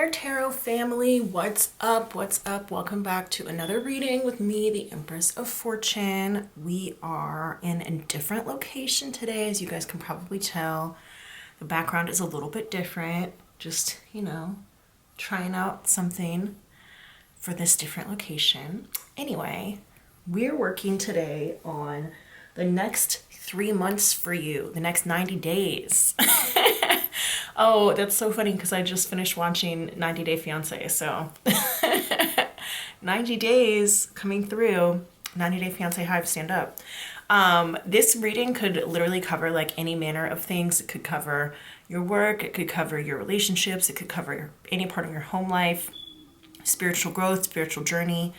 there, tarot family. What's up? What's up? Welcome back to another reading with me, the Empress of Fortune. We are in a different location today, as you guys can probably tell. The background is a little bit different. Just, trying out something for this different location. Anyway, we're working today on the next 3 months for you, the next 90 days. Oh, that's so funny because I just finished watching 90 Day Fiance. So 90 days coming through. 90 Day Fiance Hive, stand up. This reading could literally cover like any manner of things. It could cover your work. It could cover your relationships. It could cover any part of your home life, spiritual growth, spiritual journey,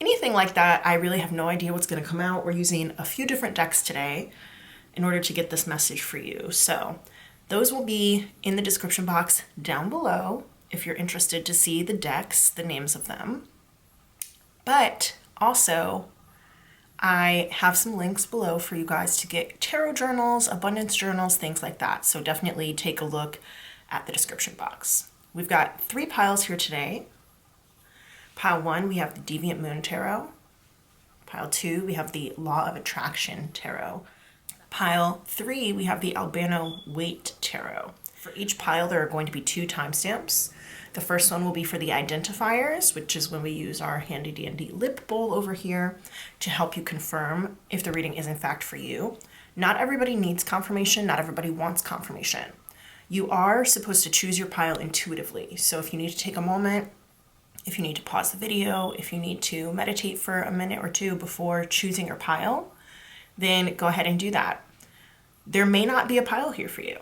anything like that. I really have no idea what's going to come out. We're using a few different decks today in order to get this message for you. So those will be in the description box down below if you're interested to see the decks, the names of them. But also, I have some links below for you guys to get tarot journals, abundance journals, things like that. So definitely take a look at the description box. We've got 3 piles here today. Pile 1, we have the Deviant Moon Tarot. Pile 2, we have the Law of Attraction Tarot. Pile 3, we have the Albano Weight Tarot. For each pile, there are going to be 2 timestamps. The first one will be for the Identifiers, which is when we use our handy dandy lip bowl over here to help you confirm if the reading is in fact for you. Not everybody needs confirmation. Not everybody wants confirmation. You are supposed to choose your pile intuitively. So if you need to take a moment, if you need to pause the video, if you need to meditate for a minute or two before choosing your pile, then go ahead and do that. There may not be a pile here for you.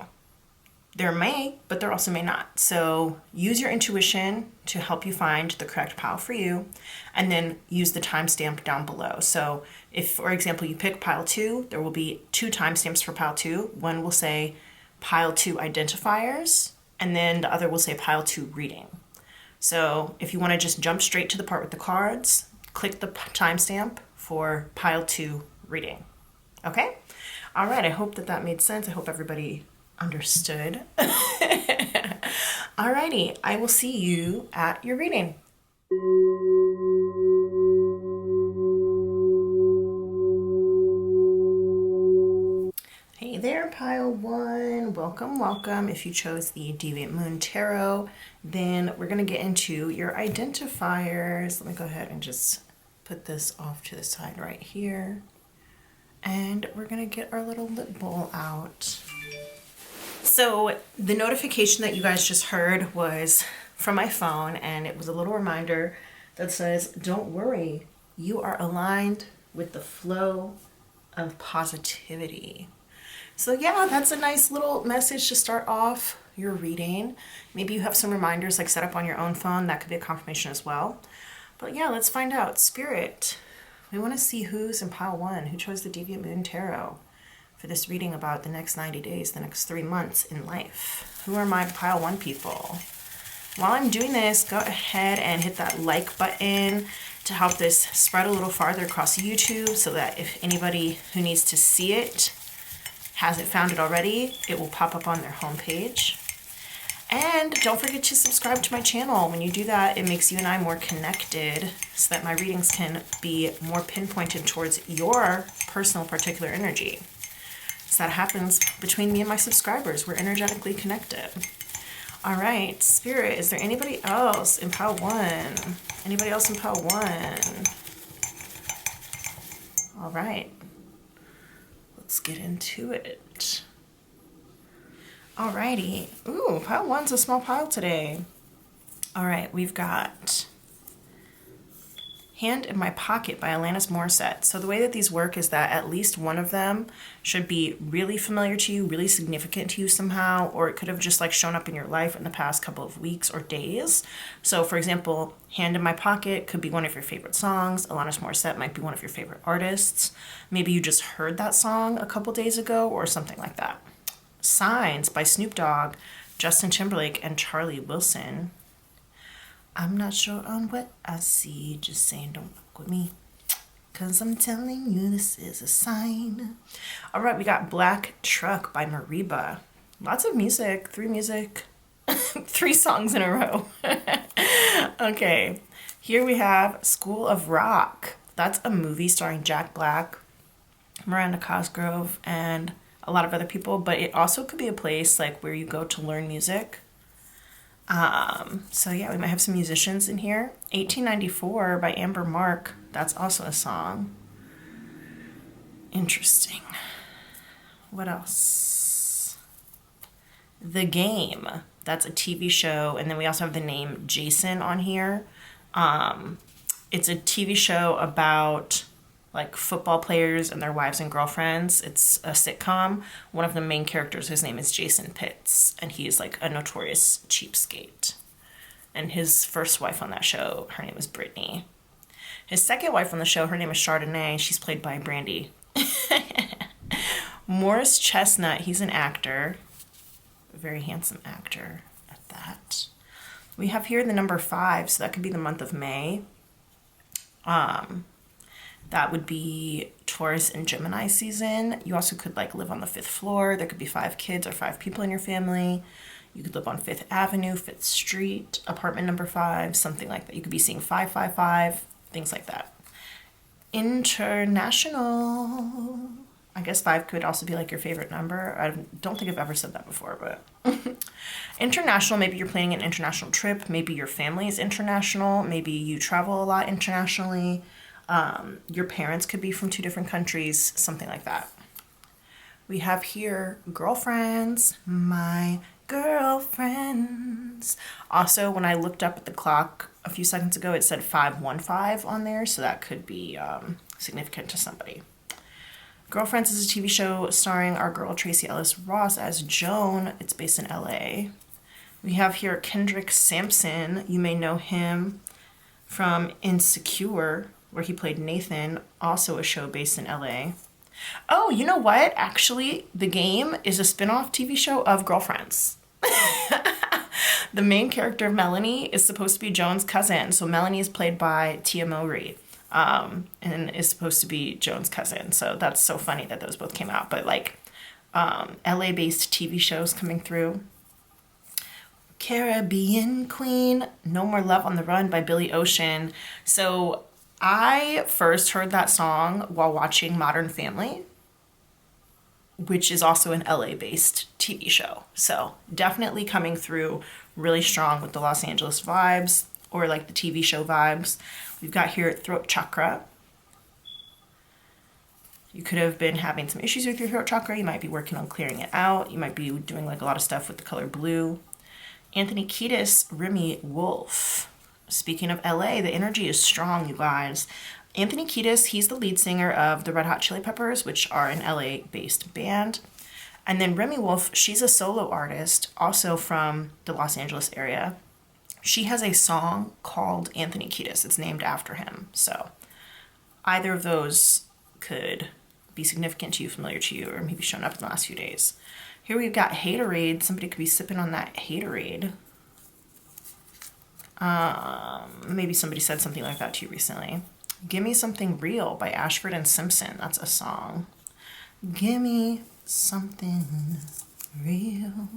There may, but there also may not. So use your intuition to help you find the correct pile for you, and then use the timestamp down below. So if, for example, you pick pile 2, there will be 2 timestamps for pile 2. One will say pile 2 identifiers, and then the other will say pile 2 reading. So if you want to just jump straight to the part with the cards, click the timestamp for pile 2 reading. Okay? All right, I hope that made sense. I hope everybody understood. Alrighty, I will see you at your reading. Hey there, pile 1. Welcome, welcome. If you chose the Deviant Moon Tarot, then we're going to get into your identifiers. Let me go ahead and just put this off to the side right here. And we're going to get our little lip bowl out. So the notification that you guys just heard was from my phone, and it was a little reminder that says, don't worry, you are aligned with the flow of positivity. So yeah, that's a nice little message to start off your reading. Maybe you have some reminders like set up on your own phone. That could be a confirmation as well. But yeah, let's find out. Spirit, we want to see who's in pile 1, who chose the Deviant Moon Tarot for this reading about the next 90 days, the next 3 months in life. Who are my pile 1 people? While I'm doing this, go ahead and hit that like button to help this spread a little farther across YouTube so that if anybody who needs to see it hasn't found it already, it will pop up on their homepage. And don't forget to subscribe to my channel. When you do that, it makes you and I more connected so that my readings can be more pinpointed towards your personal particular energy. So that happens between me and my subscribers. We're energetically connected. All right, Spirit, is there anybody else in pile 1? Anybody else in pile 1? All right, let's get into it. All righty. Ooh, pile 1's a small pile today. All right, we've got Hand in My Pocket by Alanis Morissette. So the way that these work is that at least one of them should be really familiar to you, really significant to you somehow, or it could have just like shown up in your life in the past couple of weeks or days. So for example, Hand in My Pocket could be one of your favorite songs. Alanis Morissette might be one of your favorite artists. Maybe you just heard that song a couple days ago or something like that. Signs by Snoop Dogg, Justin Timberlake, and Charlie Wilson. I'm not sure on what I see, just saying don't fuck with me, 'cause I'm telling you this is a sign. All right, we got Black Truck by Mariba. Lots of music, 3 music 3 songs in a row. Okay, here we have School of Rock. That's a movie starring Jack Black, Miranda Cosgrove, and a lot of other people, but it also could be a place like where you go to learn music. So yeah, we might have some musicians in here. 1894 by Amber Mark. That's also a song. Interesting. What else? The Game. That's a TV show. And then we also have the name Jason on here. It's a TV show about like football players and their wives and girlfriends. It's a sitcom. One of the main characters, his name is Jason Pitts, and he's like a notorious cheapskate. And his first wife on that show, her name is Brittany. His second wife on the show, her name is Chardonnay. She's played by Brandy. Morris Chestnut, he's an actor. A very handsome actor at that. We have here the number 5, so that could be the month of May. That would be Taurus and Gemini season. You also could like live on the 5th floor. There could be 5 kids or 5 people in your family. You could live on 5th Avenue, 5th Street, apartment number 5, something like that. You could be seeing 555, things like that. International. I guess 5 could also be like your favorite number. I don't think I've ever said that before, but international, maybe you're planning an international trip. Maybe your family is international. Maybe you travel a lot internationally. Your parents could be from 2 different countries, something like that. We have here girlfriends, my girlfriends. Also, when I looked up at the clock a few seconds ago, it said 515 on there, so that could be significant to somebody. Girlfriends is a TV show starring our girl Tracy Ellis Ross as Joan. It's based in LA. We have here Kendrick Sampson. You may know him from Insecure, where he played Nathan, also a show based in LA. Oh, you know what? Actually, The Game is a spin-off TV show of Girlfriends. The main character, Melanie, is supposed to be Joan's cousin. So Melanie is played by Tia Mowry, and is supposed to be Joan's cousin. So that's so funny that those both came out. But like LA-based TV shows coming through. Caribbean Queen, No More Love on the Run by Billy Ocean. So I first heard that song while watching Modern Family, which is also an LA-based TV show. So definitely coming through really strong with the Los Angeles vibes, or like the TV show vibes. We've got here Throat Chakra. You could have been having some issues with your throat chakra. You might be working on clearing it out. You might be doing like a lot of stuff with the color blue. Anthony Kiedis, Remy Wolf. Speaking of LA, the energy is strong, you guys. Anthony Kiedis, he's the lead singer of the Red Hot Chili Peppers, which are an LA-based band. And then Remy Wolf, she's a solo artist, also from the Los Angeles area. She has a song called Anthony Kiedis. It's named after him. So either of those could be significant to you, familiar to you, or maybe shown up in the last few days. Here we've got Haterade. Somebody could be sipping on that Haterade. Maybe somebody said something like that to you recently. Gimme Something Real by Ashford and Simpson. That's a song. Gimme something real.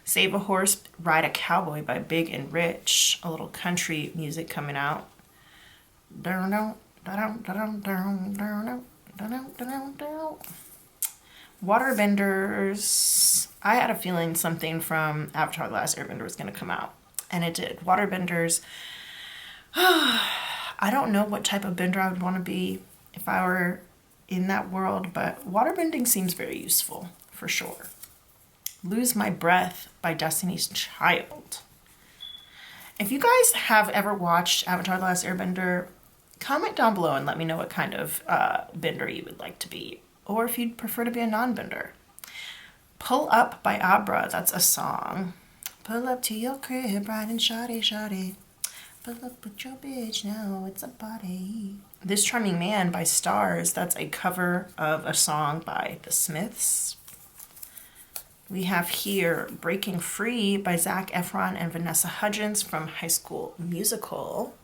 Save a Horse, Ride a Cowboy by Big and Rich. A little country music coming out. Waterbenders. I had a feeling something from Avatar: The Last Airbender was going to come out. And it did. Waterbenders. I don't know what type of bender I would want to be if I were in that world, but waterbending seems very useful, for sure. Lose My Breath by Destiny's Child. If you guys have ever watched Avatar: The Last Airbender, comment down below and let me know what kind of bender you would like to be, or if you'd prefer to be a non-bender. Pull Up by Abra. That's a song. Pull up to your crib, riding shawty, shawty. Pull up with your bitch, now it's a party. This Charming Man by Stars. That's a cover of a song by The Smiths. We have here Breaking Free by Zac Efron and Vanessa Hudgens from High School Musical.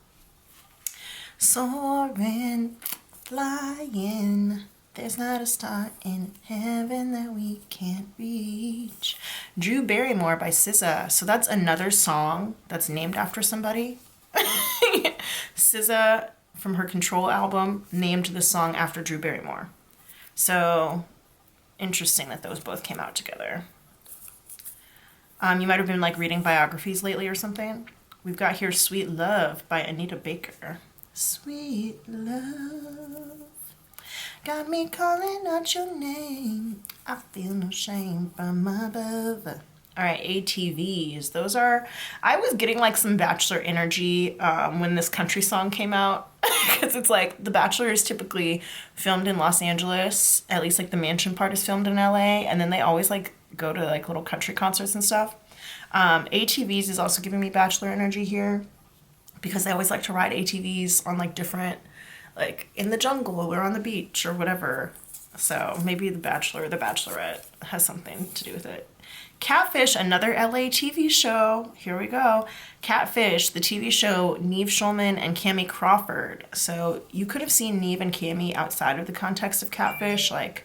Soaring, flying, is not a star in heaven that we can't reach. Drew Barrymore by SZA. So that's another song that's named after somebody. SZA, from her Control album, named the song after Drew Barrymore. So interesting that those both came out together. You might have been like reading biographies lately or something. We've got here Sweet Love by Anita Baker. Sweet love, got me calling out your name. I feel no shame from above. All right, ATVs. Those are, I was getting like some Bachelor energy when this country song came out. Because it's like The Bachelor is typically filmed in Los Angeles. At least like the mansion part is filmed in LA. And then they always like go to like little country concerts and stuff. ATVs is also giving me Bachelor energy here. Because I always like to ride ATVs on like different, like in the jungle or on the beach or whatever. So maybe The Bachelor or The Bachelorette has something to do with it. Catfish, another LA TV show. Here we go. Catfish, the TV show, Neve Schulman and Cammie Crawford. So you could have seen Neve and Cammie outside of the context of Catfish, like,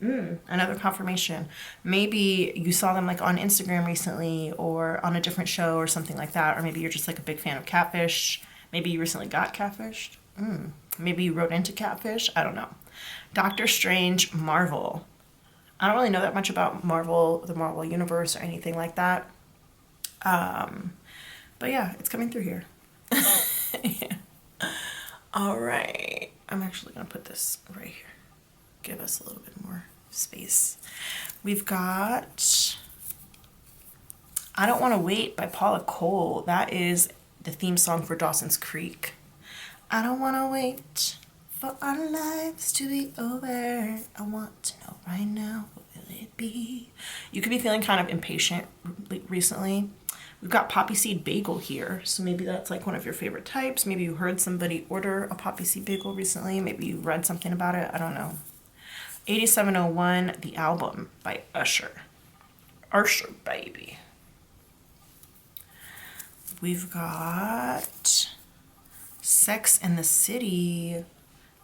another confirmation. Maybe you saw them like on Instagram recently or on a different show or something like that. Or maybe you're just like a big fan of Catfish. Maybe you recently got catfished. Maybe you wrote into Catfish. I don't know. Doctor Strange, Marvel. I don't really know that much about Marvel, the Marvel Universe, or anything like that. But yeah, it's coming through here. Yeah. All right. I'm actually going to put this right here. Give us a little bit more space. We've got I Don't Want to Wait by Paula Cole. That is the theme song for Dawson's Creek. I don't want to wait for our lives to be over. I want to know right now, what will it be? You could be feeling kind of impatient recently. We've got poppy seed bagel here. So maybe that's like one of your favorite types. Maybe you heard somebody order a poppy seed bagel recently. Maybe you read something about it. I don't know. 8701, The Album by Usher. Usher, baby. We've got Sex and the City,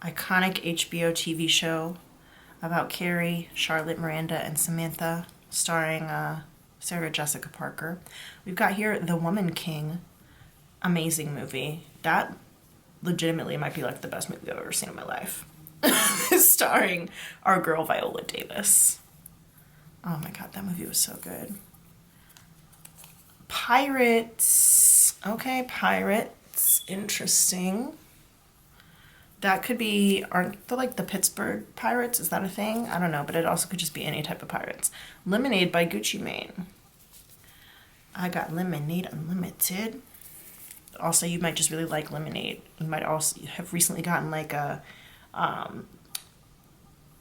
iconic HBO TV show about Carrie, Charlotte, Miranda, and Samantha, starring Sarah Jessica Parker. We've got here The Woman King, amazing movie. That legitimately might be like the best movie I've ever seen in my life. Starring our girl Viola Davis. Oh my god, that movie was so good. Pirates. Okay, Pirates. Interesting. That could be, aren't they like the Pittsburgh Pirates? Is that a thing? I don't know, but it also could just be any type of pirates. Lemonade by Gucci Mane. I got Lemonade Unlimited. Also, you might just really like lemonade. You might also have recently gotten like a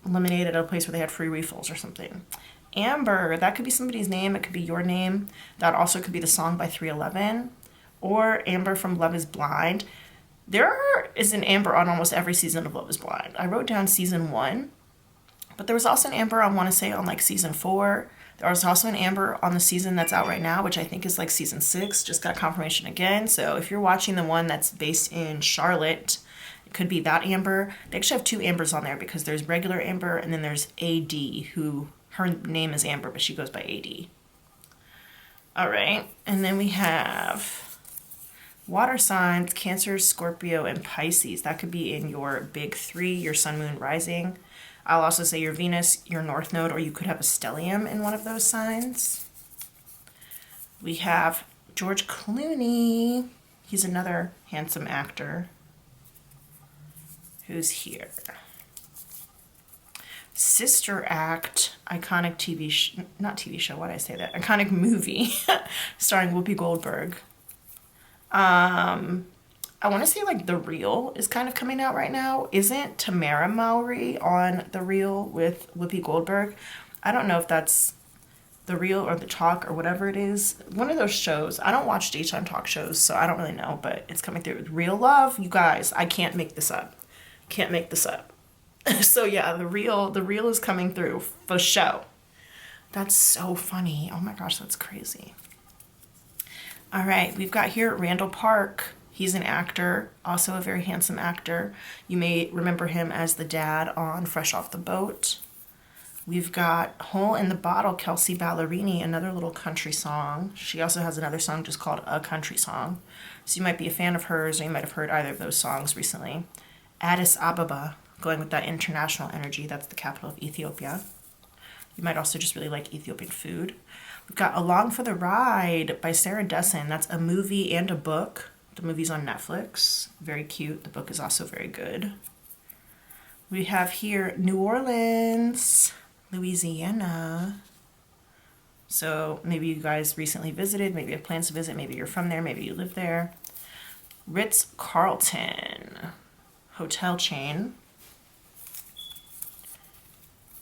lemonade at a place where they had free refills or something. Amber, that could be somebody's name. It could be your name. That also could be the song by 311. Or Amber from Love is Blind. There is an Amber on almost every season of Love is Blind. I wrote down season 1. But there was also an Amber, I want to say, on like season 4. There was also an Amber on the season that's out right now, which I think is like season 6. Just got confirmation again. So if you're watching the one that's based in Charlotte, it could be that Amber. They actually have 2 Ambers on there because there's regular Amber and then there's AD, who her name is Amber, but she goes by AD. All right. And then we have water signs, Cancer, Scorpio, and Pisces. That could be in your big 3, your sun, moon, rising. I'll also say your Venus, your North Node, or you could have a stellium in one of those signs. We have George Clooney. He's another handsome actor who's here. Sister Act, iconic TV, not TV show, why did I say that? Iconic movie starring Whoopi Goldberg. I want to say like The Real is kind of coming out right now. Isn't Tamara Mowry on The Real with Whoopi Goldberg? I don't know if that's The Real or The Talk or whatever it is. One of those shows. I don't watch daytime talk shows, so I don't really know, but it's coming through. Real Love, you guys, I can't make this up. Can't make this up. So yeah, The Real is coming through for show. That's so funny. Oh my gosh, that's crazy. All right, we've got here Randall Park. He's an actor, also a very handsome actor. You may remember him as the dad on Fresh Off the Boat. We've got Hole in the Bottle, Kelsey Ballerini, another little country song. She also has another song just called A Country Song. So you might be a fan of hers, or you might have heard either of those songs recently. Addis Ababa, going with that international energy. That's the capital of Ethiopia. You might also just really like Ethiopian food. We've got Along for the Ride by Sarah Dessen. That's a movie and a book. The movie's on Netflix. Very cute. The book is also very good. We have here New Orleans, Louisiana. So maybe you guys recently visited, maybe you have plans to visit, maybe you're from there, maybe you live there. Ritz-Carlton hotel chain.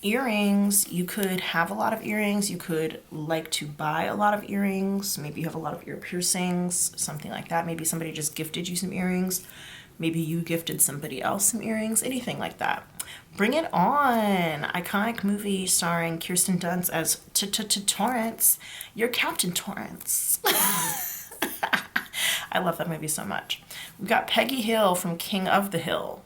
Earrings, you could have a lot of earrings, you could like to buy a lot of earrings, maybe you have a lot of ear piercings, something like that. Maybe somebody just gifted you some earrings, maybe you gifted somebody else some earrings, anything like that. Bring It On, iconic movie starring Kirsten Dunst as Torrance. You're Captain Torrance. I love that movie so much. We've got Peggy Hill from King of the Hill.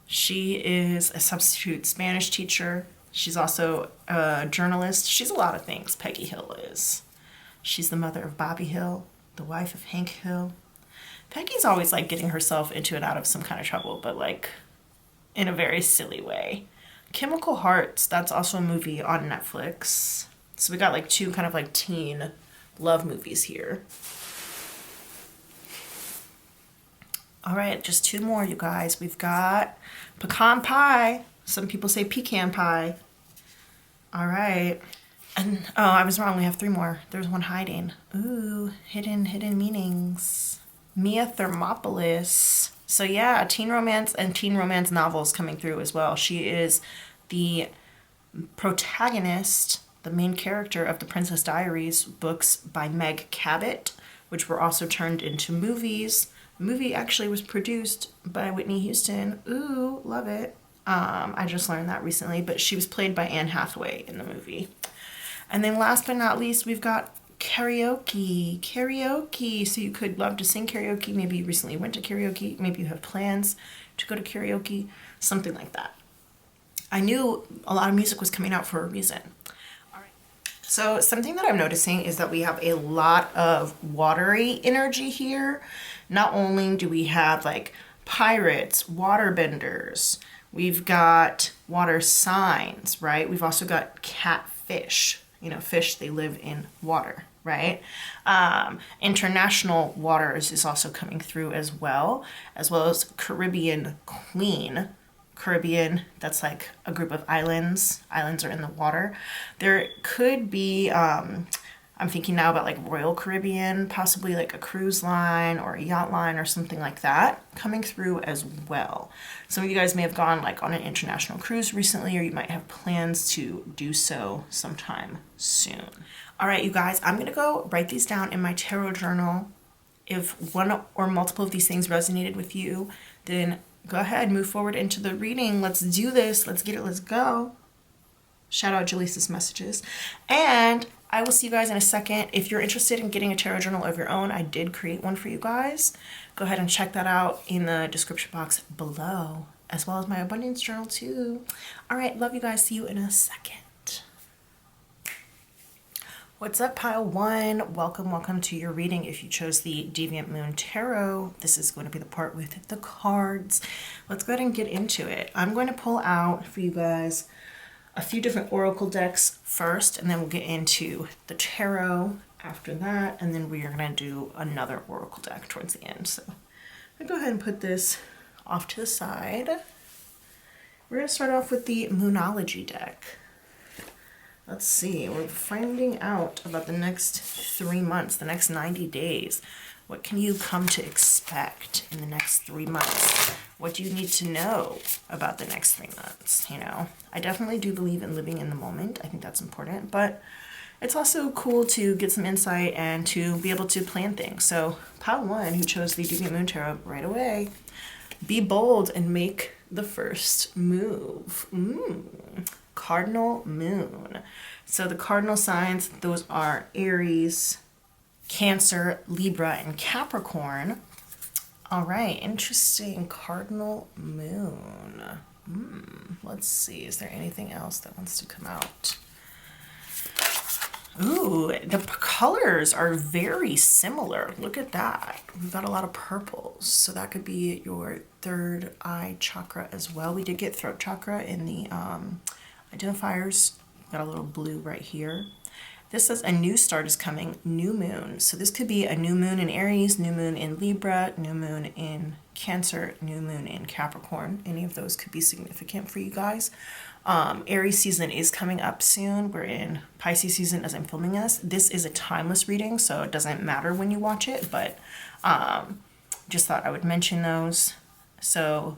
She is a substitute Spanish teacher. She's also a journalist. She's a lot of things, Peggy Hill is. She's the mother of Bobby Hill, the wife of Hank Hill. Peggy's always like getting herself into and out of some kind of trouble, but like in a very silly way. Chemical Hearts, that's also a movie on Netflix. So we got like two kind of like teen love movies here. All right, just two more, you guys. We've got pecan pie. Some people say pecan pie. All right. And, oh, I was wrong. We have three more. There's one hiding. Ooh, hidden meanings. Mia Thermopolis. So yeah, teen romance and teen romance novels coming through as well. She is the protagonist, the main character of the Princess Diaries books by Meg Cabot, which were also turned into movies. The movie actually was produced by Whitney Houston. Ooh, love it. I just learned that recently, but she was played by Anne Hathaway in the movie. And then last but not least, we've got karaoke. Karaoke. So you could love to sing karaoke. Maybe you recently went to karaoke. Maybe you have plans to go to karaoke. Something like that. I knew a lot of music was coming out for a reason. All right. So something that I'm noticing is that we have a lot of watery energy here. Not only do we have like pirates, waterbenders, we've got water signs, right? We've also got catfish. You know, fish, they live in water, right? International waters is also coming through as well as Caribbean Queen. Caribbean, that's like a group of islands. Islands are in the water. There could be, I'm thinking now about like Royal Caribbean, possibly like a cruise line or a yacht line or something like that coming through as well. Some of you guys may have gone like on an international cruise recently, or you might have plans to do so sometime soon. All right, you guys, I'm gonna go write these down in my tarot journal. If one or multiple of these things resonated with you, then go ahead, move forward into the reading. Let's do this. Let's get it. Let's go. Shout out Jaleesa's messages. And I will see you guys in a second. If you're interested in getting a tarot journal of your own, I did create one for you guys. Go ahead and check that out in the description box below, as well as my abundance journal too. All right, love you guys. See you in a second. What's up, pile one? Welcome to your reading. If you chose the Deviant Moon Tarot, this is going to be the part with the cards. Let's go ahead and get into it. I'm going to pull out for you guys a few different oracle decks first, and then we'll get into the tarot after that, and then we are going to do another oracle deck towards the end. So I'm going to go ahead and put this off to the side. We're going to start off with the Moonology deck. Let's see, we're finding out about the next 3 months, the next 90 days. What can you come to expect in the next 3 months? What do you need to know about the next 3 months? You know, I definitely do believe in living in the moment. I think that's important, but it's also cool to get some insight and to be able to plan things. So pile one, who chose the Deviant Moon Tarot right away, be bold and make the first move. Cardinal Moon. So the cardinal signs, those are Aries, Cancer, Libra, and Capricorn. All right, interesting. Cardinal moon. Let's see, is there anything else that wants to come out? Ooh, the colors are very similar. Look at that. We've got a lot of purples. So that could be your third eye chakra as well. We did get throat chakra in the identifiers. Got a little blue right here. This says a new start is coming, new moon. So this could be a new moon in Aries, new moon in Libra, new moon in Cancer, new moon in Capricorn. Any of those could be significant for you guys. Aries season is coming up soon. We're in Pisces season as I'm filming this. This is a timeless reading, so it doesn't matter when you watch it, but just thought I would mention those. So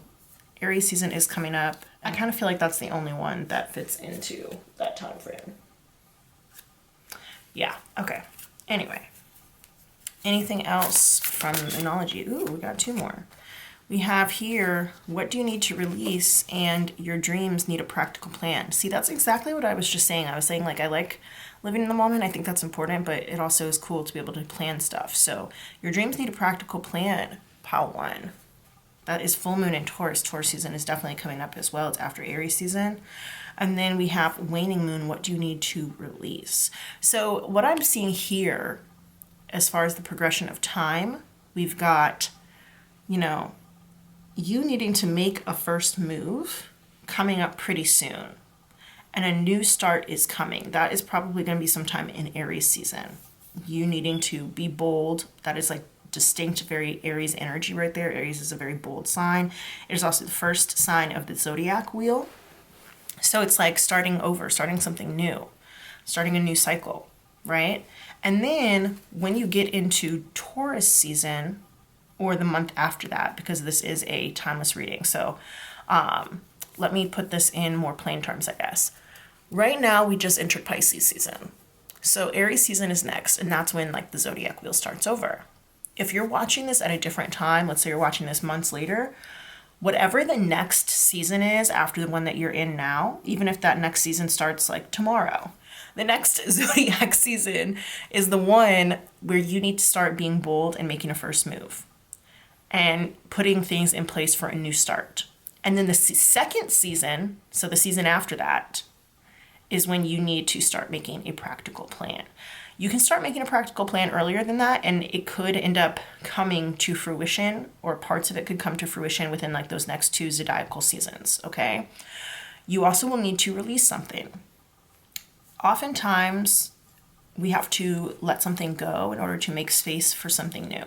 Aries season is coming up. I kind of feel like that's the only one that fits into that time frame. Yeah, okay. Anyway, anything else from Moonology? Ooh, we got two more. We have here, what do you need to release, and your dreams need a practical plan. See, that's exactly what I was just saying. I was saying, like, I like living in the moment. I think that's important, but it also is cool to be able to plan stuff. So your dreams need a practical plan, pile 1. That is full moon in Taurus. Taurus season is definitely coming up as well. It's after Aries season. And then we have waning moon. What do you need to release? So what I'm seeing here, as far as the progression of time, we've got, you needing to make a first move coming up pretty soon. And a new start is coming. That is probably going to be sometime in Aries season. You needing to be bold. That is like distinct, very Aries energy right there. Aries is a very bold sign. It is also the first sign of the zodiac wheel. So it's like starting over, starting something new, starting a new cycle, right? And then when you get into Taurus season, or the month after that, because this is a timeless reading. So let me put this in more plain terms, I guess. Right now, we just entered Pisces season. So Aries season is next, and that's when like the zodiac wheel starts over. If you're watching this at a different time, let's say you're watching this months later, whatever the next season is after the one that you're in now, even if that next season starts like tomorrow, the next zodiac season is the one where you need to start being bold and making a first move and putting things in place for a new start. And then the second season, so the season after that, is when you need to start making a practical plan. You can start making a practical plan earlier than that, and it could end up coming to fruition, or parts of it could come to fruition within like those next 2 zodiacal seasons, okay? You also will need to release something. Oftentimes, we have to let something go in order to make space for something new,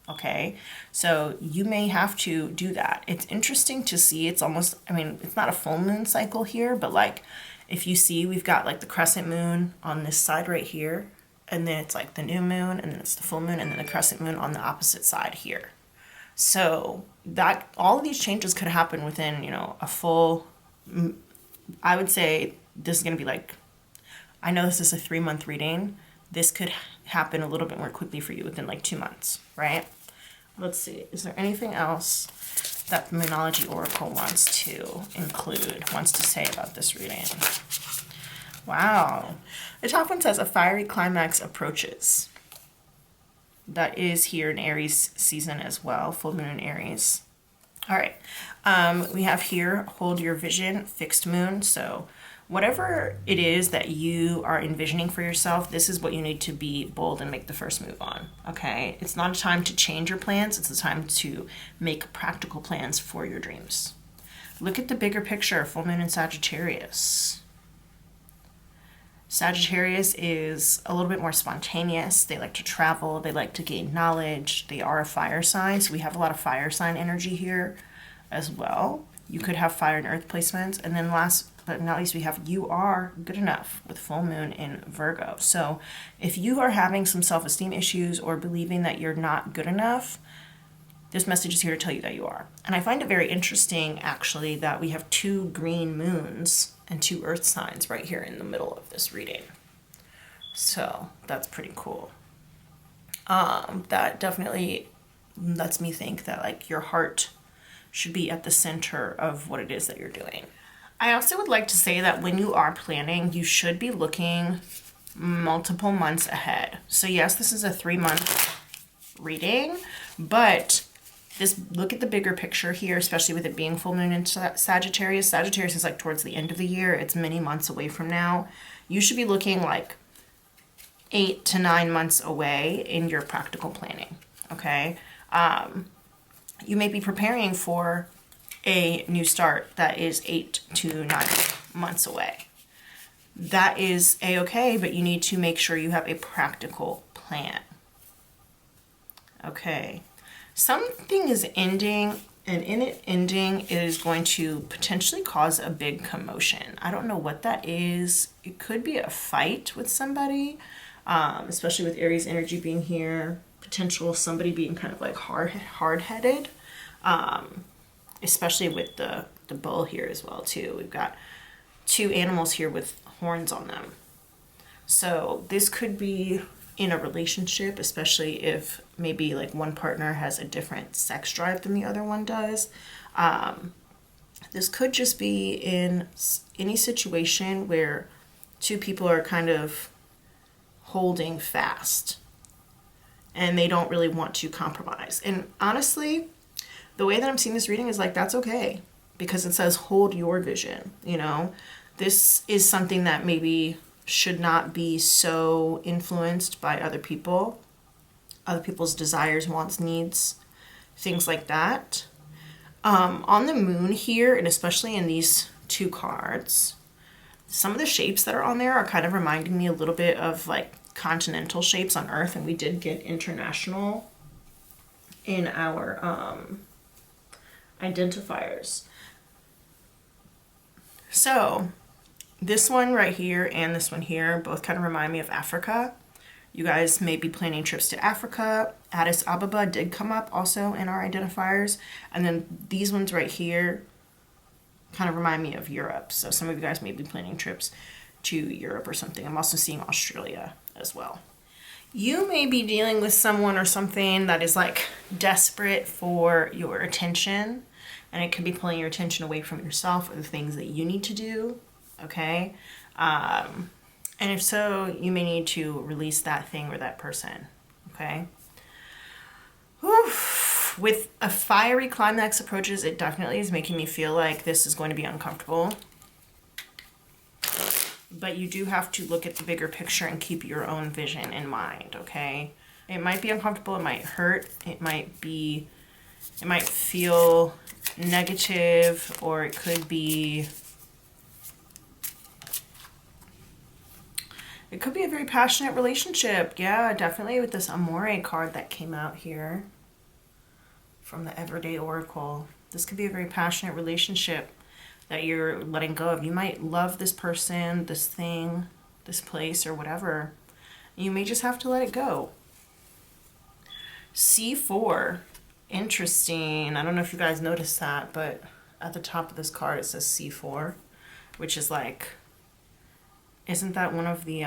okay? So you may have to do that. It's interesting to see. It's almost, it's not a full moon cycle here, but like if you see, we've got like the crescent moon on this side right here, and then it's like the new moon, and then it's the full moon, and then the crescent moon on the opposite side here. So that all of these changes could happen within, a full, I would say this is going to be like, I know this is a 3-month reading. This could happen a little bit more quickly for you within like 2 months, right? Let's see, is there anything else that the Moonology Oracle wants to include, wants to say about this reading? Wow. The top one says, a fiery climax approaches. That is here in Aries season as well, full moon in Aries. All right. We have here, hold your vision, fixed moon. So whatever it is that you are envisioning for yourself, this is what you need to be bold and make the first move on, okay? It's not a time to change your plans. It's a time to make practical plans for your dreams. Look at the bigger picture, full moon in Sagittarius. Sagittarius is a little bit more spontaneous. They like to travel. They like to gain knowledge. They are a fire sign, so we have a lot of fire sign energy here as well. You could have fire and earth placements. And then last but not least, we have you are good enough with full moon in Virgo. So if you are having some self-esteem issues or believing that you're not good enough, this message is here to tell you that you are. And I find it very interesting, actually, that we have 2 green moons and 2 earth signs right here in the middle of this reading. So that's pretty cool. That definitely lets me think that like your heart should be at the center of what it is that you're doing. I also would like to say that when you are planning, you should be looking multiple months ahead. So yes, this is a 3-month reading, but look at the bigger picture here, especially with it being full moon in Sagittarius. Sagittarius is like towards the end of the year. It's many months away from now. You should be looking like 8 to 9 months away in your practical planning, okay? You may be preparing for a new start that is 8 to 9 months away. That is a-okay, but you need to make sure you have a practical plan. Okay, something is ending, and in it ending, it is going to potentially cause a big commotion. I don't know what that is. It could be a fight with somebody, especially with Aries energy being here. Potential somebody being kind of like hard-headed, especially with the bull here as well too. We've got 2 animals here with horns on them. So this could be in a relationship, especially if maybe like one partner has a different sex drive than the other one does. This could just be in any situation where 2 people are kind of holding fast and they don't really want to compromise. And honestly, the way that I'm seeing this reading is like, that's okay, because it says hold your vision, you know? This is something that maybe should not be so influenced by other people, other people's desires, wants, needs, things like that. On the moon here, and especially in these 2 cards, some of the shapes that are on there are kind of reminding me a little bit of like continental shapes on Earth, and we did get international in our identifiers. So this one right here and this one here both kind of remind me of Africa. You guys may be planning trips to Africa. Addis Ababa did come up also in our identifiers. And then these ones right here kind of remind me of Europe. So some of you guys may be planning trips to Europe or something. I'm also seeing Australia as well. You may be dealing with someone or something that is like desperate for your attention, and it could be pulling your attention away from yourself or the things that you need to do, okay? And if so, you may need to release that thing or that person, okay? Whew. With a fiery climax approaches, it definitely is making me feel like this is going to be uncomfortable. But you do have to look at the bigger picture and keep your own vision in mind, okay? It might be uncomfortable, it might hurt, it might feel negative, or it could be a very passionate relationship. Yeah, definitely with this Amore card that came out here from the Everyday Oracle. This could be a very passionate relationship that you're letting go of. You might love this person, this thing, this place, or whatever. You may just have to let it go. C4. Interesting. I don't know if you guys noticed that, but at the top of this card it says C4, which is like, isn't that one of the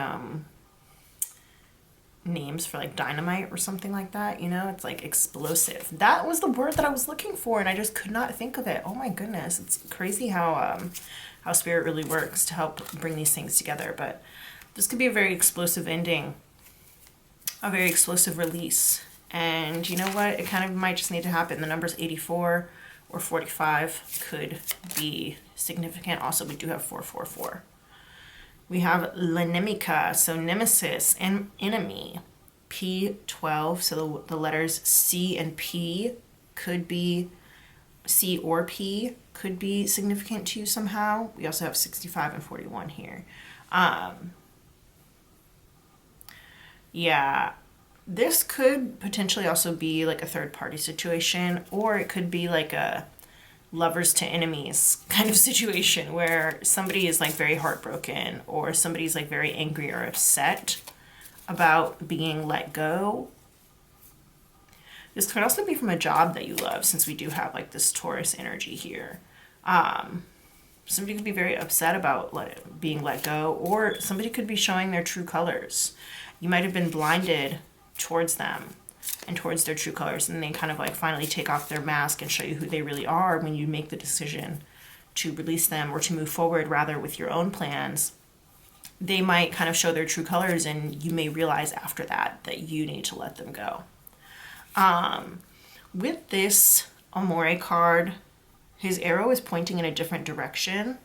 names for like dynamite or something like that? You know, it's like explosive. That was the word that I was looking for, and I just could not think of it. Oh my goodness, it's crazy how spirit really works to help bring these things together. But this could be a very explosive ending, a very explosive release. And you know what? It kind of might just need to happen. The numbers 84 or 45 could be significant. Also, we do have 444. We have Lenemica, so nemesis and enemy. P12, so the letters C and P could be, C or P could be significant to you somehow. We also have 65 and 41 here. Yeah, this could potentially also be like a third party situation, or it could be like a lovers to enemies kind of situation where somebody is like very heartbroken, or somebody's like very angry or upset about being let go. This could also be from a job that you love, since we do have like this Taurus energy here. Somebody could be very upset about being let go, or somebody could be showing their true colors. You might have been blinded towards them and towards their true colors, and they kind of like finally take off their mask and show you who they really are when you make the decision to release them or to move forward rather with your own plans. They might kind of show their true colors, and you may realize after that that you need to let them go. With this Amore card, his arrow is pointing in a different direction.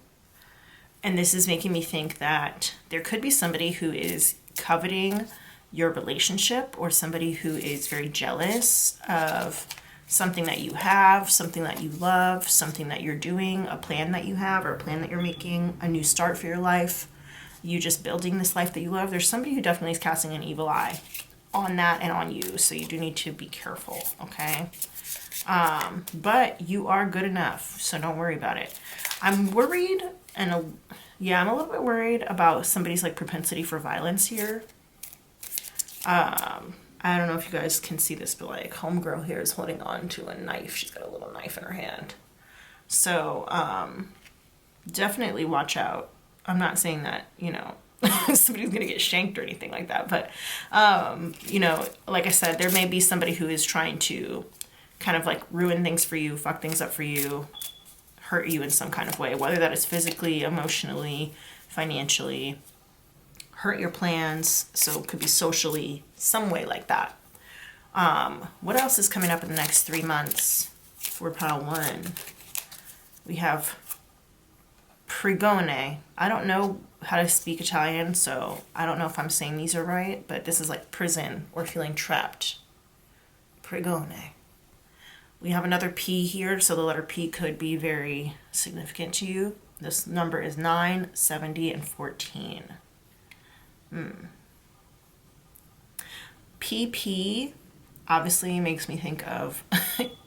And this is making me think that there could be somebody who is coveting your relationship, or somebody who is very jealous of something that you have, something that you love, something that you're doing, a plan that you have, or a plan that you're making, a new start for your life, you just building this life that you love. There's somebody who definitely is casting an evil eye on that and on you. So you do need to be careful, okay? But you are good enough, so don't worry about it. I'm worried, I'm a little bit worried about somebody's like propensity for violence here. I don't know if you guys can see this, but like homegirl here is holding on to a knife. She's got a little knife in her hand. So definitely watch out. I'm not saying that, you know, somebody's gonna get shanked or anything like that, but you know, like I said, there may be somebody who is trying to kind of like ruin things for you, fuck things up for you, hurt you in some kind of way, whether that is physically, emotionally, financially, hurt your plans. So it could be socially, some way like that. What else is coming up in the next 3 months for pile 1? We have Prigone. I don't know how to speak Italian, so I don't know if I'm saying these are right, but this is like prison or feeling trapped. Prigone. We have another P here, so the letter P could be very significant to you. This number is 9, 70, and 14. PP obviously makes me think of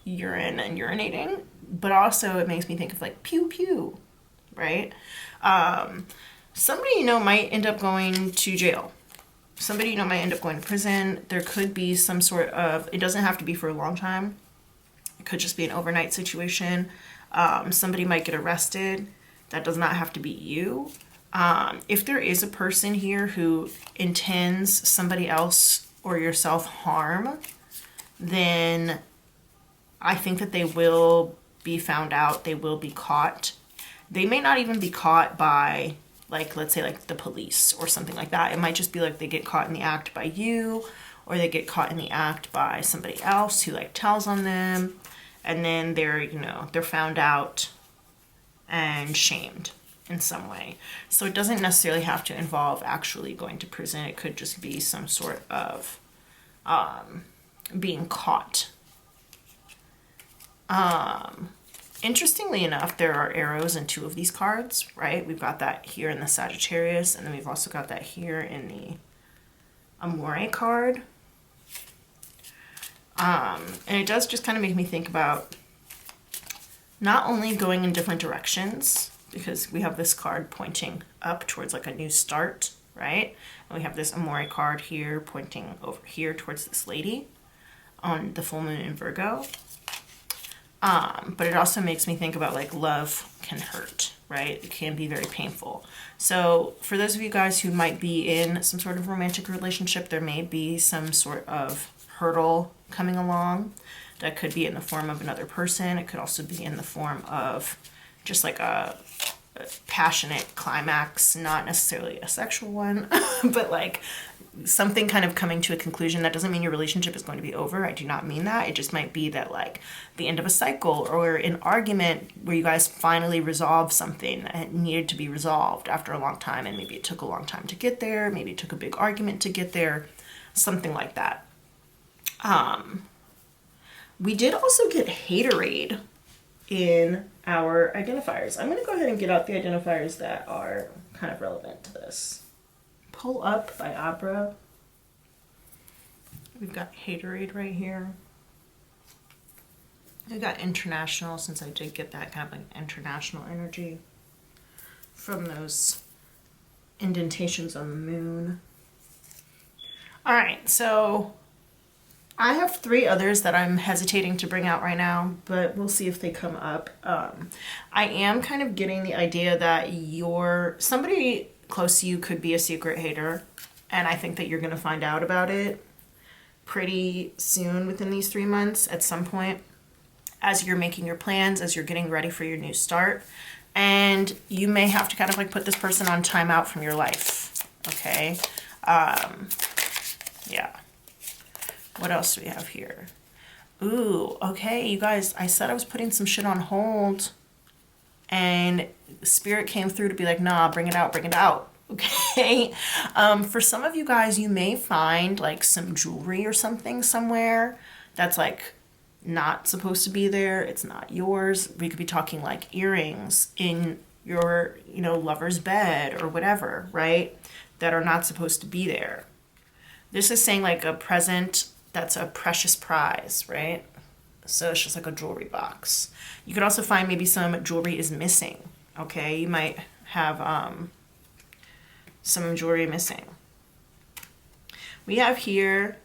urine and urinating, but also it makes me think of like pew pew, right? Somebody you know might end up going to jail. Somebody you know might end up going to prison. There could be some sort of, it doesn't have to be for a long time. It could just be an overnight situation. Somebody might get arrested. That does not have to be you. If there is a person here who intends somebody else or yourself harm, then I think that they will be found out. They will be caught. They may not even be caught by, like, let's say like the police or something like that. It might just be like they get caught in the act by you, or they get caught in the act by somebody else who like tells on them, and then they're, you know, they're found out and shamed in some way. So it doesn't necessarily have to involve actually going to prison. It could just be some sort of being caught. Interestingly enough, there are arrows in 2 of these cards, right? We've got that here in the Sagittarius, and then we've also got that here in the Amore card. And it does just kind of make me think about not only going in different directions, because we have this card pointing up towards like a new start, right? And we have this Amore card here pointing over here towards this lady on the full moon in Virgo. But it also makes me think about like love can hurt, right? It can be very painful. So for those of you guys who might be in some sort of romantic relationship, there may be some sort of hurdle coming along. That could be in the form of another person. It could also be in the form of just like a passionate climax, not necessarily a sexual one, but like something kind of coming to a conclusion. That doesn't mean your relationship is going to be over. I do not mean that. It just might be that like the end of a cycle or an argument where you guys finally resolve something that needed to be resolved after a long time, and maybe it took a long time to get there. Maybe it took a big argument to get there, something like that. We did also get haterade in our identifiers. I'm going to go ahead and get out the identifiers that are kind of relevant to this. Pull Up by Abra. We've got haterade right here. We've got international, since I did get that kind of like international energy from those indentations on the moon. All right, so I have 3 others that I'm hesitating to bring out right now, but we'll see if they come up. I am kind of getting the idea that somebody close to you could be a secret hater, and I think that you're going to find out about it pretty soon within these 3 months at some point as you're making your plans, as you're getting ready for your new start. And you may have to kind of like put this person on timeout from your life, okay? Yeah. What else do we have here? Ooh, okay, you guys, I said I was putting some shit on hold, and Spirit came through to be like, nah, bring it out, bring it out. Okay. For some of you guys, you may find like some jewelry or something somewhere that's like not supposed to be there. It's not yours. We could be talking like earrings in your, lover's bed or whatever, right? That are not supposed to be there. This is saying like a present that's a precious prize, right? So it's just like a jewelry box. You could also find maybe some jewelry is missing. Okay, you might have some jewelry missing. We have here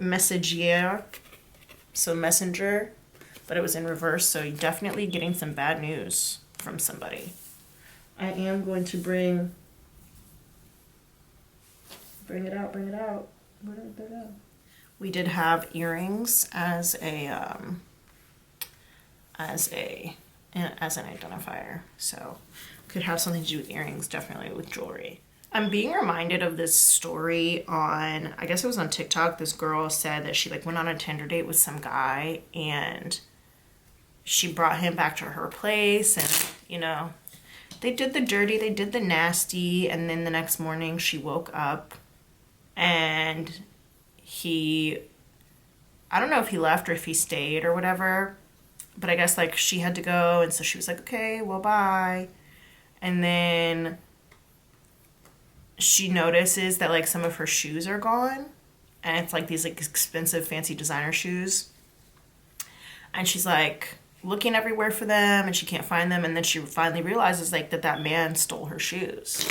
messagier, so messenger, but it was in reverse, so you're definitely getting some bad news from somebody. I am going to bring it out, bring it out. Where did it go? We did have earrings as an identifier, so could have something to do with earrings, definitely with jewelry. I'm being reminded of this story on, I guess it was on TikTok. This girl said that she like went on a Tinder date with some guy and she brought him back to her place, and they did the dirty, they did the nasty, and then the next morning she woke up and I don't know if he left or if he stayed or whatever, but I guess like she had to go, and so she was like, okay, well, bye. And then she notices that like some of her shoes are gone, and it's like these like expensive fancy designer shoes, and she's like looking everywhere for them and she can't find them, and then she finally realizes like that man stole her shoes.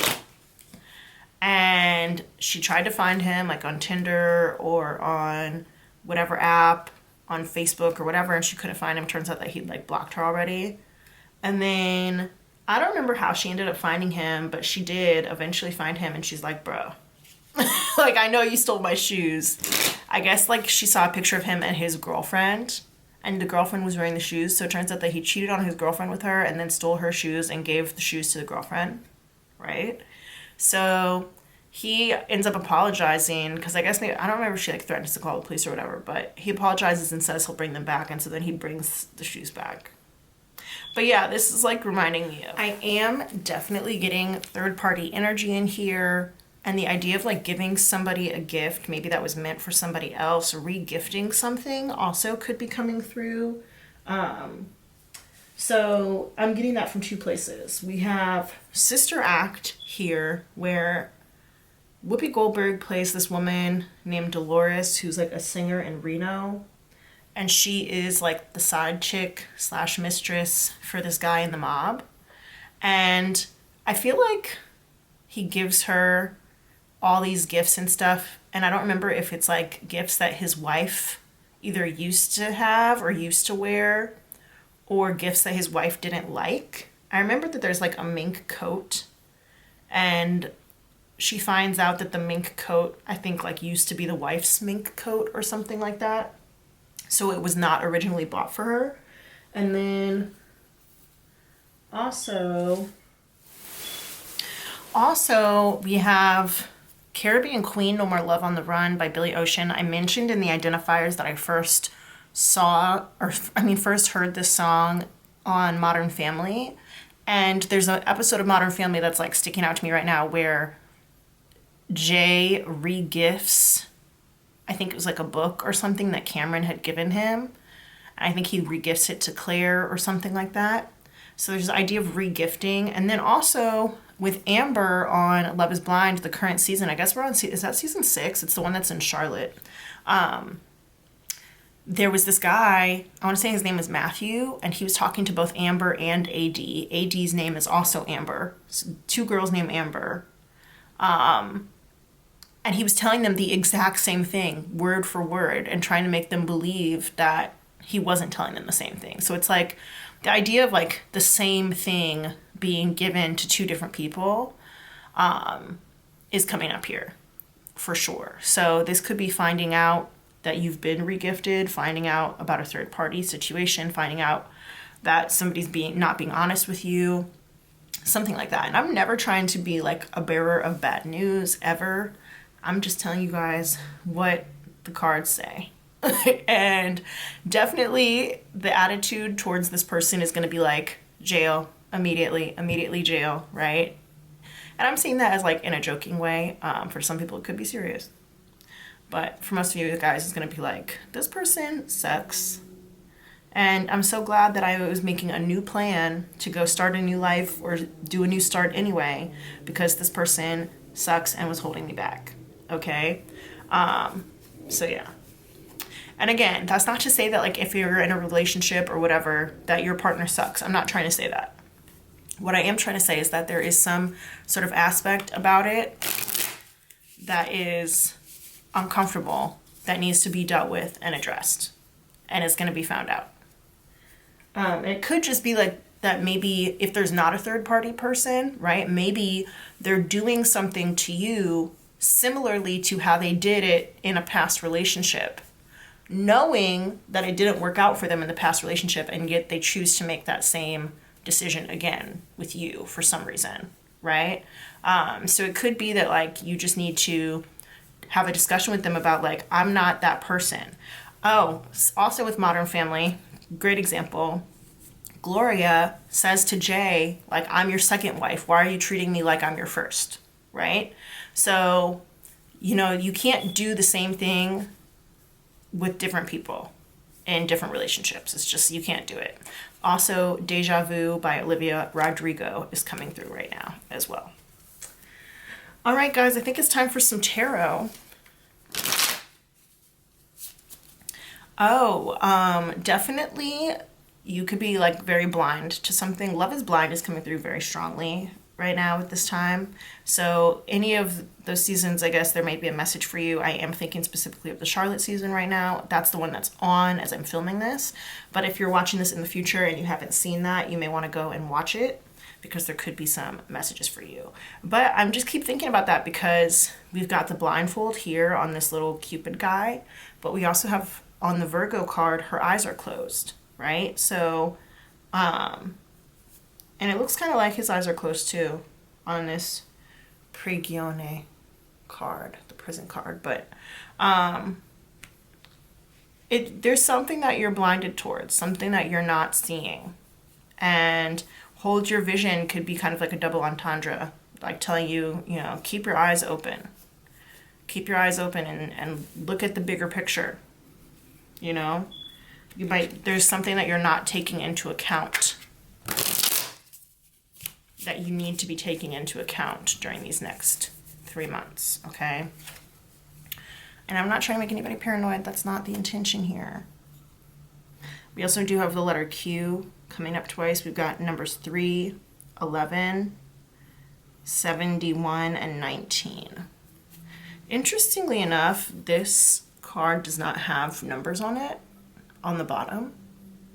And she tried to find him like on Tinder or on whatever app, on Facebook or whatever, and she couldn't find him. Turns out that he'd like blocked her already. And then I don't remember how she ended up finding him, but she did eventually find him, and she's like, bro, like, I know you stole my shoes. I guess like she saw a picture of him and his girlfriend, and the girlfriend was wearing the shoes, so it turns out that he cheated on his girlfriend with her and then stole her shoes and gave the shoes to the girlfriend, right? So he ends up apologizing, because I guess maybe, I don't remember if she like threatens to call the police or whatever, but he apologizes and says he'll bring them back, and so then he brings the shoes back. But yeah, this is like reminding me of, I am definitely getting third-party energy in here, and the idea of like giving somebody a gift, maybe that was meant for somebody else, or re-gifting something also could be coming through. So I'm getting that from two places. We have Sister Act here, where Whoopi Goldberg plays this woman named Dolores, who's like a singer in Reno. And she is like the side chick / mistress for this guy in the mob. And I feel like he gives her all these gifts and stuff. And I don't remember if it's like gifts that his wife either used to have or used to wear, or gifts that his wife didn't like. I remember that there's like a mink coat, and she finds out that the mink coat, I think like used to be the wife's mink coat or something like that. So it was not originally bought for her. And then also we have Caribbean Queen, No More Love on the Run by Billy Ocean. I mentioned in the identifiers that I first heard this song on Modern Family. And there's an episode of Modern Family that's like sticking out to me right now where Jay re-gifts, I think it was like a book or something that Cameron had given him. I think he re-gifts it to Claire or something like that. So there's the idea of re-gifting. And then also with Amber on Love is Blind, the current season, I guess we're on, is that season 6? It's the one that's in Charlotte. There was this guy, I want to say his name was Matthew, and he was talking to both Amber and AD. AD's name is also Amber. So 2 girls named Amber. And he was telling them the exact same thing, word for word, and trying to make them believe that he wasn't telling them the same thing. So it's like the idea of like the same thing being given to 2 different people is coming up here for sure. So this could be finding out that you've been regifted, finding out about a third party situation, finding out that somebody's not being honest with you, something like that. And I'm never trying to be like a bearer of bad news ever. I'm just telling you guys what the cards say. And definitely the attitude towards this person is going to be like jail, immediately jail, right? And I'm seeing that as like in a joking way. For some people, it could be serious. But for most of you guys, it's going to be like, this person sucks. And I'm so glad that I was making a new plan to go start a new life or do a new start anyway, because this person sucks and was holding me back. Okay? So yeah. And again, that's not to say that like if you're in a relationship or whatever, that your partner sucks. I'm not trying to say that. What I am trying to say is that there is some sort of aspect about it that is uncomfortable, that needs to be dealt with and addressed. And it's going to be found out. It could just be like that maybe if there's not a third party person, right? Maybe they're doing something to you similarly to how they did it in a past relationship, knowing that it didn't work out for them in the past relationship, and yet they choose to make that same decision again with you for some reason, right? So it could be that like you just need to have a discussion with them about like, I'm not that person. Oh, also with Modern Family, great example. Gloria says to Jay, like, I'm your second wife. Why are you treating me like I'm your first? Right? So, you can't do the same thing with different people in different relationships. It's just, you can't do it. Also, Deja Vu by Olivia Rodrigo is coming through right now as well. All right, guys, I think it's time for some tarot. Definitely you could be like very blind to something. Love is Blind is coming through very strongly right now at this time. So any of those seasons, I guess there might be a message for you. I am thinking specifically of the Charlotte season right now. That's the one that's on as I'm filming this. But if you're watching this in the future and you haven't seen that, you may want to go and watch it, because there could be some messages for you. But I'm just keep thinking about that because we've got the blindfold here on this little Cupid guy, but we also have on the Virgo card, her eyes are closed, right? So, and it looks kind of like his eyes are closed too on this Prigione card, the prison card. But there's something that you're blinded towards, something that you're not seeing. And hold your vision could be kind of like a double entendre, like telling you, keep your eyes open. Keep your eyes open and look at the bigger picture. There's something that you're not taking into account that you need to be taking into account during these next 3 months, okay? And I'm not trying to make anybody paranoid. That's not the intention here. We also do have the letter Q coming up twice. We've got numbers 3, 11, 71, and 19. Interestingly enough, this card does not have numbers on it on the bottom,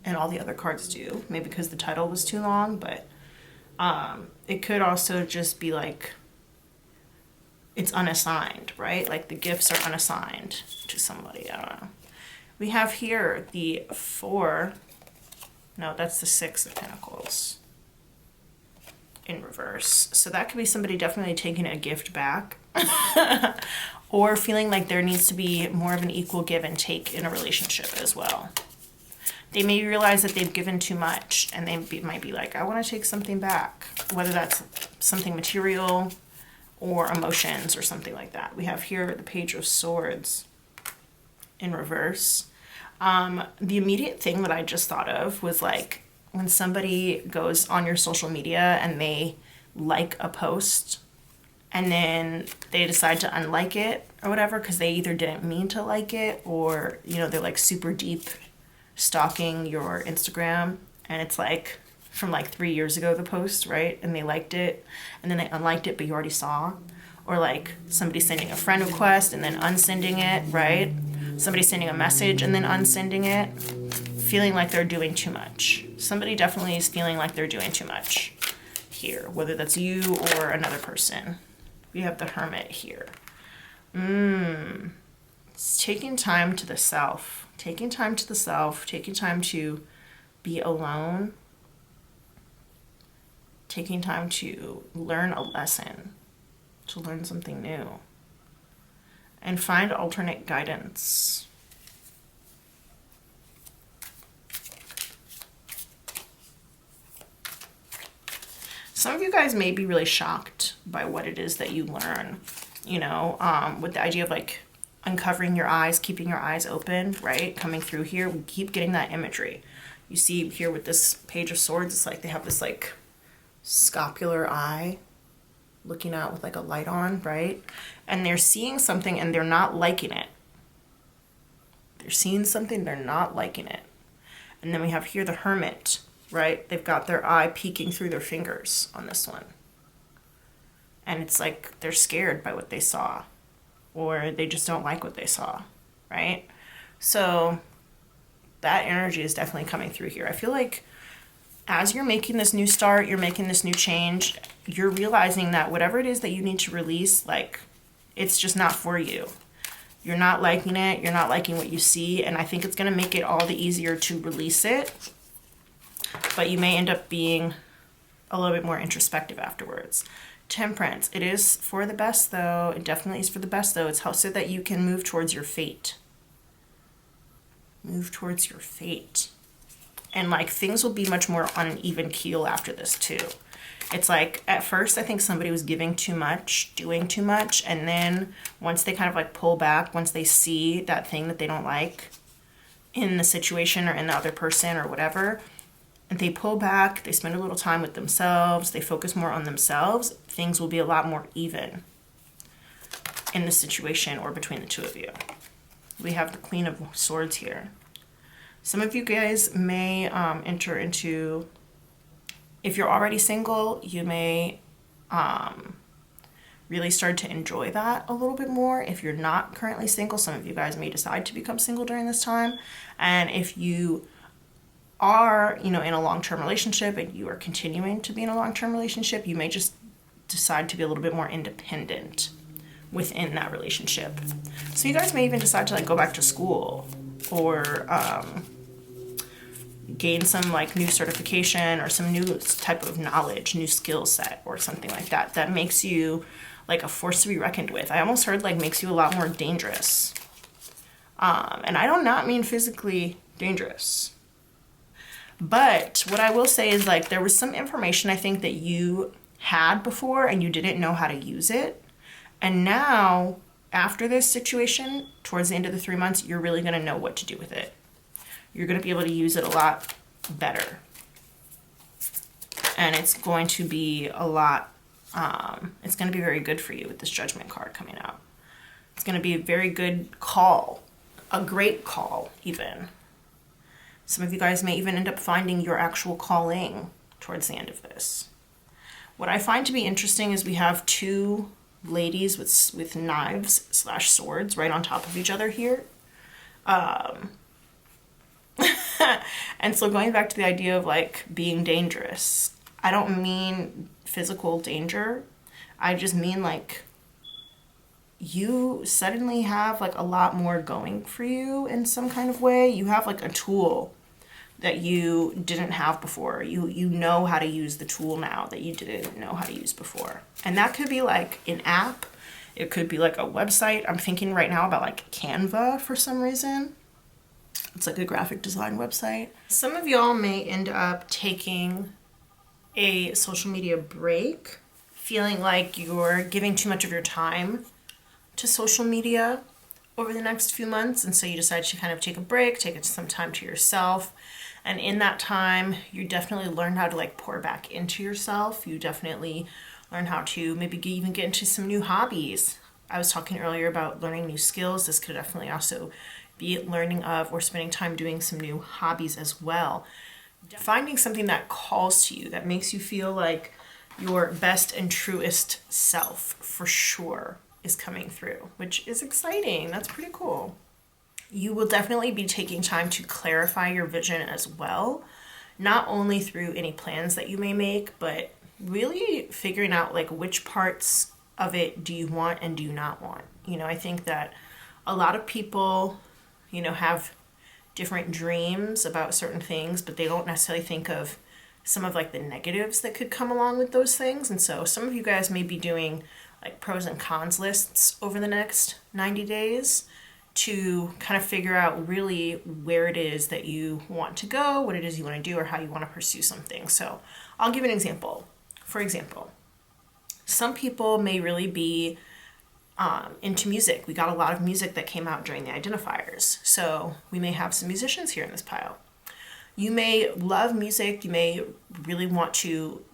and all the other cards do. Maybe because the title was too long, but it could also just be like it's unassigned, right? Like the gifts are unassigned to somebody. I don't know. We have here the 4. No, that's the 6 of Pentacles in reverse. So that could be somebody definitely taking a gift back or feeling like there needs to be more of an equal give and take in a relationship as well. They may realize that they've given too much and they might be like, I want to take something back, whether that's something material or emotions or something like that. We have here the Page of Swords in reverse. The immediate thing that I just thought of was like when somebody goes on your social media and they like a post and then they decide to unlike it or whatever because they either didn't mean to like it or, they're like super deep stalking your Instagram and it's like from like 3 years ago, the post, right? And they liked it and then they unliked it, but you already saw. Or like somebody sending a friend request and then unsending it, right? Somebody sending a message and then unsending it, feeling like they're doing too much. Somebody definitely is feeling like they're doing too much here, whether that's you or another person. We have the Hermit here. It's taking time to the self. Taking time to the self, taking time to be alone, taking time to learn a lesson, to learn something new, and find alternate guidance. Some of you guys may be really shocked by what it is that you learn, you know, with the idea of like uncovering your eyes, keeping your eyes open, right? Coming through here, we keep getting that imagery. You see here with this Page of Swords, it's like they have this like scopular eye looking out with like a light on, right? And they're seeing something and they're not liking it. They're seeing something, they're not liking it. And then we have here the Hermit, right? They've got their eye peeking through their fingers on this one. And it's like they're scared by what they saw, or they just don't like what they saw, right? So that energy is definitely coming through here. I feel like as you're making this new start, you're making this new change, you're realizing that whatever it is that you need to release, like, it's just not for you. You're not liking it, you're not liking what you see, and I think it's gonna make it all the easier to release it, but you may end up being a little bit more introspective afterwards. Temperance, it is for the best though, it definitely is for the best though. It's how so that you can move towards your fate. Move towards your fate. And like things will be much more on an even keel after this too. It's like at first I think somebody was giving too much, doing too much, and then once they kind of like pull back, once they see that thing that they don't like in the situation or in the other person or whatever, and they pull back, they spend a little time with themselves, they focus more on themselves, things will be a lot more even in the situation or between the two of you. We have the Queen of Swords here. Some of you guys may enter into, if you're already single, you may really start to enjoy that a little bit more. If you're not currently single, some of you guys may decide to become single during this time. And if you are, you know, in a long-term relationship and you are continuing to be in a long-term relationship, you may just decide to be a little bit more independent within that relationship. So you guys may even decide to like go back to school or gain some like new certification or some new type of knowledge, new skill set or something like that, that makes you like a force to be reckoned with. I almost heard like makes you a lot more dangerous. And I do not mean physically dangerous. But what I will say is like there was some information I think that you had before and you didn't know how to use it. And now after this situation, towards the end of the 3 months, you're really going to know what to do with it. You're going to be able to use it a lot better. And it's going to be a lot, it's going to be very good for you with this Judgment card coming out. It's going to be a very good call, a great call even. Some of you guys may even end up finding your actual calling towards the end of this. What I find to be interesting is we have two ladies with knives / swords right on top of each other here. And so going back to the idea of like being dangerous, I don't mean physical danger. I just mean like you suddenly have like a lot more going for you in some kind of way. You have like a tool that you didn't have before. You know how to use the tool now that you didn't know how to use before. And that could be like an app. It could be like a website. I'm thinking right now about like Canva for some reason. It's like a graphic design website. Some of y'all may end up taking a social media break, feeling like you're giving too much of your time to social media over the next few months. And so you decide to kind of take a break, take some time to yourself. And in that time, you definitely learn how to like pour back into yourself. You definitely learn how to maybe even get into some new hobbies. I was talking earlier about learning new skills. This could definitely also be learning of or spending time doing some new hobbies as well. Finding something that calls to you, that makes you feel like your best and truest self for sure is coming through, which is exciting. That's pretty cool. You will definitely be taking time to clarify your vision as well, not only through any plans that you may make, but really figuring out like which parts of it do you want and do you not want. You know, I think that a lot of people, you know, have different dreams about certain things, but they don't necessarily think of some of like the negatives that could come along with those things. And so some of you guys may be doing like pros and cons lists over the next 90 days to kind of figure out really where it is that you want to go, what it is you want to do, or how you want to pursue something. So I'll give an example. for example, some people may really be into music. We got a lot of music that came out during the identifiers. So we may have some musicians here in this pile. You may love music. You may really want to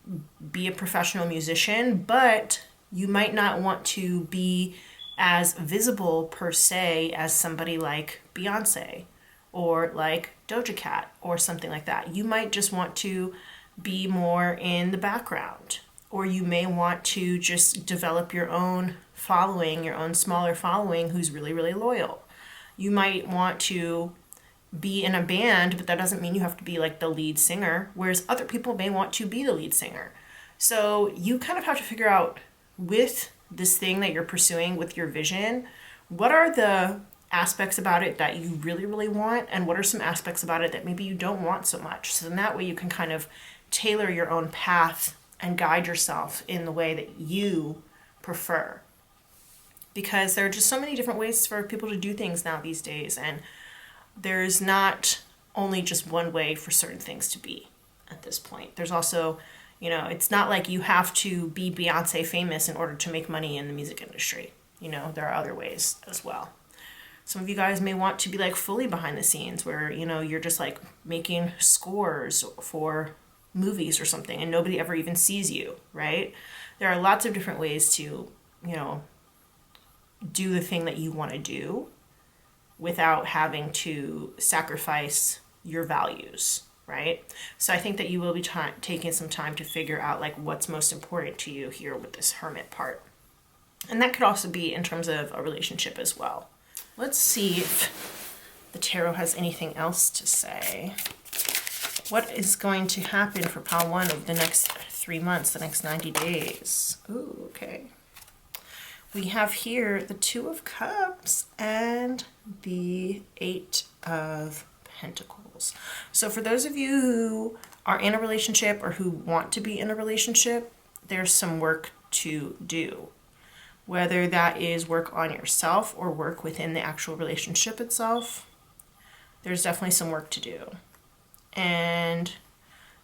be a professional musician, but you might not want to be as visible per se as somebody like Beyonce or like Doja Cat or something like that. You might just want to be more in the background, or you may want to just develop your own following, your own smaller following who's really, really loyal. You might want to be in a band, but that doesn't mean you have to be like the lead singer, whereas other people may want to be the lead singer. So you kind of have to figure out with this thing that you're pursuing, with your vision, what are the aspects about it that you really, really want, and what are some aspects about it that maybe you don't want so much. So then that way you can kind of tailor your own path and guide yourself in the way that you prefer. Because there are just so many different ways for people to do things now these days, and there's not only just one way for certain things to be at this point. There's also, it's not like you have to be Beyonce famous in order to make money in the music industry. There are other ways as well. Some of you guys may want to be like fully behind the scenes where, you're just like making scores for movies or something and nobody ever even sees you, right? There are lots of different ways to, do the thing that you want to do without having to sacrifice your values, right? So I think that you will be taking some time to figure out like what's most important to you here with this hermit part. And that could also be in terms of a relationship as well. Let's see if the tarot has anything else to say. What is going to happen for pile 1 over the next 3 months, the next 90 days? Ooh, okay. We have here the 2 of Cups and the 8 of Pentacles. So for those of you who are in a relationship or who want to be in a relationship, there's some work to do. Whether that is work on yourself or work within the actual relationship itself, there's definitely some work to do. And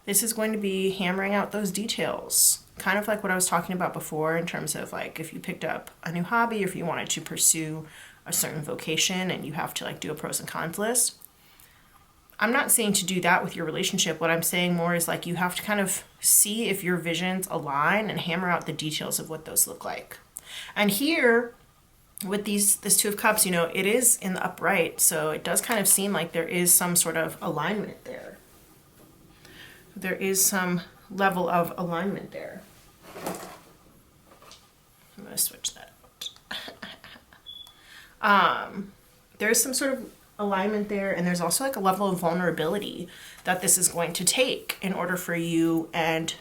this is going to be hammering out those details. Kind of like what I was talking about before in terms of like if you picked up a new hobby or if you wanted to pursue a certain vocation and you have to like do a pros and cons list. I'm not saying to do that with your relationship. What I'm saying more is like you have to kind of see if your visions align and hammer out the details of what those look like. And here with this 2 of Cups, it is in the upright, so it does kind of seem like there is some sort of alignment there. There is some level of alignment there. I'm going to switch that out. There's some sort of alignment there, and there's also like a level of vulnerability that this is going to take in order for you and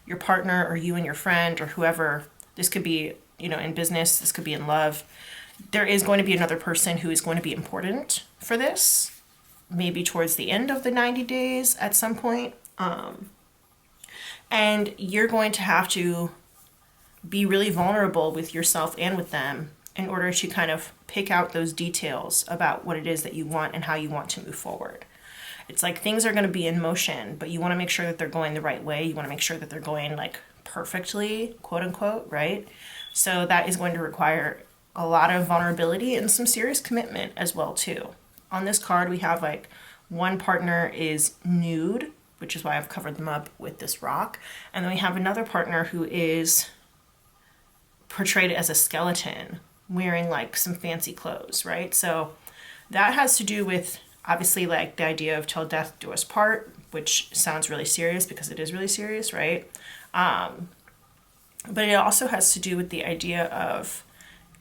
your partner or you and your friend or whoever, this could be, in business, this could be in love. There is going to be another person who is going to be important for this, maybe towards the end of the 90 days at some point. And you're going to have to be really vulnerable with yourself and with them in order to kind of pick out those details about what it is that you want and how you want to move forward. It's like things are going to be in motion, but you want to make sure that they're going the right way. You want to make sure that they're going like perfectly, quote unquote, right? So that is going to require a lot of vulnerability and some serious commitment as well too. On this card, we have like one partner is nude, which is why I've covered them up with this rock. And then we have another partner who is portrayed as a skeleton wearing like some fancy clothes, right? So that has to do with obviously like the idea of till death do us part, which sounds really serious because it is really serious, right? But it also has to do with the idea of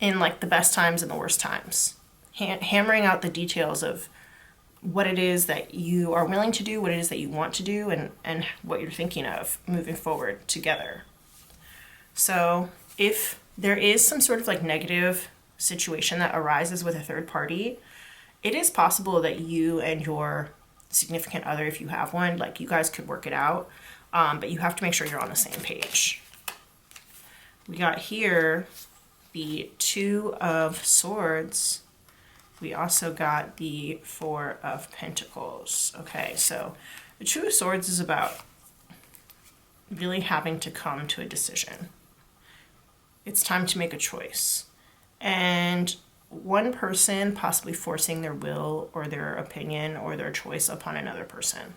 in like the best times and the worst times, hammering out the details of what it is that you are willing to do, what it is that you want to do, and what you're thinking of moving forward together. So if there is some sort of like negative situation that arises with a third party, it is possible that you and your significant other, if you have one, like you guys could work it out, but you have to make sure you're on the same page. We got here the 2 of Swords. We also got the 4 of Pentacles. Okay, so the 2 of Swords is about really having to come to a decision. It's time to make a choice. And one person possibly forcing their will or their opinion or their choice upon another person.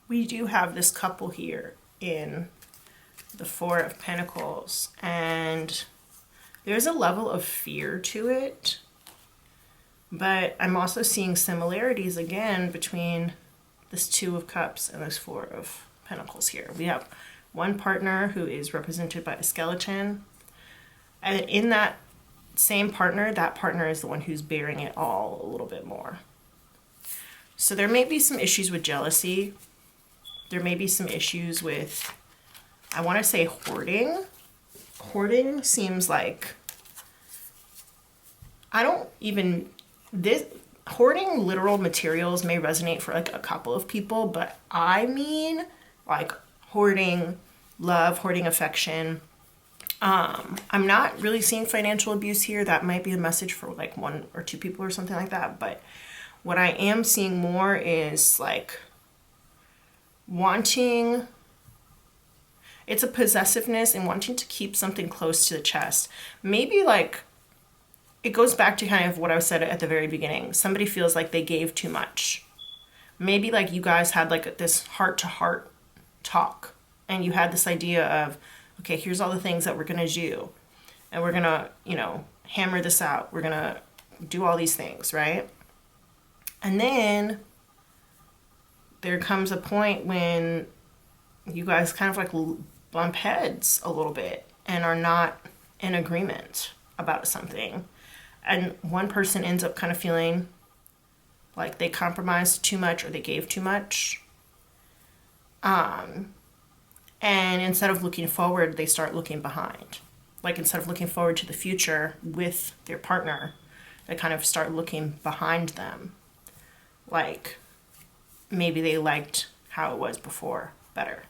We do have this couple here in the Four of Pentacles, and there's a level of fear to it, but I'm also seeing similarities again between this Two of Cups and this Four of Pentacles here. We have one partner who is represented by a skeleton, and in that same partner, that partner is the one who's bearing it all a little bit more. So there may be some issues with jealousy. There may be some issues with, I want to say, hoarding. Hoarding seems like, hoarding literal materials may resonate for like a couple of people, but I mean like hoarding love, hoarding affection. I'm not really seeing financial abuse here. That might be a message for like one or two people or something like that. But what I am seeing more is like it's a possessiveness and wanting to keep something close to the chest. Maybe like, it goes back to kind of what I said at the very beginning. Somebody feels like they gave too much. Maybe like you guys had like this heart-to-heart talk, and you had this idea of, okay, here's all the things that we're going to do, and we're going to, hammer this out. We're going to do all these things, right? And then there comes a point when you guys kind of like bump heads a little bit and are not in agreement about something. And one person ends up kind of feeling like they compromised too much or they gave too much. And instead of looking forward, they start looking behind. Like instead of looking forward to the future with their partner, they kind of start looking behind them. Like maybe they liked how it was before better.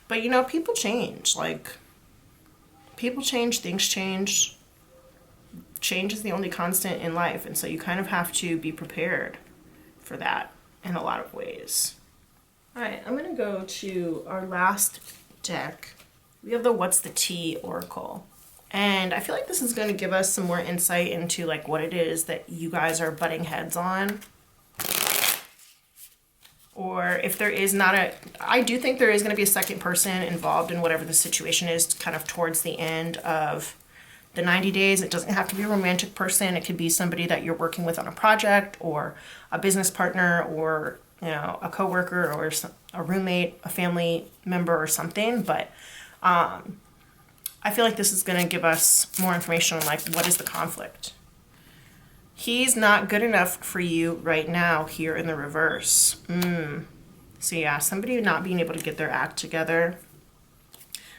But people change. Like people change, things change. Change is the only constant in life, and so you kind of have to be prepared for that in a lot of ways. All right, I'm going to go to our last deck. We have the What's the Tea Oracle. And I feel like this is going to give us some more insight into like what it is that you guys are butting heads on. Or if there is not I do think there is going to be a second person involved in whatever the situation is kind of towards the end of the 90 days. It doesn't have to be a romantic person. It could be somebody that you're working with on a project, or a business partner, or a coworker, or a roommate, a family member, or something. But I feel like this is going to give us more information on like what is the conflict. He's not good enough for you right now here in the reverse. So yeah, somebody not being able to get their act together,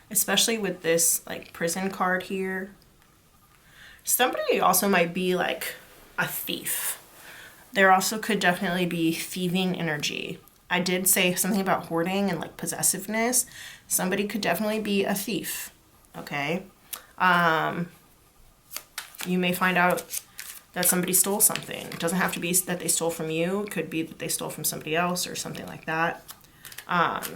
especially with this like prison card here. Somebody also might be like a thief. There also could definitely be thieving energy. I did say something about hoarding and like possessiveness. Somebody could definitely be a thief. Okay. You may find out that somebody stole something. It doesn't have to be that they stole from you. It could be that they stole from somebody else or something like that. But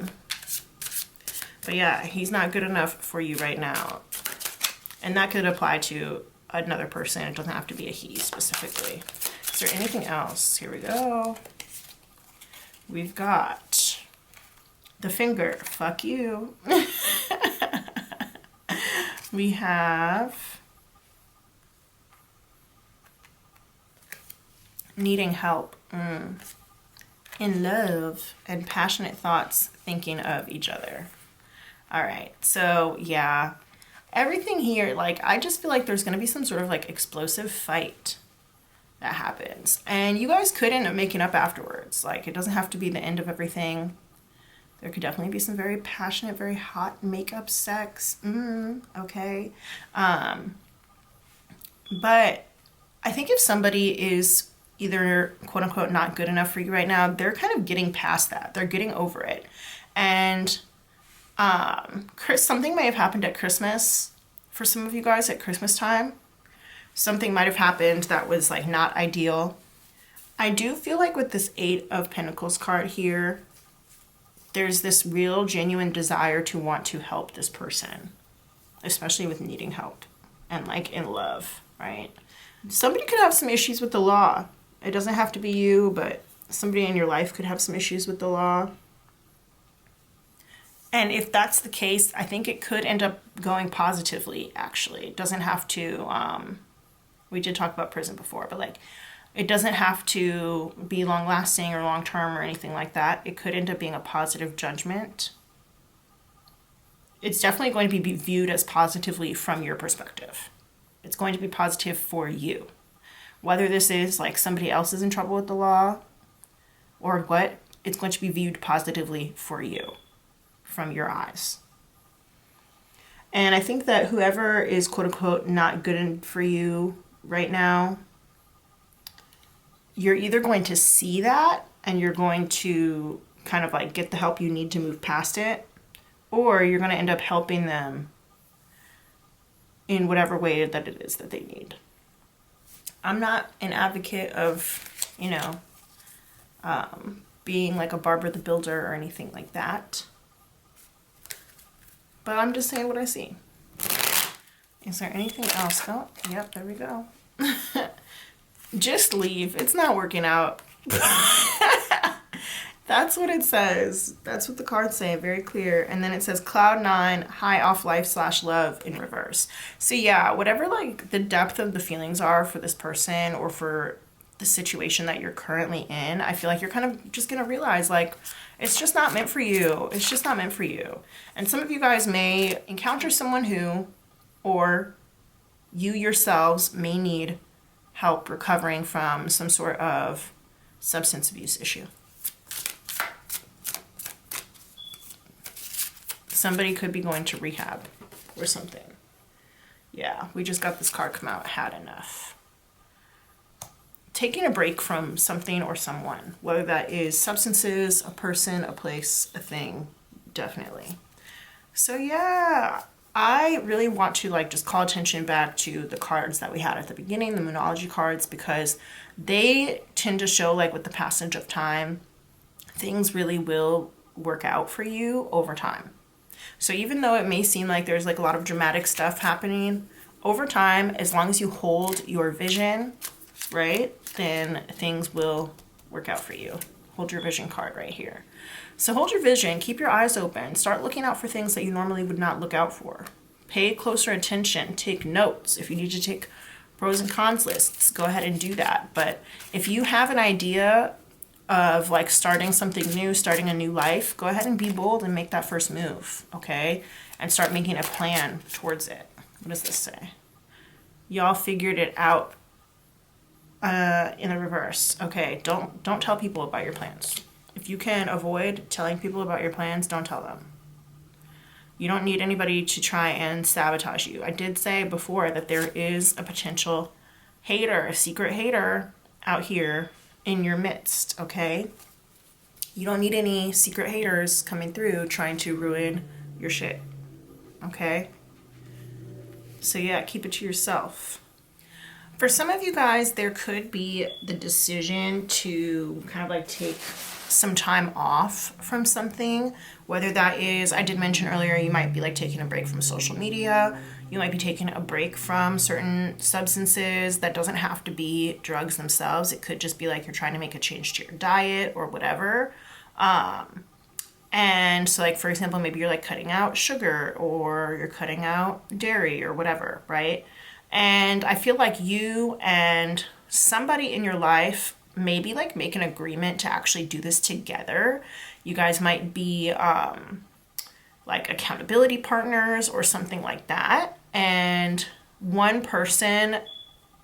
yeah, he's not good enough for you right now. And that could apply to another person. It doesn't have to be a he specifically. Is there anything else? Here we go. We've got the finger. Fuck you. We have needing help. In love and passionate thoughts, thinking of each other. All right. So yeah, everything here, like, I just feel like there's going to be some sort of like explosive fight that happens, and you guys could end up making up afterwards. Like, it doesn't have to be the end of everything. There could definitely be some very passionate, very hot makeup sex. Okay. But I think if somebody is either quote unquote not good enough for you right now, they're kind of getting past that. They're getting over it. And something may have happened at Christmas for some of you guys at Christmas time. Something might have happened that was like not ideal. I do feel like with this Eight of Pentacles card here, there's this real genuine desire to want to help this person, especially with needing help and like in love, right? Somebody could have some issues with the law. It doesn't have to be you, but somebody in your life could have some issues with the law. And if that's the case, I think it could end up going positively, actually. It doesn't have to, we did talk about prison before, but like, it doesn't have to be long lasting or long term or anything like that. It could end up being a positive judgment. It's definitely going to be viewed as positively from your perspective. It's going to be positive for you. Whether this is like somebody else is in trouble with the law or what, it's going to be viewed positively for you from your eyes. And I think that whoever is quote unquote not good for you right now, you're either going to see that and you're going to kind of like get the help you need to move past it, or you're going to end up helping them in whatever way that it is that they need. I'm not an advocate of, being like a Barbara the Builder or anything like that. But I'm just saying what I see. Is there anything else? Oh, yep, there we go. Just leave. It's not working out. That's what it says. That's what the cards say, very clear. And then it says cloud 9, high off life / love in reverse. So yeah, whatever like the depth of the feelings are for this person or for the situation that you're currently in, I feel like you're kind of just going to realize like, it's just not meant for you. It's just not meant for you. And some of you guys may encounter someone who, or you yourselves may need help recovering from some sort of substance abuse issue. Somebody could be going to rehab or something. Yeah, we just got this card come out, had enough. Taking a break from something or someone, whether that is substances, a person, a place, a thing, definitely. So yeah, I really want to like just call attention back to the cards that we had at the beginning, the Moonology cards, because they tend to show like with the passage of time, things really will work out for you over time. So even though it may seem like there's like a lot of dramatic stuff happening, over time, as long as you hold your vision, right, then things will work out for you. Hold your vision card right here. So hold your vision, keep your eyes open, start looking out for things that you normally would not look out for. Pay closer attention, take notes. If you need to take pros and cons lists, go ahead and do that. But if you have an idea of like starting something new, starting a new life, go ahead and be bold and make that first move, okay? And start making a plan towards it. What does this say? Y'all figured it out in the reverse. Okay, don't tell people about your plans. If you can avoid telling people about your plans, don't tell them. You don't need anybody to try and sabotage you. I did say before that there is a potential hater, a secret hater out here in your midst, okay? You don't need any secret haters coming through trying to ruin your shit, okay? So yeah, keep it to yourself. For some of you guys, there could be the decision to kind of like take some time off from something, whether that is, I did mention earlier, you might be like taking a break from social media, you might be taking a break from certain substances. That doesn't have to be drugs themselves. It could just be like you're trying to make a change to your diet or whatever. And so like, for example, maybe you're like cutting out sugar or you're cutting out dairy or whatever, right? And I feel like you and somebody in your life maybe like make an agreement to actually do this together. You guys might be like accountability partners or something like that. And one person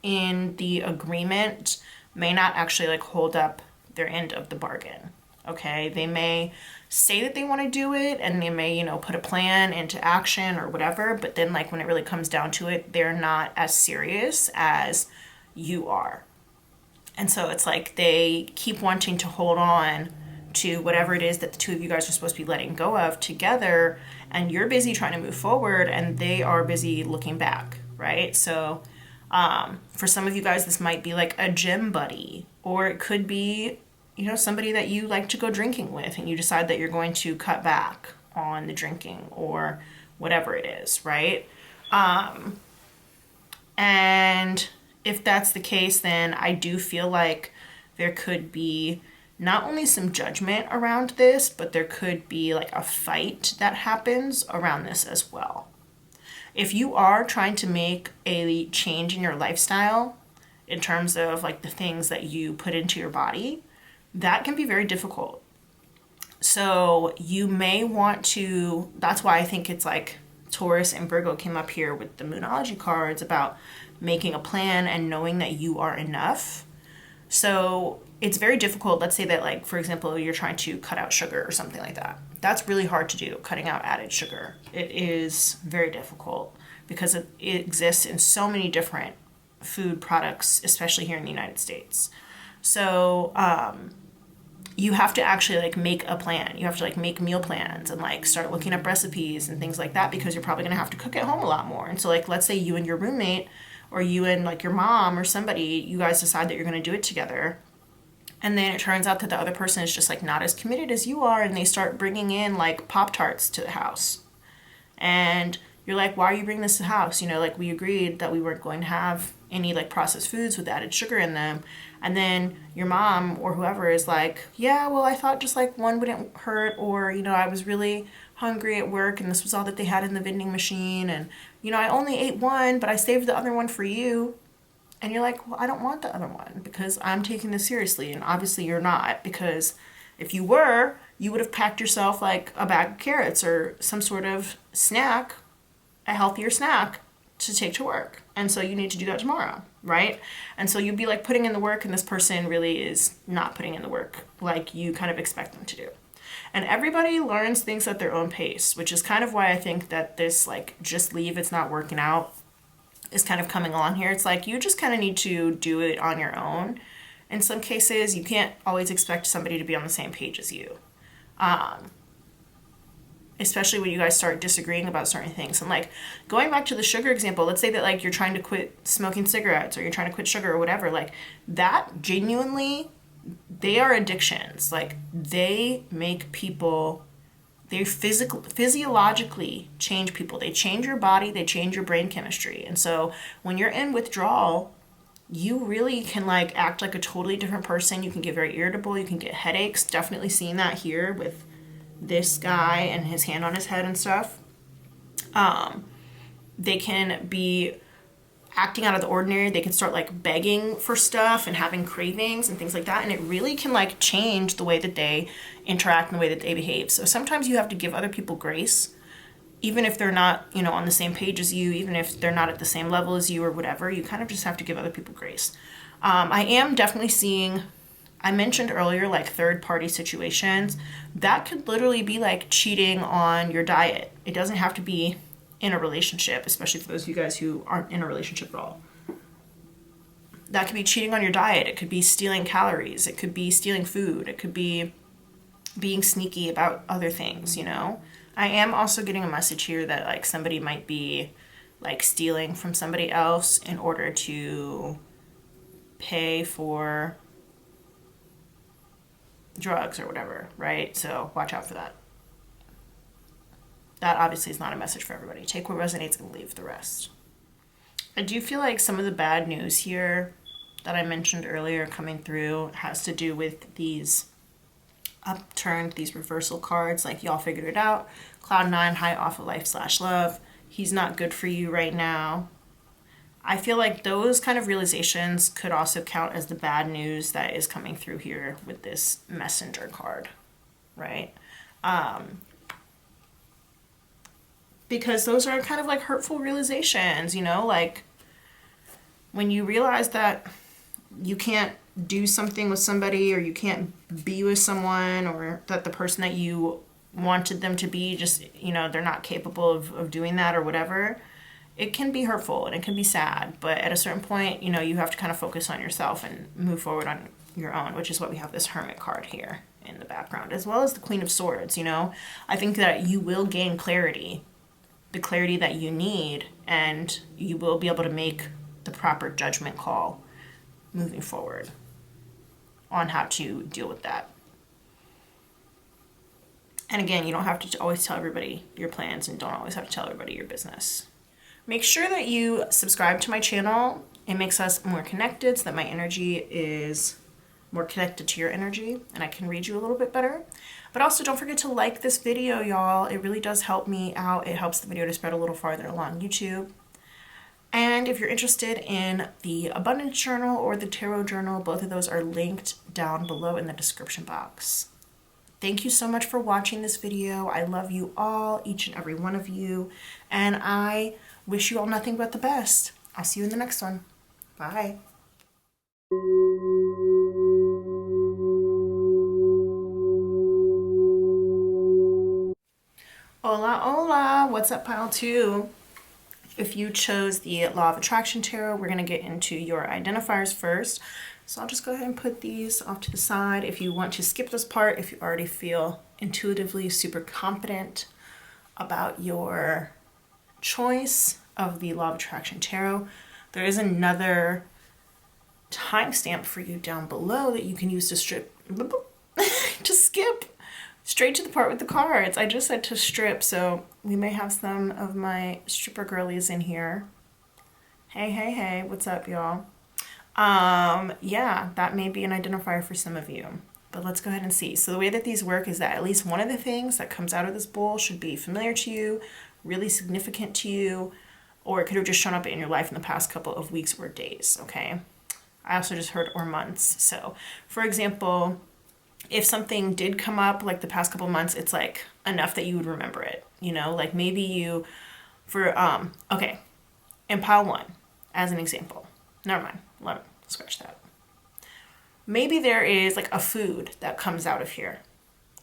in the agreement may not actually like hold up their end of the bargain. Okay, they may say that they want to do it and they may, put a plan into action or whatever, but then like when it really comes down to it, they're not as serious as you are. And so it's like they keep wanting to hold on to whatever it is that the two of you guys are supposed to be letting go of together, and you're busy trying to move forward and they are busy looking back, right? So for some of you guys, this might be like a gym buddy, or it could be, somebody that you like to go drinking with and you decide that you're going to cut back on the drinking or whatever it is, right? And if that's the case, then I do feel like there could be not only some judgment around this, but there could be like a fight that happens around this as well. If you are trying to make a change in your lifestyle in terms of like the things that you put into your body, that can be very difficult. So you may want to, that's why I think it's like Taurus and Virgo came up here with the Moonology cards about making a plan and knowing that you are enough. So it's very difficult. Let's say that, like, for example, you're trying to cut out sugar or something like that. That's really hard to do, cutting out added sugar. It is very difficult because it exists in so many different food products, especially here in the United States. So you have to actually like make a plan. You have to like make meal plans and like start looking up recipes and things like that, because you're probably going to have to cook at home a lot more. And so like, let's say you and your roommate or you and like your mom or somebody, you guys decide that you're going to do it together. And then it turns out that the other person is just like not as committed as you are, and they start bringing in like Pop-Tarts to the house. And you're like, why are you bringing this to the house? Like we agreed that we weren't going to have any like processed foods with added sugar in them. And then your mom or whoever is like, yeah, well, I thought just like one wouldn't hurt, or, I was really hungry at work and this was all that they had in the vending machine. And, I only ate one, but I saved the other one for you. And you're like, well, I don't want the other one because I'm taking this seriously. And obviously you're not, because if you were, you would have packed yourself like a bag of carrots or some sort of snack, a healthier snack to take to work. And so you need to do that tomorrow, right? And so you'd be like putting in the work, and this person really is not putting in the work like you kind of expect them to do. And everybody learns things at their own pace, which is kind of why I think that this like just leave, it's not working out, is kind of coming along here. It's like you just kind of need to do it on your own. In some cases, you can't always expect somebody to be on the same page as you. Especially when you guys start disagreeing about certain things. And like going back to the sugar example, let's say that like you're trying to quit smoking cigarettes or you're trying to quit sugar or whatever, like that genuinely, they are addictions. Like they make people, they physiologically change people. They change your body, they change your brain chemistry. And so when you're in withdrawal, you really can like act like a totally different person. You can get very irritable, you can get headaches. Definitely seeing that here with this guy and his hand on his head and stuff. They can be acting out of the ordinary. They can start like begging for stuff and having cravings and things like that. And it really can like change the way that they interact and the way that they behave. So sometimes you have to give other people grace, even if they're not, on the same page as you, even if they're not at the same level as you or whatever. You kind of just have to give other people grace. I am definitely seeing, I mentioned earlier, like third-party situations. That could literally be like cheating on your diet. It doesn't have to be in a relationship, especially for those of you guys who aren't in a relationship at all. That could be cheating on your diet. It could be stealing calories. It could be stealing food. It could be being sneaky about other things, I am also getting a message here that like somebody might be like stealing from somebody else in order to pay for drugs or whatever, right? So watch out for that. That obviously is not a message for everybody. Take what resonates and leave the rest. I do feel like some of the bad news here that I mentioned earlier coming through has to do with these upturned, these reversal cards. Like y'all figured it out. Cloud 9, high off of life/love. He's not good for you right now. I feel like those kind of realizations could also count as the bad news that is coming through here with this messenger card, right? Because those are kind of like hurtful realizations, like when you realize that you can't do something with somebody, or you can't be with someone, or that the person that you wanted them to be just, they're not capable of doing that or whatever. It can be hurtful and it can be sad, but at a certain point, you have to kind of focus on yourself and move forward on your own, which is what we have this Hermit card here in the background, as well as the Queen of Swords. I think that you will gain clarity, the clarity that you need, and you will be able to make the proper judgment call moving forward. on how to deal with that. And again, you don't have to always tell everybody your plans and don't always have to tell everybody your business. Make sure that you subscribe to my channel. It makes us more connected so that my energy is more connected to your energy and I can read you a little bit better. But also don't forget to like this video, y'all. It really does help me out. It helps the video to spread a little farther along YouTube. And if you're interested in the Abundance Journal or the Tarot Journal, both of those are linked down below in the description box. Thank you so much for watching this video. I love you all, each and every one of you, and I wish you all nothing but the best. I'll see you in the next one. Bye. Hola, hola. What's up, pile 2? If you chose the Law of Attraction Tarot, we're going to get into your identifiers first. So I'll just go ahead and put these off to the side. If you want to skip this part, if you already feel intuitively super confident about your choice of the Law of Attraction Tarot, there is another timestamp for you down below that you can use to skip straight to the part with the cards. I just said to strip, so we may have some of my stripper girlies in here. Hey, what's up, y'all? Yeah, that may be an identifier for some of you, but let's go ahead and see. So the way that these work is that at least one of the things that comes out of this bowl should be familiar to you, really significant to you, or it could have just shown up in your life in the past couple of weeks or days, okay? I also just heard or months. So for example, if something did come up like the past couple months, it's like enough that you would remember it, you know, like maybe you okay, in pile 1 as an example, never mind, let me scratch that. Maybe there is like a food that comes out of here,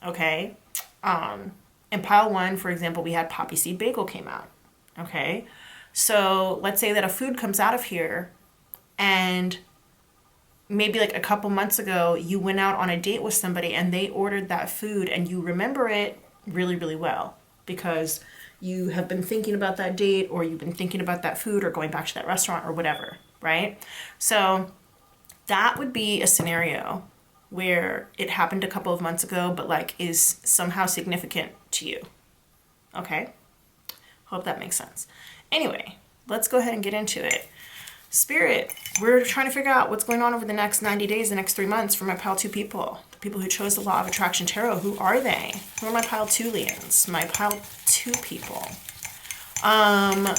okay? In pile 1, for example, we had poppy seed bagel came out, okay? So let's say that a food comes out of here and maybe like a couple months ago, you went out on a date with somebody and they ordered that food and you remember it really, really well because you have been thinking about that date or you've been thinking about that food or going back to that restaurant or whatever, right? So that would be a scenario where it happened a couple of months ago, but like is somehow significant to you. Okay? Hope that makes sense. Anyway, let's go ahead and get into it. Spirit, we're trying to figure out what's going on over the next 90 days, the next 3 months for my pile 2 people. The people who chose the Law of Attraction Tarot, who are they? Who are my pile 2 liens? My pile 2 people. While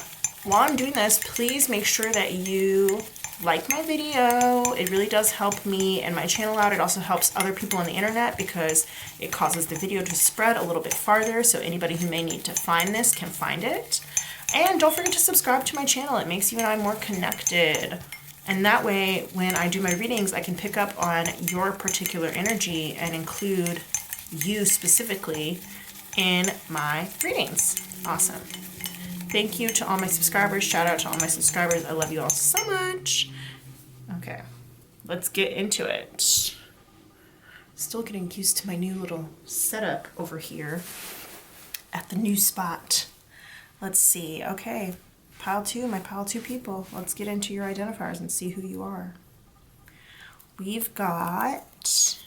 I'm doing this, please make sure that you like my video. It really does help me and my channel out. It also helps other people on the internet because it causes the video to spread a little bit farther so anybody who may need to find this can find it. And don't forget to subscribe to my channel. It makes you and I more connected. And that way, when I do my readings, I can pick up on your particular energy and include you specifically in my readings. Awesome. Thank you to all my subscribers. Shout out to all my subscribers. I love you all so much. Okay, let's get into it. Still getting used to my new little setup over here at the new spot. Let's see. Okay, pile 2, my pile 2 people. Let's get into your identifiers and see who you are. We've got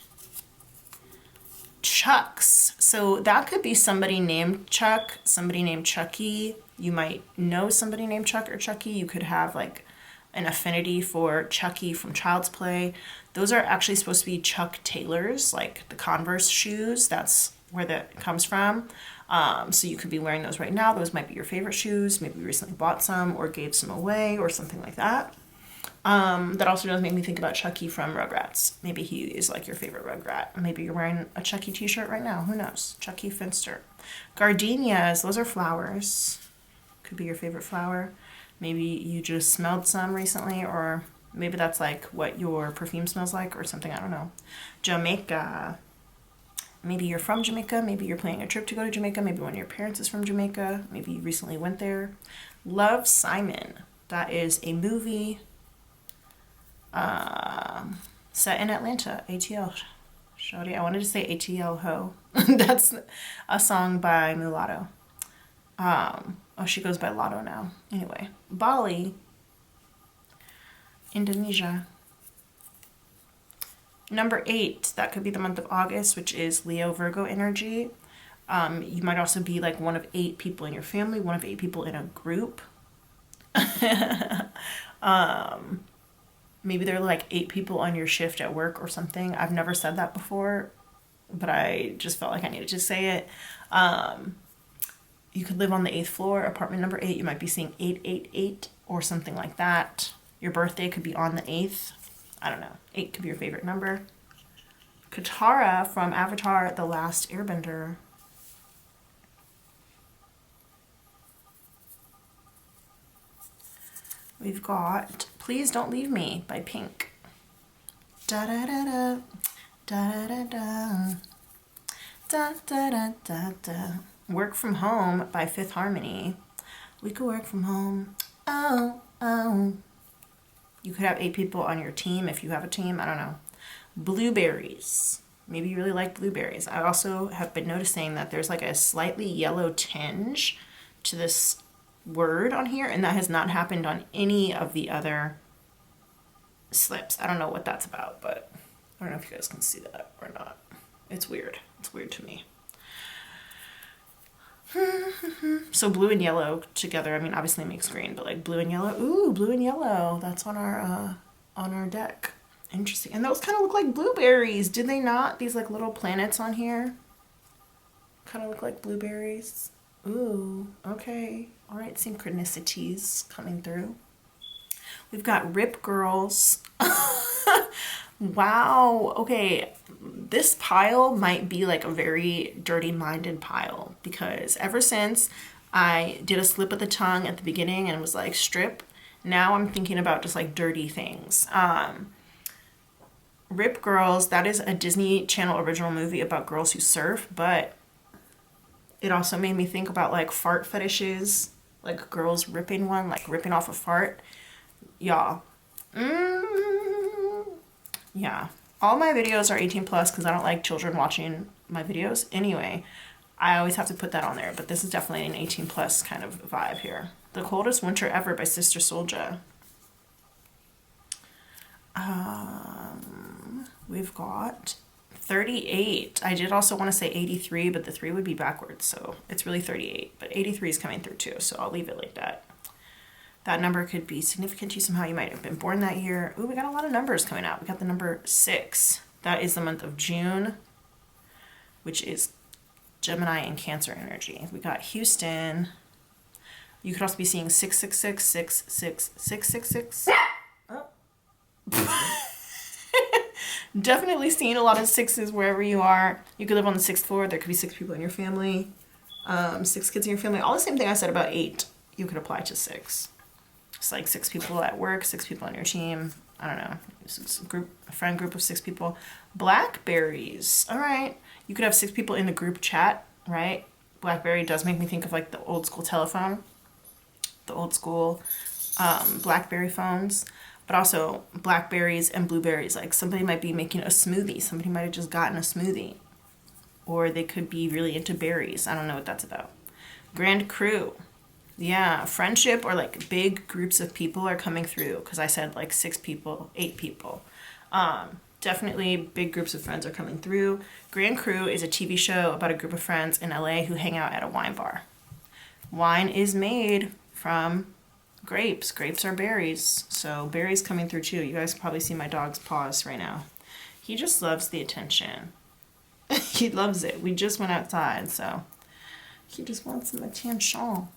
Chucks. So that could be somebody named Chuck, somebody named Chucky. You might know somebody named Chuck or Chucky. You could have like an affinity for Chucky from Child's Play. Those are actually supposed to be Chuck Taylors, like the Converse shoes. That's where that comes from. So you could be wearing those right now. Those might be your favorite shoes. Maybe you recently bought some or gave some away or something like that. That also does make me think about Chucky from Rugrats. Maybe he is like your favorite Rugrat. Maybe you're wearing a Chucky t-shirt right now. Who knows? Chucky Finster. Gardenias. Those are flowers. Could be your favorite flower. Maybe you just smelled some recently, or maybe that's like what your perfume smells like or something. I don't know. Jamaica. Maybe you're from Jamaica. Maybe you're planning a trip to go to Jamaica. Maybe one of your parents is from Jamaica. Maybe you recently went there. Love, Simon. That is a movie set in Atlanta. ATL. Shawty. I wanted to say ATL Ho. That's a song by Mulatto. Oh, she goes by Lotto now. Anyway, Bali, Indonesia. Number 8, that could be the month of August, which is Leo Virgo energy. You might also be like one of 8 people in your family, one of 8 people in a group. Maybe there are like 8 people on your shift at work or something. I've never said that before, but I just felt like I needed to say it. You could live on the 8th floor, apartment number 8. You might be seeing 888 or something like that. Your birthday could be on the 8th. I don't know. 8 could be your favorite number. Katara from Avatar: The Last Airbender. We've got Please Don't Leave Me by Pink. Da da da da. Da da da. Da da da da da. Work From Home by Fifth Harmony. We could work from home. Oh, oh. You could have 8 people on your team if you have a team. I don't know. Blueberries. Maybe you really like blueberries. I also have been noticing that there's like a slightly yellow tinge to this word on here, and that has not happened on any of the other slips. I don't know what that's about, but I don't know if you guys can see that or not. It's weird. It's weird to me. So blue and yellow together, I mean, obviously it makes green, but like blue and yellow. Ooh, blue and yellow. That's on our deck. Interesting. And those kind of look like blueberries, did they not? These like little planets on here kind of look like blueberries. Ooh, okay. All right, synchronicities coming through. We've got Rip Girls. Wow. Okay. This pile might be like a very dirty-minded pile, because ever since I did a slip of the tongue at the beginning and was like strip, now I'm thinking about just like dirty things. Rip Girls, that is a Disney Channel original movie about girls who surf, but it also made me think about like fart fetishes, like girls ripping one, like ripping off a fart. Y'all. Yeah. All my videos are 18 plus because I don't like children watching my videos. Anyway, I always have to put that on there, but this is definitely an 18 plus kind of vibe here. The Coldest Winter Ever by Sister Souljah. We've got 38. I did also want to say 83, but the 3 would be backwards, so it's really 38. But 83 is coming through too, so I'll leave it like that. That number could be significant to you somehow. You might have been born that year. Ooh, we got a lot of numbers coming out. We got the number 6. That is the month of June, which is Gemini and Cancer energy. We got Houston. You could also be seeing 666, 666, 666. Oh. Definitely seeing a lot of 6s wherever you are. You could live on the 6th floor. There could be 6 people in your family. 6 kids in your family. All the same thing I said about 8, you could apply to 6. It's like 6 people at work, 6 people on your team. I don't know. It's a friend group of 6 people. Blackberries. All right. You could have 6 people in the group chat, right? Blackberry does make me think of like the old school telephone, the old school Blackberry phones, but also blackberries and blueberries. Like somebody might be making a smoothie. Somebody might have just gotten a smoothie, or they could be really into berries. I don't know what that's about. Grand Crew. Yeah, friendship or like big groups of people are coming through, because I said like 6 people, 8 people. Definitely big groups of friends are coming through. Grand Crew is a TV show about a group of friends in LA who hang out at a wine bar. Wine is made from grapes. Grapes are berries, so berries coming through too. You guys probably see my dog's paws right now. He just loves the attention. He loves it. We just went outside, so he just wants some attention.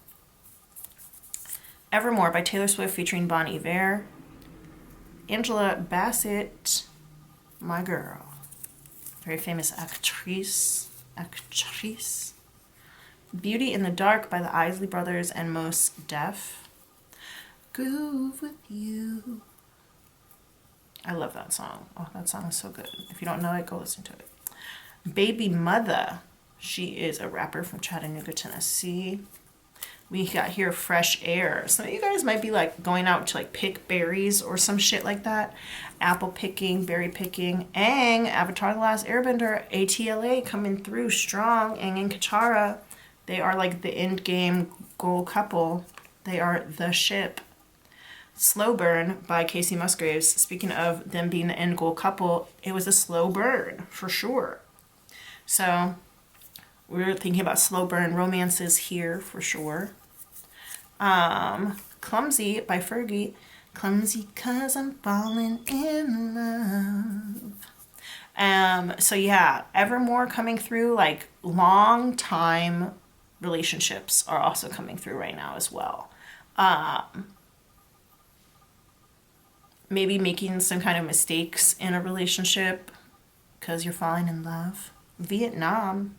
Evermore by Taylor Swift featuring Bon Iver. Angela Bassett, my girl. Very famous actress. Beauty in the Dark by the Isley Brothers and Mos Def. Groove with You. I love that song. Oh, that song is so good. If you don't know it, go listen to it. Baby Mother. She is a rapper from Chattanooga, Tennessee. We got here Fresh Air. Some of you guys might be like going out to like pick berries or some shit like that. Apple picking, berry picking. Aang, Avatar: The Last Airbender, ATLA coming through strong. Aang and Katara. They are like the end game goal couple. They are the ship. Slow Burn by Casey Musgraves. Speaking of them being the end goal couple, it was a slow burn for sure. So we're thinking about slow burn romances here for sure. Clumsy by Fergie. Clumsy 'cause I'm falling in love. So yeah, Evermore coming through, like long time relationships are also coming through right now as well. Maybe making some kind of mistakes in a relationship because you're falling in love. Vietnam.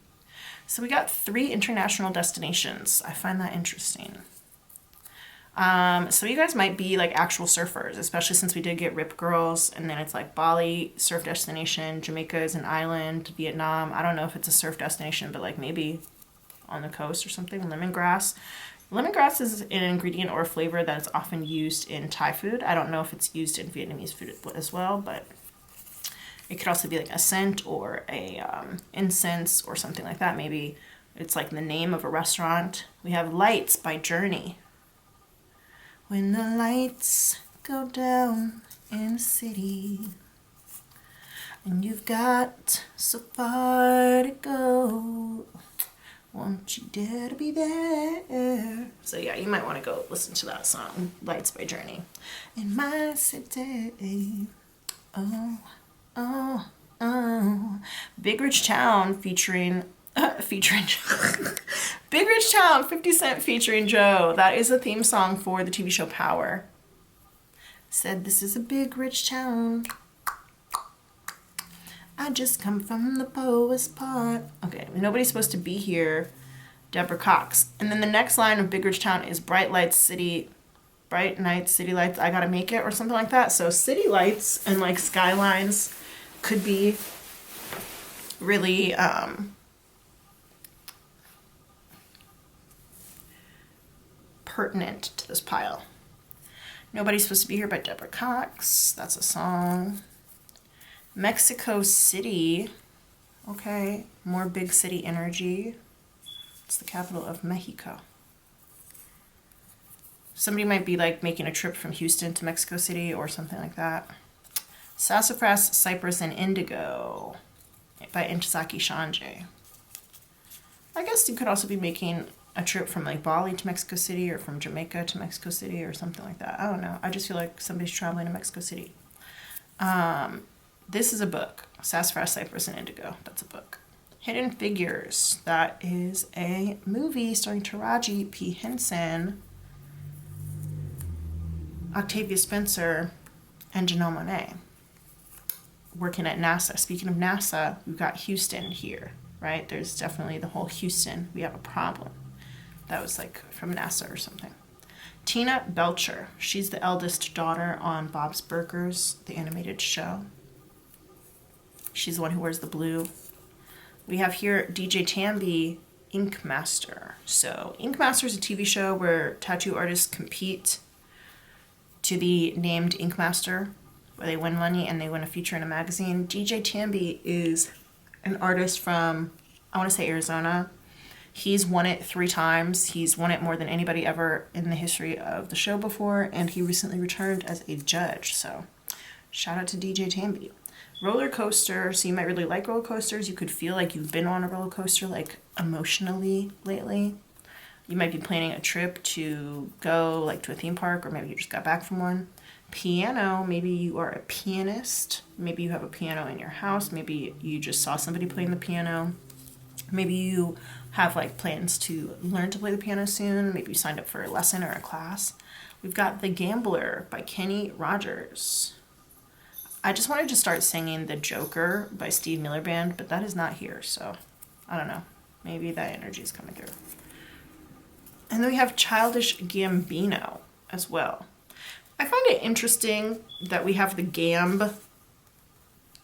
So we got 3 international destinations. I find that interesting. So you guys might be like actual surfers, especially since we did get Rip Girls, and then it's like Bali, surf destination, Jamaica is an island, Vietnam. I don't know if it's a surf destination, but like maybe on the coast or something. Lemongrass. Lemongrass is an ingredient or a flavor that is often used in Thai food. I don't know if it's used in Vietnamese food as well, but it could also be like a scent or a incense or something like that. Maybe it's like the name of a restaurant. We have Lights by Journey. When the lights go down in the city and you've got so far to go, won't you dare to be there? So yeah, you might want to go listen to that song, Lights by Journey. In my city, oh, oh, oh. Big Rich Town featuring Big Rich Town, 50 Cent featuring Joe. That is a theme song for the TV show Power. Said this is a big rich town. I just come from the poet's part. Okay, nobody's supposed to be here. Deborah Cox. And then the next line of Big Rich Town is Bright Nights, City Lights, I Gotta Make It, or something like that. So city lights and like skylines could be really pertinent to this pile. Nobody's Supposed to Be Here by Deborah Cox. That's a song. Mexico City. Okay, more big city energy. It's the capital of Mexico. Somebody might be like making a trip from Houston to Mexico City or something like that. Sassafras, Cypress, and Indigo by Intozaki Shanjay. I guess you could also be making a trip from like Bali to Mexico City or from Jamaica to Mexico City or something like that. I don't know. I just feel like somebody's traveling to Mexico City. This is a book. Sassafras, Cypress, and Indigo. That's a book. Hidden Figures. That is a movie starring Taraji P. Henson, Octavia Spencer, and Janelle Monáe. Working at NASA. Speaking of NASA, we've got Houston here, right? There's definitely the whole Houston. We have a problem. That was like from NASA or something. Tina Belcher. She's the eldest daughter on Bob's Burgers, the animated show. She's the one who wears the blue. We have here DJ Tambi, Ink Master. So Ink Master is a TV show where tattoo artists compete to be named Ink Master, where they win money and they win a feature in a magazine. DJ Tambi is an artist from, I want to say Arizona. He's won it 3 times. He's won it more than anybody ever in the history of the show before, and he recently returned as a judge. So shout out to DJ Tambi. Roller coaster. So you might really like roller coasters. You could feel like you've been on a roller coaster like emotionally lately. You might be planning a trip to go like to a theme park, or maybe you just got back from one. Piano. Maybe you are a pianist. Maybe you have a piano in your house. Maybe you just saw somebody playing the piano. Maybe you have like plans to learn to play the piano soon. Maybe you signed up for a lesson or a class. We've got The Gambler by Kenny Rogers. I just wanted to start singing The Joker by Steve Miller Band, but that is not here, so I don't know. Maybe that energy is coming through. And then we have Childish Gambino as well. I find it interesting that we have the Gamb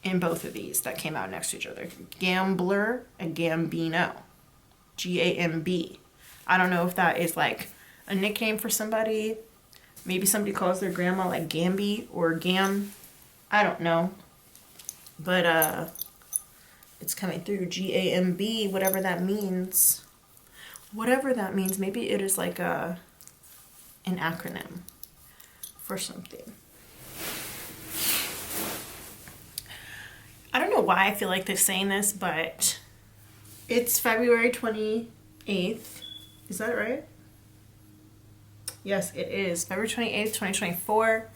in both of these that came out next to each other. Gambler and Gambino. G-A-M-B. I don't know if that is like a nickname for somebody. Maybe somebody calls their grandma like Gamby or Gam. I don't know. But it's coming through. G-A-M-B, whatever that means. Whatever that means. Maybe it is like an acronym for something. I don't know why I feel like they're saying this, but it's February 28th. Is that right? Yes, it is. February 28th, 2024.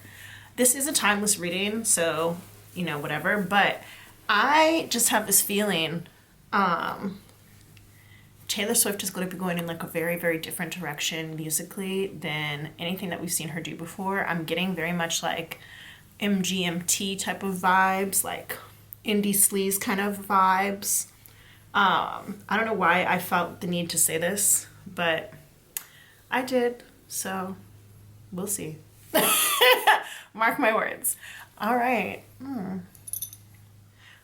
This is a timeless reading, so, you know, whatever. But I just have this feeling Taylor Swift is going to be going in like a very, very different direction musically than anything that we've seen her do before. I'm getting very much like MGMT type of vibes, like indie sleaze kind of vibes. I don't know why I felt the need to say this, but I did, so we'll see. Mark my words. All right.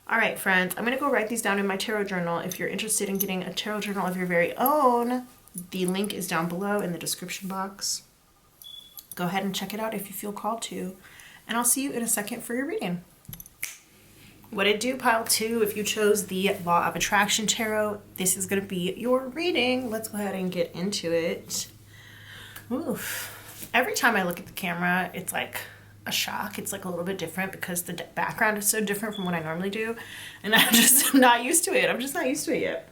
All right, friends, I'm going to go write these down in my tarot journal. If you're interested in getting a tarot journal of your very own, the link is down below in the description box. Go ahead and check it out if you feel called to. And I'll see you in a second for your reading. What it do, pile 2, if you chose the Law of Attraction Tarot, this is going to be your reading. Let's go ahead and get into it. Oof. Every time I look at the camera, it's like a shock. It's like a little bit different because the background is so different from what I normally do, and I'm just not used to it. I'm just not used to it yet.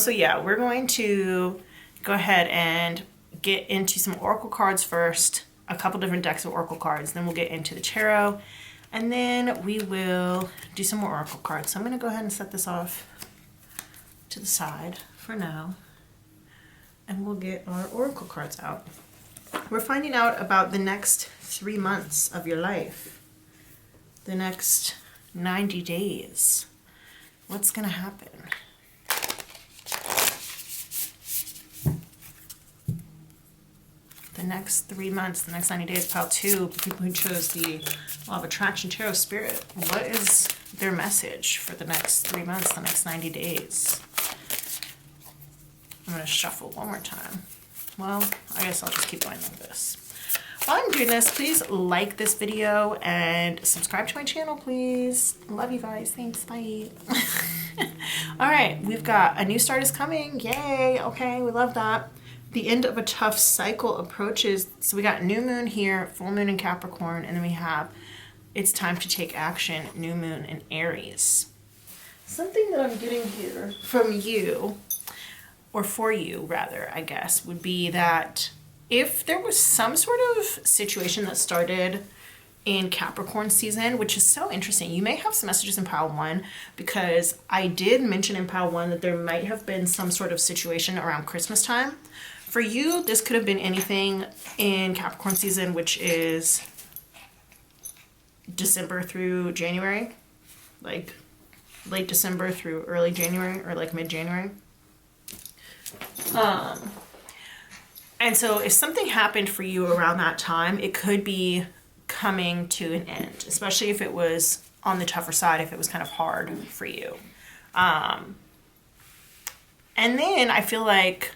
So yeah, we're going to go ahead and get into some oracle cards first, a couple different decks of oracle cards, then we'll get into the tarot, and then we will do some more oracle cards. So I'm going to go ahead and set this off to the side for now, and we'll get our oracle cards out. We're finding out about the next 3 months of your life, the next 90 days. What's going to happen? The next 3 months, the next 90 days, pile 2, people who chose the Law of Attraction Tarot Spirit. What is their message for the next 3 months, the next 90 days? I'm going to shuffle one more time. Well, I guess I'll just keep going like this. While I'm doing this, please like this video and subscribe to my channel, please. Love you guys. Thanks. Bye. All right, we've got a new start is coming. Yay. Okay, we love that. The end of a tough cycle approaches. So we got new moon here, full moon in Capricorn, and then we have it's time to take action, new moon in Aries. Something that I'm getting here from you, or for you rather, I guess, would be that if there was some sort of situation that started in Capricorn season, which is so interesting, you may have some messages in pile 1, because I did mention in pile 1 that there might have been some sort of situation around Christmas time. For you, this could have been anything in Capricorn season, which is December through January, like late December through early January, or like mid-January. And so if something happened for you around that time, it could be coming to an end, especially if it was on the tougher side, if it was kind of hard for you. And then I feel like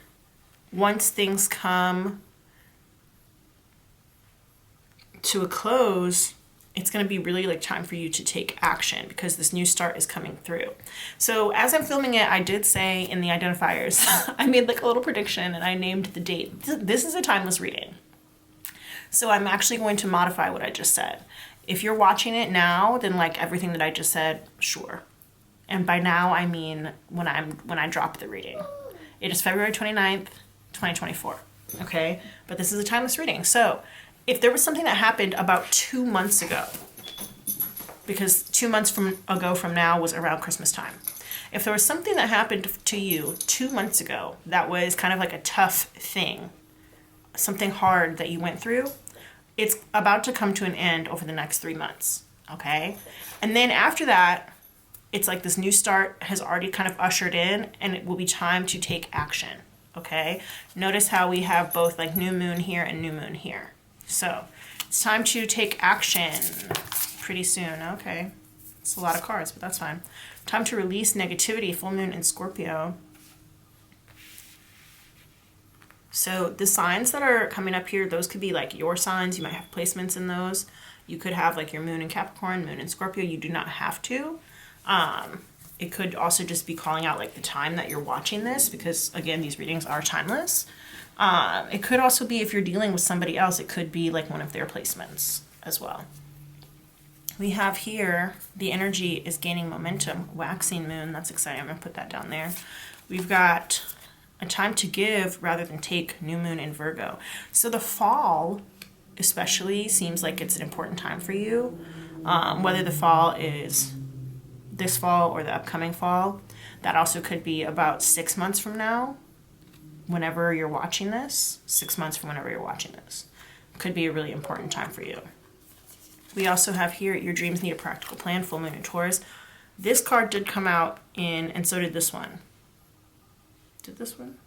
once things come to a close, it's going to be really like time for you to take action because this new start is coming through. So as I'm filming it, I did say in the identifiers, I made like a little prediction and I named the date. This is a timeless reading. So I'm actually going to modify what I just said. If you're watching it now, then like everything that I just said, sure. And by now, I mean when I drop the reading. It is February 29th, 2024. Okay, but this is a timeless reading. So if there was something that happened about 2 months ago, because 2 months ago from now was around Christmas time. If there was something that happened to you 2 months ago that was kind of like a tough thing, something hard that you went through, it's about to come to an end over the next 3 months, okay? And then after that, it's like this new start has already kind of ushered in, and it will be time to take action, okay? Notice how we have both like new moon here and new moon here. So it's time to take action pretty soon. Okay, it's a lot of cards, but that's fine. Time to release negativity, full moon in Scorpio. So the signs that are coming up here, those could be like your signs. You might have placements in those. You could have like your moon in Capricorn, moon in Scorpio. You do not have to. It could also just be calling out like the time that you're watching this, because again, these readings are timeless. It could also be if you're dealing with somebody else, it could be like one of their placements as well. We have here, the energy is gaining momentum, waxing moon. That's exciting. I'm going to put that down there. We've got a time to give rather than take, new moon in Virgo. So the fall especially seems like it's an important time for you. Whether the fall is this fall or the upcoming fall, that also could be about 6 months from now, whenever you're watching this. 6 months from whenever you're watching this. Could be a really important time for you. We also have here, your dreams need a practical plan, full moon in Taurus. This card did come out in, and so did this one. Did this one?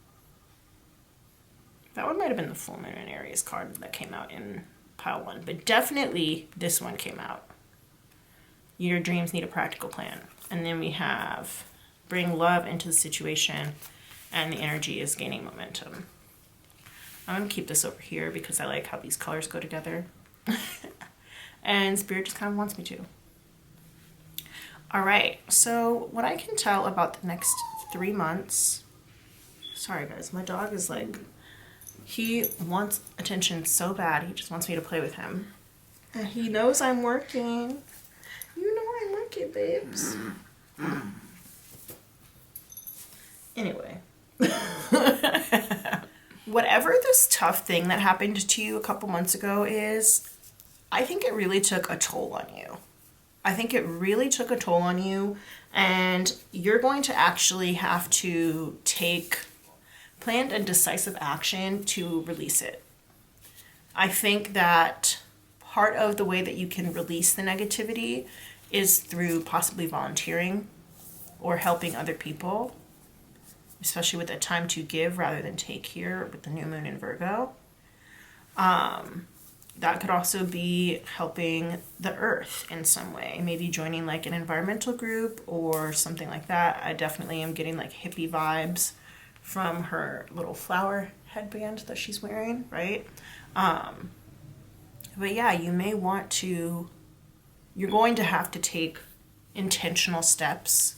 That one might have been the full moon in Aries card that came out in pile 1, but definitely this one came out. Your dreams need a practical plan. And then we have bring love into the situation, and the energy is gaining momentum. I'm going to keep this over here because I like how these colors go together. And Spirit just kind of wants me to. All right, so what I can tell about the next 3 months, sorry guys, my dog is like, he wants attention so bad, he just wants me to play with him. And he knows I'm working. You know I'm working, babes. Anyway. Whatever this tough thing that happened to you a couple months ago is, I think it really took a toll on you. I think it really took a toll on you, and you're going to actually have to take planned and decisive action to release it. I think that part of the way that you can release the negativity is through possibly volunteering or helping other people, especially with a time to give rather than take here with the new moon in Virgo. That could also be helping the earth in some way, maybe joining like an environmental group or something like that. I definitely am getting like hippie vibes from her little flower headband that she's wearing, right? But yeah, you may want to, you're going to have to take intentional steps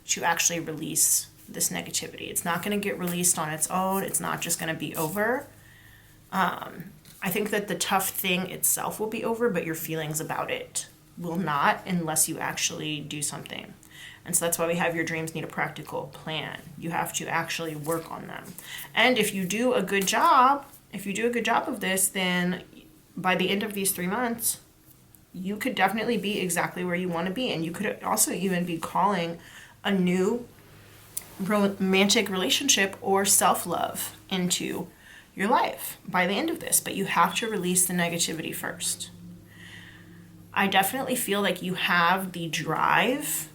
to actually release this negativity. It's not going to get released on its own. It's not just going to be over. I think that the tough thing itself will be over, but your feelings about it will not unless you actually do something. And so that's why we have your dreams need a practical plan. You have to actually work on them. And if you do a good job, of this, then by the end of these 3 months, you could definitely be exactly where you want to be. And you could also even be calling a new romantic relationship or self-love into your life by the end of this, but you have to release the negativity first. I definitely feel like you have the drive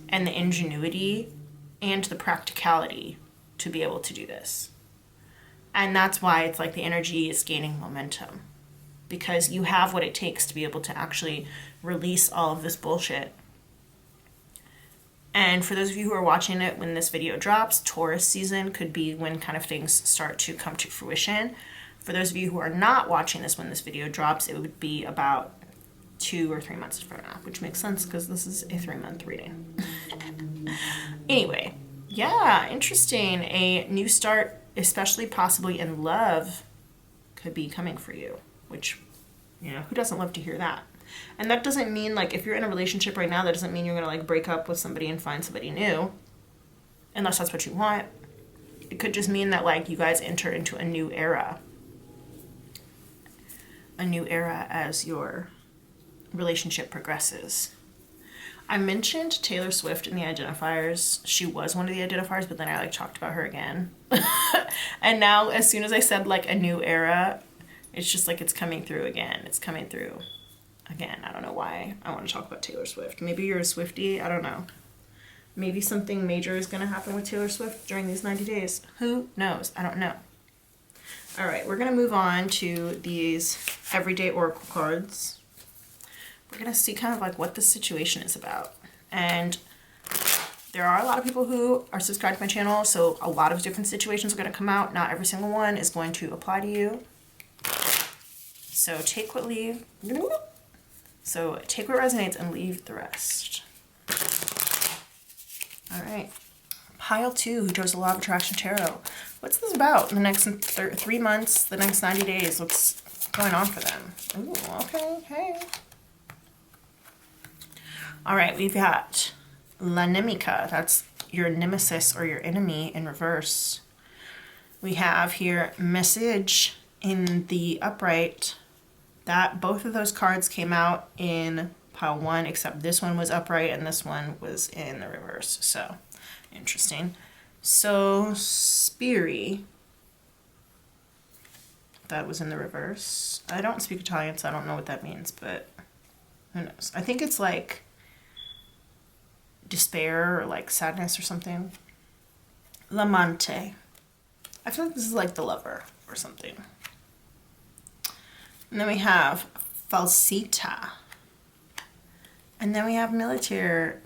and the ingenuity and the practicality to be able to do this. And that's why it's like the energy is gaining momentum, because you have what it takes to be able to actually release all of this bullshit. And for those of you who are watching it when this video drops, Taurus season could be when kind of things start to come to fruition. For those of you who are not watching this when this video drops, it would be about 2 or 3 months from now, which makes sense because this is a 3-month reading. Anyway, yeah, interesting. A new start, especially possibly in love, could be coming for you, which, you know, who doesn't love to hear that? And that doesn't mean, like, if you're in a relationship right now, that doesn't mean you're going to, like, break up with somebody and find somebody new, unless that's what you want. It could just mean that, like, you guys enter into a new era. A new era as your relationship progresses. I mentioned Taylor Swift in the Identifiers. She was one of the Identifiers, but then I, like, talked about her again. And now, as soon as I said, like, a new era, it's just, like, it's coming through again. It's coming through. Again, I don't know why I want to talk about Taylor Swift. Maybe you're a Swiftie, I don't know. Maybe something major is going to happen with Taylor Swift during these 90 days. Who knows? I don't know. All right, we're going to move on to these everyday oracle cards. We're going to see kind of like what this situation is about. And there are a lot of people who are subscribed to my channel, so a lot of different situations are going to come out. Not every single one is going to apply to you. So take what resonates and leave the rest. All right. Pile 2, who chose the Law of Attraction Tarot. What's this about? The next 3 months, the next 90 days, what's going on for them? Ooh, okay, hey. All right, we've got La Nemica. That's your nemesis or your enemy in reverse. We have here Message in the upright. That both of those cards came out in pile 1, except this one was upright and this one was in the reverse. So interesting. So Spiri, that was in the reverse. I don't speak Italian, so I don't know what that means, but who knows? I think it's like despair or like sadness or something. L'amante. I feel like this is like the lover or something. And then we have falsita. And then we have militare.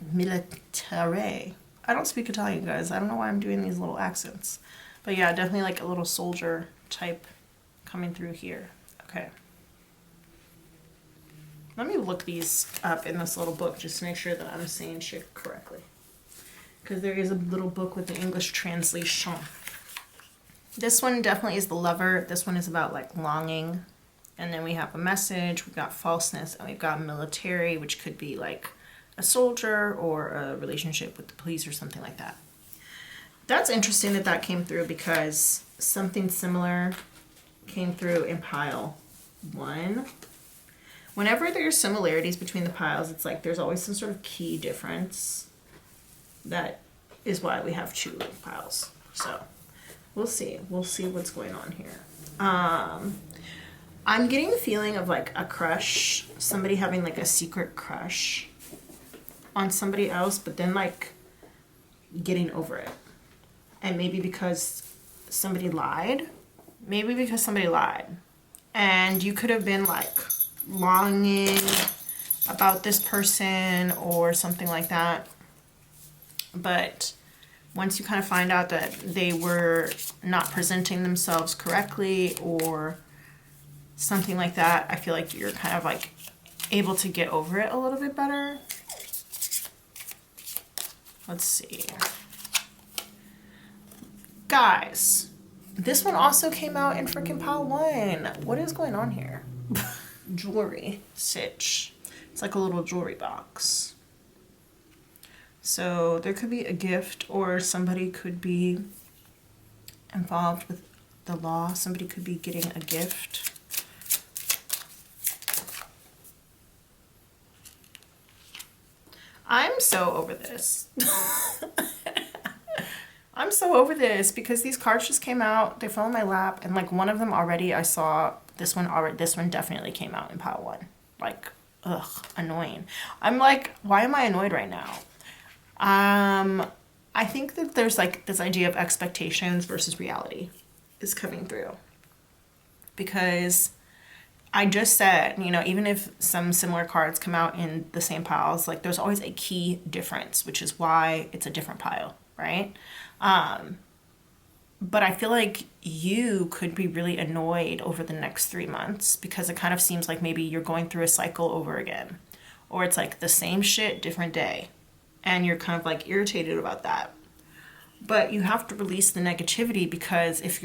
I don't speak Italian, guys. I don't know why I'm doing these little accents. But yeah, definitely like a little soldier type coming through here. Okay. Let me look these up in this little book just to make sure that I'm saying shit correctly. Because there is a little book with the English translation. This one definitely is the lover. This one is about like longing. And then we have a message. We've got falseness. And we've got military, which could be like a soldier or a relationship with the police or something like that. That's interesting that that came through because something similar came through in pile 1. Whenever there's similarities between the piles, it's like there's always some sort of key difference. That is why we have 2 piles. So we'll see. We'll see what's going on here. I'm getting the feeling of like a crush, somebody having like a secret crush on somebody else, but then like getting over it. And maybe because somebody lied. Maybe because somebody lied. And you could have been like longing about this person or something like that. But once you kind of find out that they were not presenting themselves correctly or something like that, I feel like you're kind of like able to get over it a little bit better. Let's see. Guys, this one also came out in freaking pile 1. What is going on here? Jewelry stitch. It's like a little jewelry box. So there could be a gift or somebody could be involved with the law. Somebody could be getting a gift. I'm so over this. I'm so over this because these cards just came out. They fell in my lap, and like one of them already I saw. This one already. This one definitely came out in pile 1. Like, ugh, annoying. I'm like, why am I annoyed right now? I think that there's like this idea of expectations versus reality is coming through. Because I just said, you know, even if some similar cards come out in the same piles, like there's always a key difference, which is why it's a different pile, right? But I feel like you could be really annoyed over the next 3 months because it kind of seems like maybe you're going through a cycle over again. Or it's like the same shit, different day. And you're kind of like irritated about that. But you have to release the negativity because if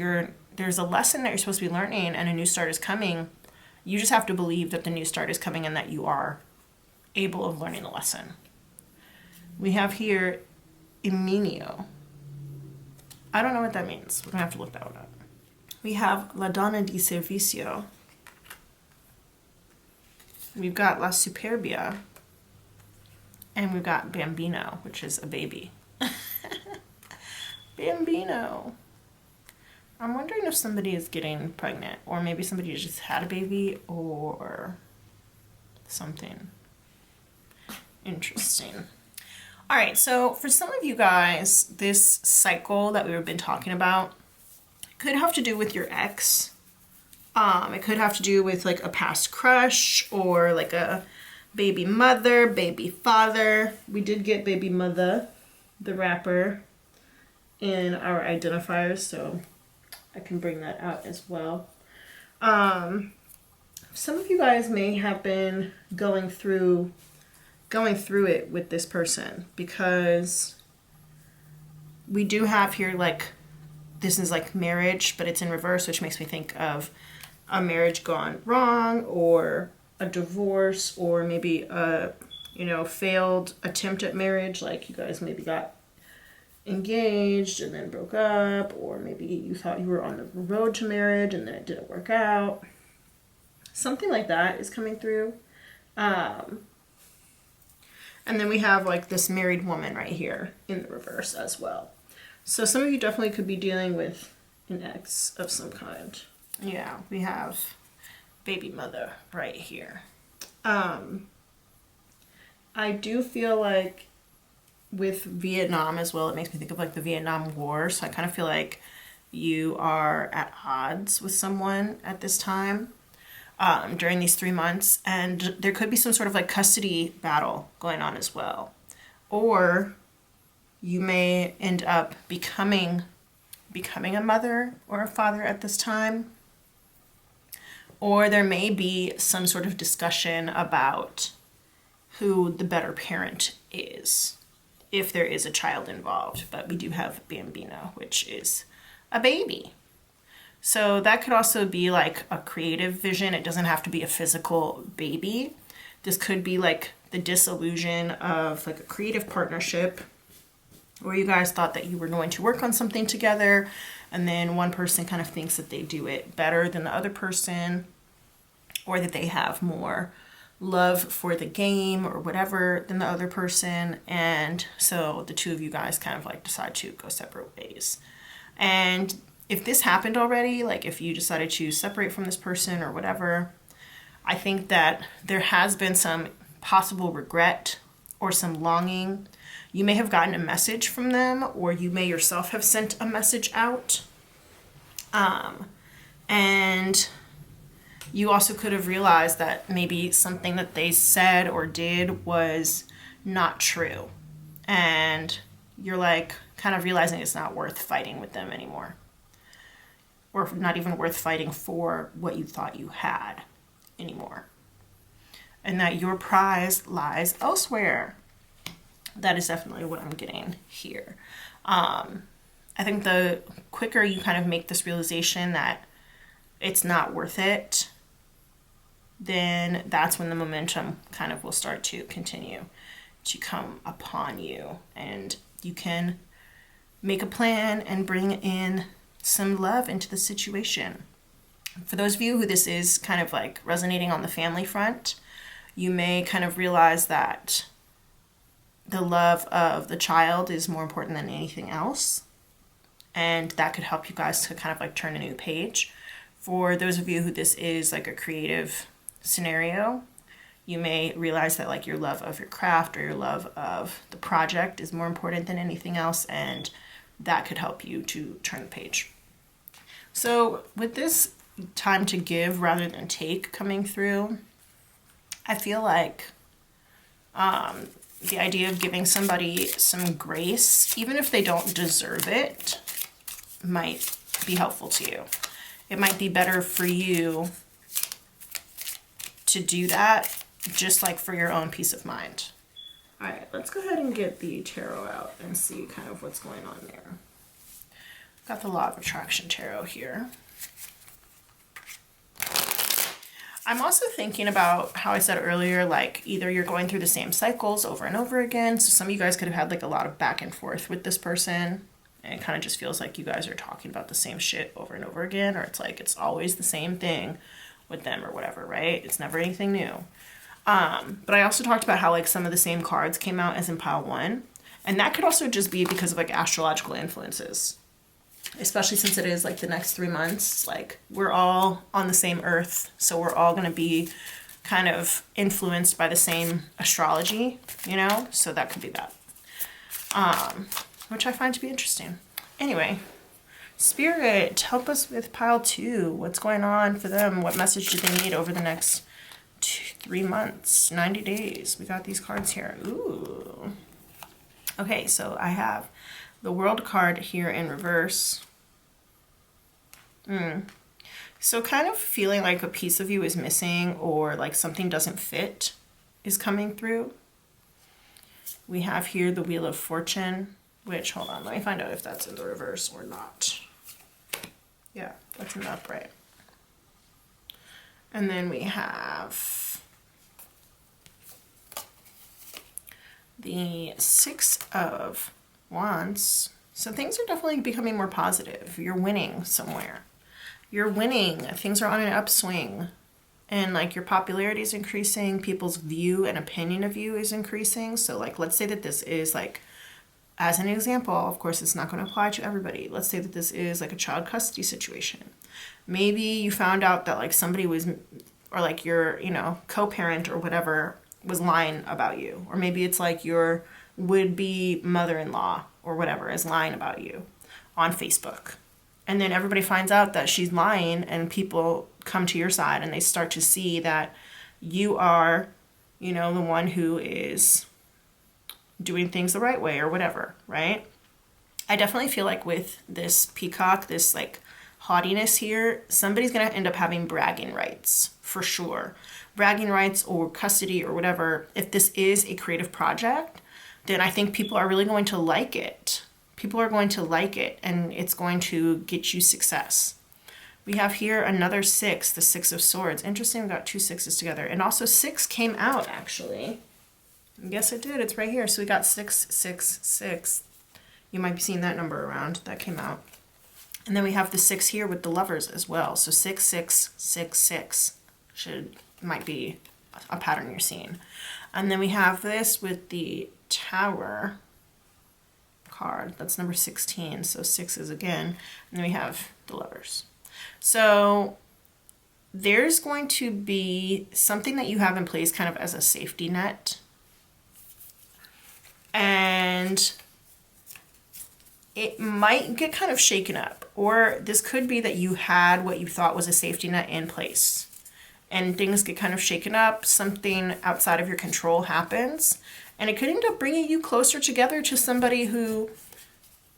there's a lesson that you're supposed to be learning and a new start is coming, you just have to believe that the new start is coming and that you are able of learning the lesson. We have here Iminio. I don't know what that means. We're gonna have to look that one up. We have La Donna di Servizio. We've got La Superbia. And we've got Bambino, which is a baby. Bambino. I'm wondering if somebody is getting pregnant, or maybe somebody just had a baby, or something. Interesting. All right, so for some of you guys, this cycle that we've been talking about could have to do with your ex. It could have to do with like a past crush or like a baby mother, baby father. We did get baby mother, the rapper, in our identifiers, so I can bring that out as well. Some of you guys may have been going through it with this person because we do have here like this is like marriage, but it's in reverse, which makes me think of a marriage gone wrong, or a divorce, or maybe a, you know, failed attempt at marriage. Like you guys maybe got engaged and then broke up, or maybe you thought you were on the road to marriage and then it didn't work out. Something like that is coming through. And then we have like this married woman right here in the reverse as well. So some of you definitely could be dealing with an ex of some kind. Yeah, we have baby mother right here. I do feel like with Vietnam as well, it makes me think of like the Vietnam War. So I kind of feel like you are at odds with someone at this time during these 3 months. And there could be some sort of like custody battle going on as well. Or you may end up becoming a mother or a father at this time. Or there may be some sort of discussion about who the better parent is, if there is a child involved. But we do have Bambino, which is a baby. So that could also be like a creative vision. It doesn't have to be a physical baby. This could be like the disillusion of like a creative partnership where you guys thought that you were going to work on something together, and then one person kind of thinks that they do it better than the other person, or that they have more love for the game or whatever than the other person. And so the two of you guys kind of like decide to go separate ways. And if this happened already, like if you decided to separate from this person or whatever, I think that there has been some possible regret or some longing. You may have gotten a message from them, or you may yourself have sent a message out. And you also could have realized that maybe something that they said or did was not true. And you're like kind of realizing it's not worth fighting with them anymore. Or not even worth fighting for what you thought you had anymore. And that your prize lies elsewhere. That is definitely what I'm getting here. I think the quicker you kind of make this realization that it's not worth it, then that's when the momentum kind of will start to continue to come upon you. And you can make a plan and bring in some love into the situation. For those of you who this is kind of like resonating on the family front, you may kind of realize that the love of the child is more important than anything else. And that could help you guys to kind of like turn a new page. For those of you who this is like a creative scenario, you may realize that like your love of your craft or your love of the project is more important than anything else, and that could help you to turn the page. So with this time to give rather than take coming through, I feel like the idea of giving somebody some grace, even if they don't deserve it, might be helpful to you. It might be better for you to do that, just like for your own peace of mind. All right, let's go ahead and get the tarot out and see kind of what's going on there. Got the Law of Attraction tarot here. I'm also thinking about how I said earlier, like either you're going through the same cycles over and over again. So some of you guys could have had like a lot of back and forth with this person. And it kind of just feels like you guys are talking about the same shit over and over again. Or it's like it's always the same thing with them or whatever, right? It's never anything new. But I also talked about how like some of the same cards came out as in pile 1. And that could also just be because of like astrological influences. Especially since it is like the next 3 months, like we're all on the same earth, so we're all going to be kind of influenced by the same astrology, you know, so that could be that, which I find to be interesting. Anyway, Spirit, help us with pile 2. What's going on for them? What message do they need over the next 3 months, 90 days? We got these cards here. Ooh. Okay, so I have the World card here in reverse. So kind of feeling like a piece of you is missing, or like something doesn't fit is coming through. We have here the Wheel of Fortune, which, hold on, let me find out if that's in the reverse or not. Yeah, that's an upright. And then we have the Six of Wands. So things are definitely becoming more positive. You're winning somewhere. You're winning. Things are on an upswing. And like your popularity is increasing. People's view and opinion of you is increasing. So like, let's say that this is like, as an example, of course, it's not going to apply to everybody. Let's say that this is like a child custody situation. Maybe you found out that like somebody was, or like your, you know, co-parent or whatever was lying about you. Or maybe it's like your would-be mother-in-law or whatever is lying about you on Facebook. And then everybody finds out that she's lying, and people come to your side and they start to see that you are, you know, the one who is doing things the right way or whatever, right? I definitely feel like with this peacock, this like haughtiness here, somebody's going to end up having bragging rights for sure. Bragging rights or custody or whatever. If this is a creative project, then I think people are really going to like it. People are going to like it, and it's going to get you success. We have here another 6, the 6 of Swords. Interesting, we got 2 6s together. And also 6 came out, actually. Yes, it did. It's right here. So we got 6 6 6. You might be seeing that number around. That came out. And then we have the 6 here with the Lovers as well. So 6 6 6 6 might be a pattern you're seeing. And then we have this with the Tower card. That's number 16. So 6s again. And then we have the Lovers. So there's going to be something that you have in place kind of as a safety net. And it might get kind of shaken up. Or this could be that you had what you thought was a safety net in place, and things get kind of shaken up. Something outside of your control happens, and it could end up bringing you closer together to somebody who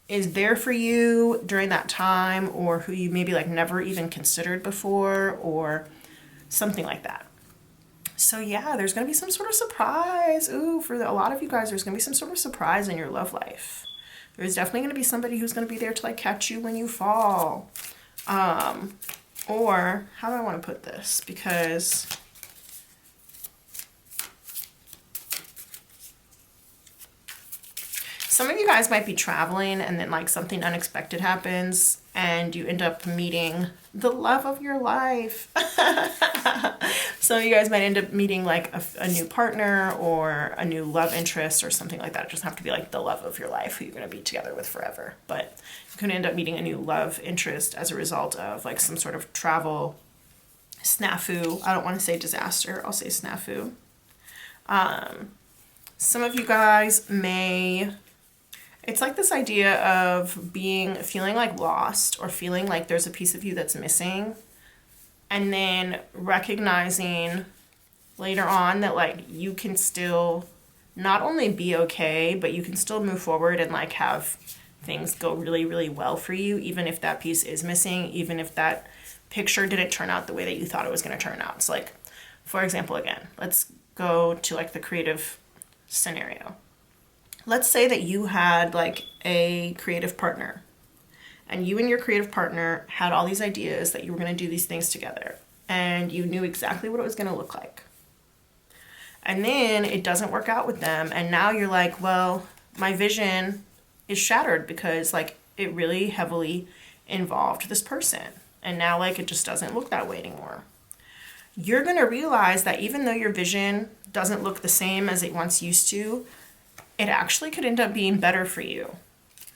is there for you during that time, or who you maybe like never even considered before, or something like that. So yeah, there's going to be some sort of surprise. Ooh, for a lot of you guys, there's going to be some sort of surprise in your love life. There's definitely going to be somebody who's going to be there to like catch you when you fall. Or how do I want to put this? Because some of you guys might be traveling, and then like something unexpected happens and you end up meeting the love of your life. Some of you guys might end up meeting like a new partner or a new love interest or something like that. It doesn't have to be like the love of your life who you're going to be together with forever, but you can end up meeting a new love interest as a result of like some sort of travel snafu. I don't want to say disaster. I'll say snafu. Some of you guys may... It's like this idea of feeling like lost, or feeling like there's a piece of you that's missing, and then recognizing later on that like you can still not only be okay, but you can still move forward and like have things go really, really well for you, even if that piece is missing, even if that picture didn't turn out the way that you thought it was going to turn out. So like, for example, again, let's go to like the creative scenario. Let's say that you had like a creative partner, and you and your creative partner had all these ideas that you were going to do these things together, and you knew exactly what it was going to look like. And then it doesn't work out with them, and now you're like, well, my vision is shattered because like it really heavily involved this person, and now like it just doesn't look that way anymore. You're going to realize that even though your vision doesn't look the same as it once used to, it actually could end up being better for you.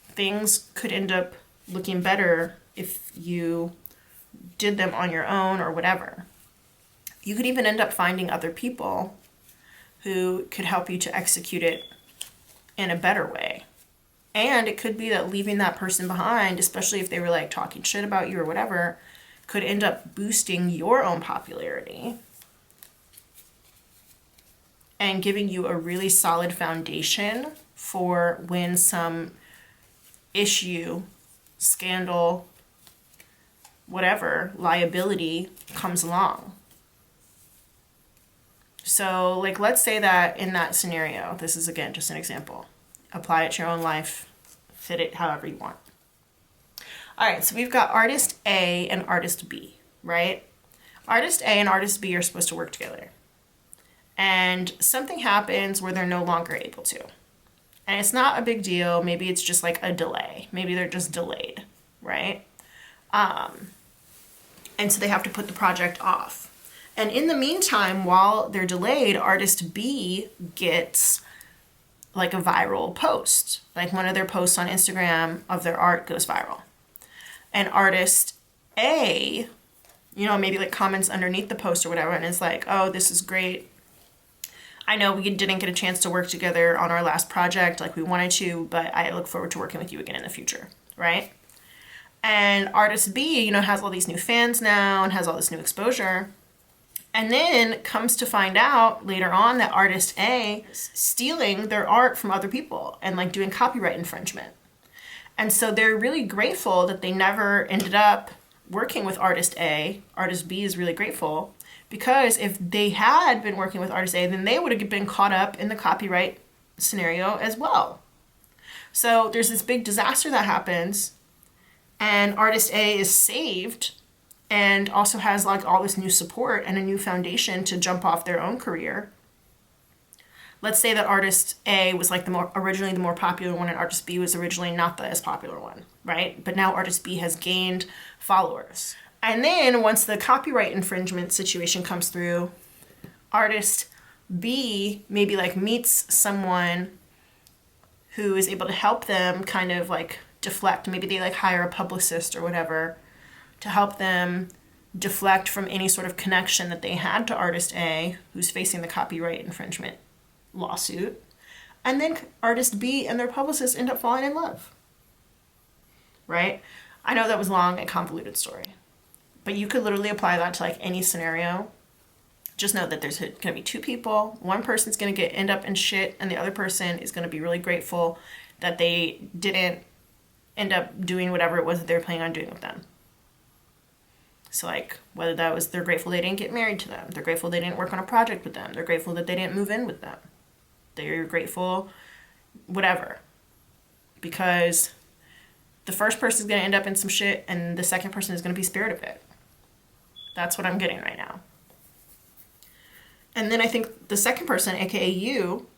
Things could end up looking better if you did them on your own or whatever. You could even end up finding other people who could help you to execute it in a better way. And it could be that leaving that person behind, especially if they were like talking shit about you or whatever, could end up boosting your own popularity and giving you a really solid foundation for when some issue, scandal, whatever, liability comes along. So like, let's say that in that scenario, this is again just an example, apply it to your own life, fit it however you want. All right, so we've got artist A and artist B, right? Artist A and artist B are supposed to work together. And something happens where they're no longer able to. And it's not a big deal. Maybe it's just like a delay. Maybe they're just delayed, right? And so they have to put the project off. And in the meantime, while they're delayed, artist B gets like a viral post. Like one of their posts on Instagram of their art goes viral. And artist A, you know, maybe like comments underneath the post or whatever, and it's like, oh, this is great. I know we didn't get a chance to work together on our last project like we wanted to, but I look forward to working with you again in the future, right? And artist B, you know, has all these new fans now and has all this new exposure. And then comes to find out later on that artist A is stealing their art from other people and like doing copyright infringement. And so they're really grateful that they never ended up working with artist A. Artist B is really grateful because if they had been working with artist A, then they would have been caught up in the copyright scenario as well. So there's this big disaster that happens and artist A is saved and also has like all this new support and a new foundation to jump off their own career. Let's say that artist A was like originally the more popular one and artist B was originally not the as popular one, right? But now artist B has gained followers. And then once the copyright infringement situation comes through, artist B maybe like meets someone who is able to help them kind of like deflect. Maybe they like hire a publicist or whatever to help them deflect from any sort of connection that they had to artist A who's facing the copyright infringement lawsuit. And then artist B and their publicist end up falling in love. Right? I know that was long and convoluted story, but you could literally apply that to like any scenario. Just know that there's going to be two people. One person's going to end up in shit and the other person is going to be really grateful that they didn't end up doing whatever it was that they were planning on doing with them. So like whether that was they're grateful they didn't get married to them, they're grateful they didn't work on a project with them, they're grateful that they didn't move in with them, they're grateful whatever, because the first person is going to end up in some shit and the second person is going to be spared of it. That's what I'm getting right now. And then I think the second person, aka you,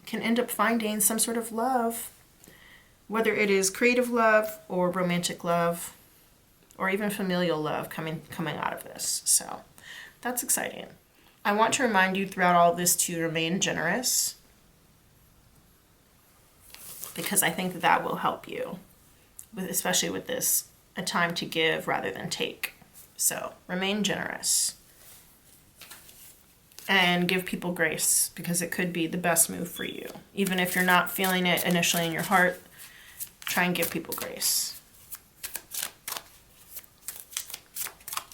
can end up finding some sort of love, whether it is creative love or romantic love or even familial love coming out of this. So that's exciting. I want to remind you throughout all of this to remain generous, because I think that will help you, especially with this, a time to give rather than take. So remain generous and give people grace, because it could be the best move for you. Even if you're not feeling it initially in your heart, try and give people grace.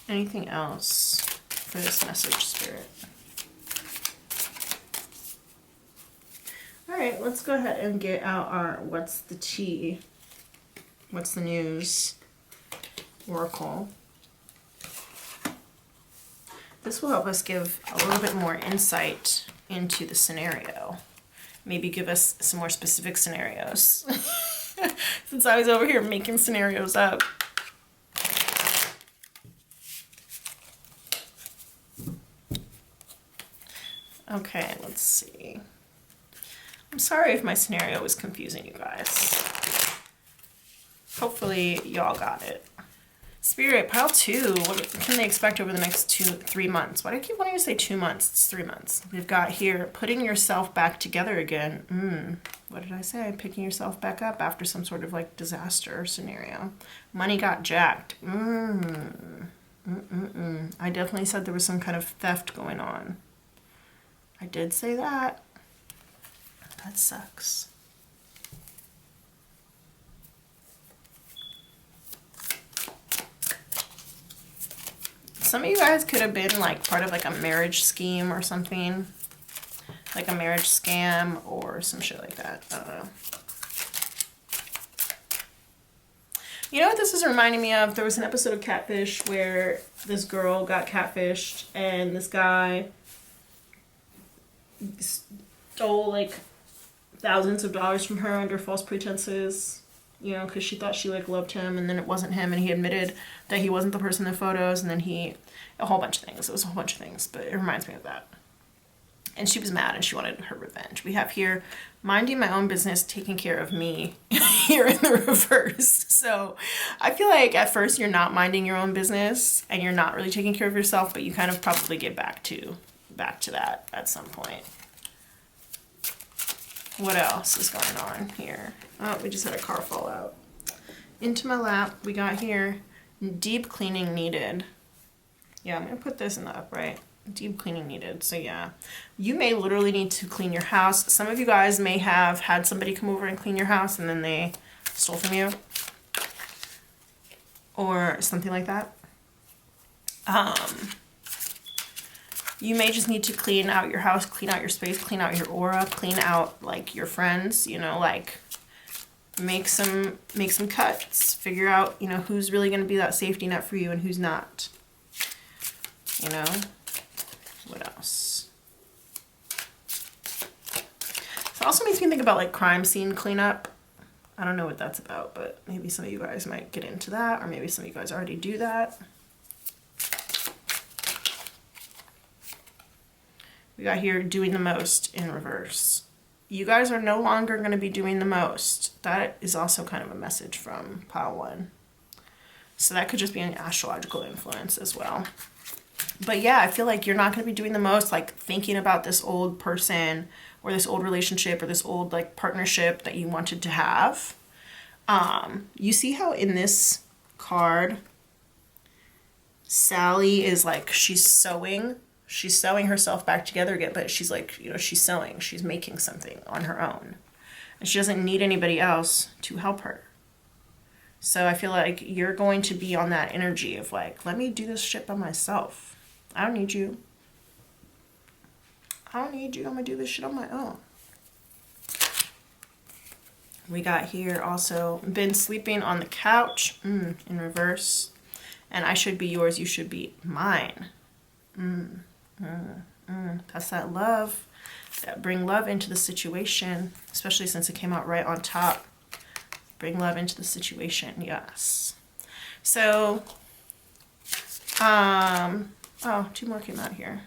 Anything else for this message, Spirit? All right, let's go ahead and get out our what's the tea? What's the news? Oracle. This will help us give a little bit more insight into the scenario. Maybe give us some more specific scenarios. Since I was over here making scenarios up. Okay, let's see. I'm sorry if my scenario was confusing you guys. Hopefully y'all got it. Spirit, pile 2, what can they expect over the next 3 months? Why do I keep wanting to say 2 months? It's 3 months. We've got here, putting yourself back together again. What did I say? Picking yourself back up after some sort of like disaster scenario. Money got jacked. I definitely said there was some kind of theft going on. I did say that. That sucks. Some of you guys could have been like part of like a marriage scheme or something. Like a marriage scam or some shit like that. I don't know. You know what this is reminding me of? There was an episode of Catfish where this girl got catfished and this guy stole like thousands of dollars from her under false pretenses, you know, because she thought she like loved him, and then it wasn't him, and he admitted that he wasn't the person in the photos, and then a whole bunch of things. It was a whole bunch of things, but it reminds me of that. And she was mad and she wanted her revenge. We have here, minding my own business, taking care of me, here in the reverse. So I feel like at first you're not minding your own business and you're not really taking care of yourself, but you kind of probably get back to that at some point. What else is going on here? Oh, we just had a car fall out. Into my lap, we got here, deep cleaning needed. Yeah, I'm gonna put this in the upright. Deep cleaning needed. So yeah, you may literally need to clean your house. Some of you guys may have had somebody come over and clean your house and then they stole from you or something like that. You may just need to clean out your house, clean out your space, clean out your aura, clean out like your friends, you know, like make some cuts, figure out, you know, who's really going to be that safety net for you and who's not, you know. What else? It also makes me think about like crime scene cleanup. I don't know what that's about, but maybe some of you guys might get into that, or maybe some of you guys already do that. We got here doing the most in reverse. You guys are no longer going to be doing the most. That is also kind of a message from pile 1. So that could just be an astrological influence as well. But yeah, I feel like you're not going to be doing the most, like thinking about this old person or this old relationship or this old like partnership that you wanted to have. You see how in this card, Sally is like, she's sewing herself back together again, but she's like, you know, she's sewing, she's making something on her own. And she doesn't need anybody else to help her. So I feel like you're going to be on that energy of like, let me do this shit by myself. I don't need you. I'm gonna do this shit on my own. We got here also, been sleeping on the couch, in reverse. And I should be yours, you should be mine. That's that love. That bring love into the situation, especially since it came out right on top. Bring love into the situation, yes. So, oh, 2 more came out here.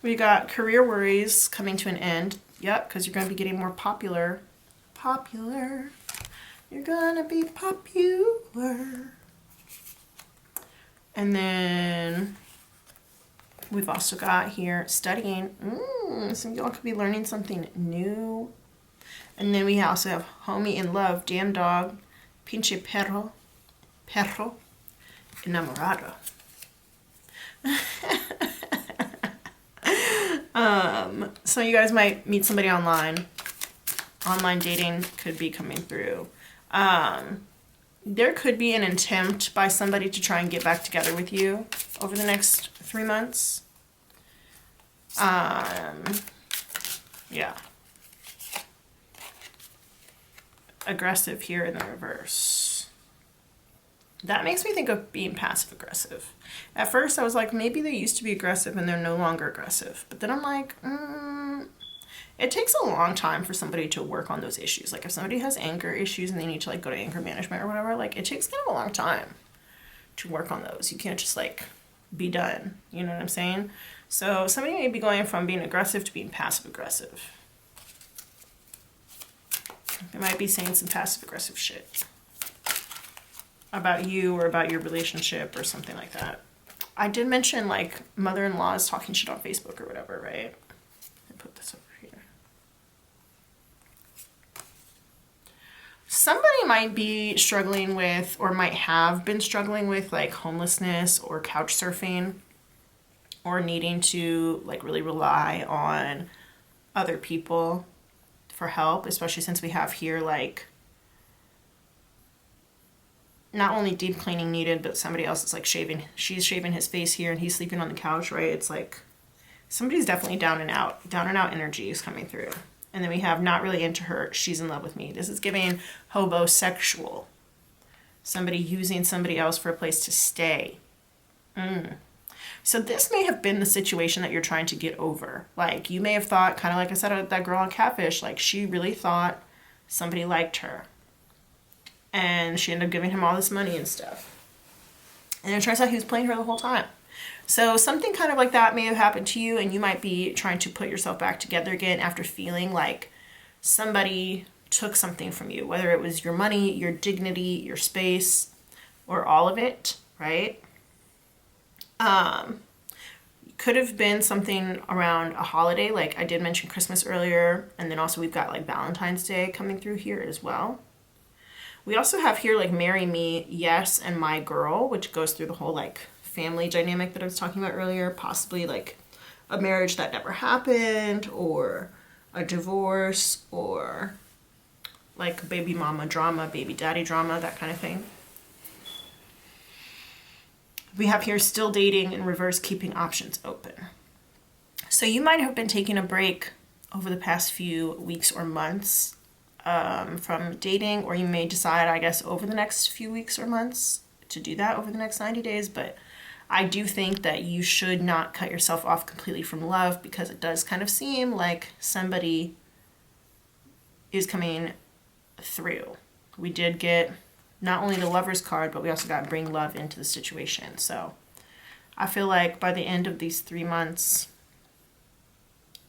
We got career worries coming to an end. Yep, because you're going to be getting more popular. Popular. You're going to be popular. And then we've also got here studying. Some of y'all could be learning something new. And then we also have homie in love, damn dog, pinche perro, enamorado. So you guys might meet somebody online. Online dating could be coming through. There could be an attempt by somebody to try and get back together with you over the next 3 months. Yeah. Aggressive here in the reverse. That makes me think of being passive aggressive. At first I was like, maybe they used to be aggressive and they're no longer aggressive. But then I'm like, it takes a long time for somebody to work on those issues. Like if somebody has anger issues and they need to like go to anger management or whatever, like it takes kind of a long time to work on those. You can't just like be done. You know what I'm saying? So somebody may be going from being aggressive to being passive aggressive. They might be saying some passive aggressive shit about you or about your relationship or something like that. I did mention like mother-in-laws talking shit on Facebook or whatever, right? I put this over here. Somebody might be struggling with or might have been struggling with like homelessness or couch surfing or needing to like really rely on other people for help, especially since we have here like not only deep cleaning needed, but somebody else is like she's shaving his face here and he's sleeping on the couch, right? It's like somebody's definitely down and out energy is coming through. And then we have not really into her, she's in love with me. This is giving hobosexual. Somebody using somebody else for a place to stay. So this may have been the situation that you're trying to get over. Like you may have thought, kind of like I said, that girl on Catfish, like she really thought somebody liked her, and she ended up giving him all this money and stuff. And it turns out he was playing her the whole time. So something kind of like that may have happened to you, and you might be trying to put yourself back together again after feeling like somebody took something from you, whether it was your money, your dignity, your space, or all of it, right? Could have been something around a holiday, like I did mention Christmas earlier, and then also we've got like Valentine's Day coming through here as well. We also have here like marry me, yes, and my girl, which goes through the whole like family dynamic that I was talking about earlier, possibly like a marriage that never happened, or a divorce, or like baby mama drama, baby daddy drama, that kind of thing. We have here still dating in reverse, keeping options open. So you might have been taking a break over the past few weeks or months from dating, or you may decide, I guess, over the next few weeks or months to do that over the next 90 days. But I do think that you should not cut yourself off completely from love, because it does kind of seem like somebody is coming through. We did get not only the Lover's card, but we also got bring love into the situation. So I feel like by the end of these 3 months,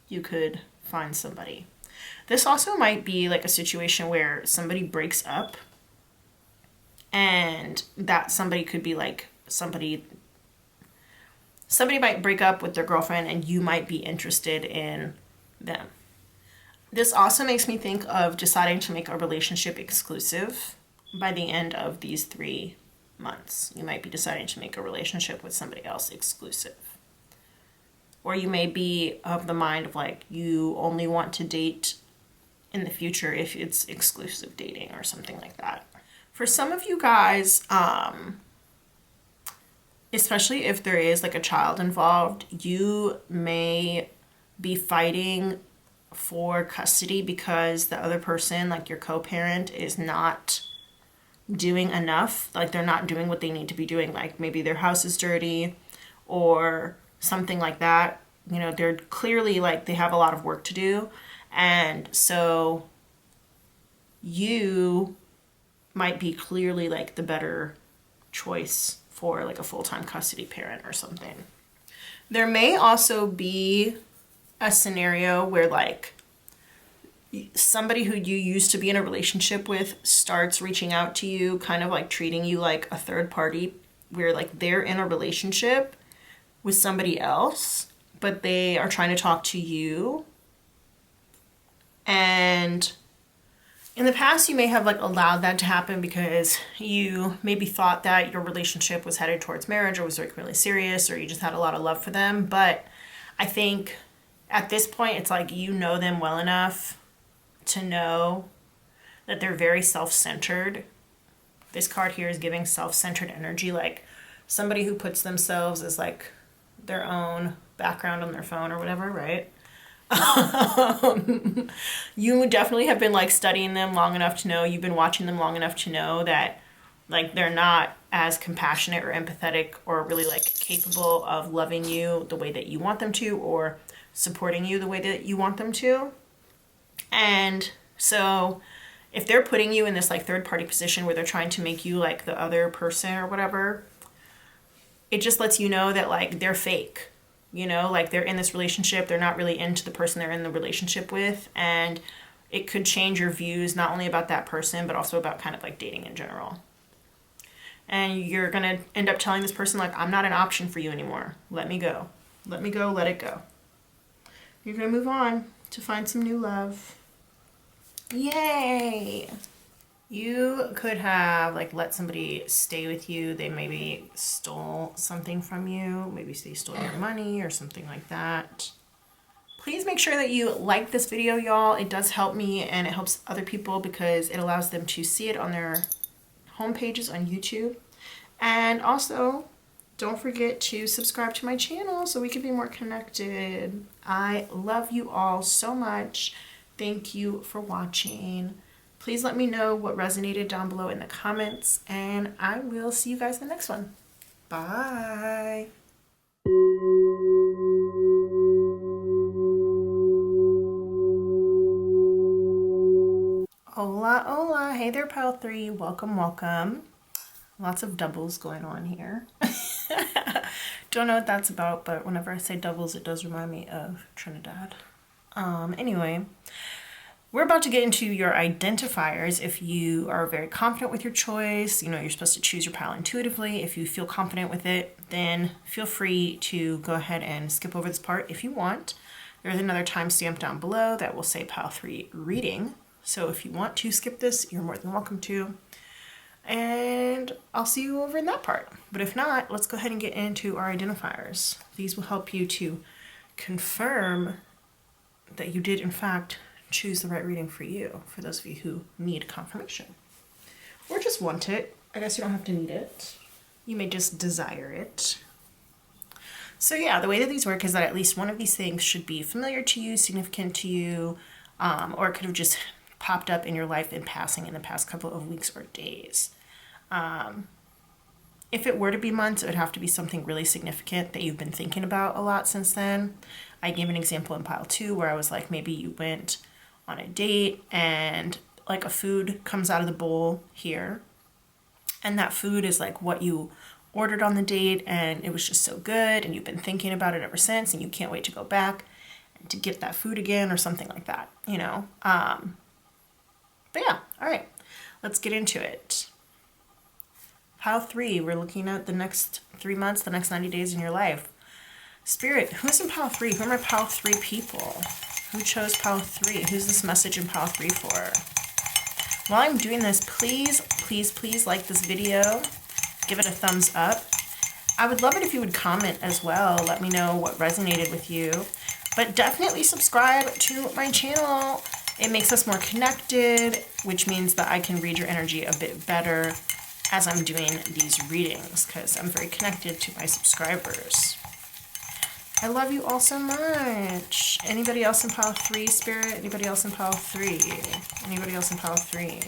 you could find somebody. This also might be like a situation where somebody breaks up, and that somebody could be like somebody might break up with their girlfriend, and you might be interested in them. This also makes me think of deciding to make a relationship exclusive by the end of these 3 months. You might be deciding to make a relationship with somebody else exclusive. Or you may be of the mind of like, you only want to date in the future if it's exclusive dating or something like that. For some of you guys, especially if there is like a child involved, you may be fighting for custody because the other person, like your co-parent, is not doing enough. Like they're not doing what they need to be doing. Like maybe their house is dirty or something like that. You know, they're clearly like they have a lot of work to do. And so you might be clearly like the better choice for like a full-time custody parent or something. There may also be a scenario where like somebody who you used to be in a relationship with starts reaching out to you, kind of like treating you like a third party, where like they're in a relationship with somebody else, but they are trying to talk to you. And in the past, you may have like allowed that to happen because you maybe thought that your relationship was headed towards marriage, or was like really serious, or you just had a lot of love for them. But I think at this point, it's like you know them well enough to know that they're very self-centered. This card here is giving self-centered energy, like somebody who puts themselves as like their own background on their phone or whatever, right? You definitely have been like studying them long enough to know, you've been watching them long enough to know that like they're not as compassionate or empathetic or really like capable of loving you the way that you want them to, or supporting you the way that you want them to. And so if they're putting you in this like third party position where they're trying to make you like the other person or whatever, it just lets you know that like they're fake, you know, like they're in this relationship, they're not really into the person they're in the relationship with. And it could change your views, not only about that person, but also about kind of like dating in general. And you're going to end up telling this person like, I'm not an option for you anymore. Let me go. Let me go. Let it go. You're going to move on to find some new love. Yay! You could have like let somebody stay with you. They maybe stole something from you. Maybe they stole your money or something like that. Please make sure that you like this video, y'all. It does help me and it helps other people because it allows them to see it on their home pages on YouTube. And also, don't forget to subscribe to my channel so we can be more connected. I love you all so much. Thank you for watching. Please let me know what resonated down below in the comments, and I will see you guys in the next one. Bye. Hola. Hola, hola. Hey there, pile 3. Welcome, welcome. Lots of doubles going on here. Don't know what that's about, but whenever I say doubles, it does remind me of Trinidad. Anyway, we're about to get into your identifiers. If you are very confident with your choice, you know, you're supposed to choose your pile intuitively. If you feel confident with it, then feel free to go ahead and skip over this part if you want. There's another timestamp down below that will say pile 3 reading. So if you want to skip this, you're more than welcome to. And I'll see you over in that part. But if not, let's go ahead and get into our identifiers. These will help you to confirm that you did in fact choose the right reading for you, for those of you who need confirmation. Or just want it. I guess you don't have to need it. You may just desire it. So yeah, the way that these work is that at least one of these things should be familiar to you, significant to you, or it could have just popped up in your life in passing in the past couple of weeks or days. If it were to be months, it would have to be something really significant that you've been thinking about a lot since then. I gave an example in pile 2 where I was like, maybe you went on a date and like a food comes out of the bowl here, and that food is like what you ordered on the date and it was just so good and you've been thinking about it ever since and you can't wait to go back and to get that food again or something like that, you know. But yeah, all right, let's get into it. Pile 3, we're looking at the next 3 months, the next 90 days in your life. Spirit, who's in pile 3? Who are my pile 3 people? Who chose pile 3? Who's this message in pile 3 for? While I'm doing this, please, please, please like this video. Give it a thumbs up. I would love it if you would comment as well. Let me know what resonated with you. But definitely subscribe to my channel. It makes us more connected, which means that I can read your energy a bit better as I'm doing these readings, because I'm very connected to my subscribers. I love you all so much. Anybody else in pile 3, Spirit? Anybody else in pile 3? Anybody else in pile 3?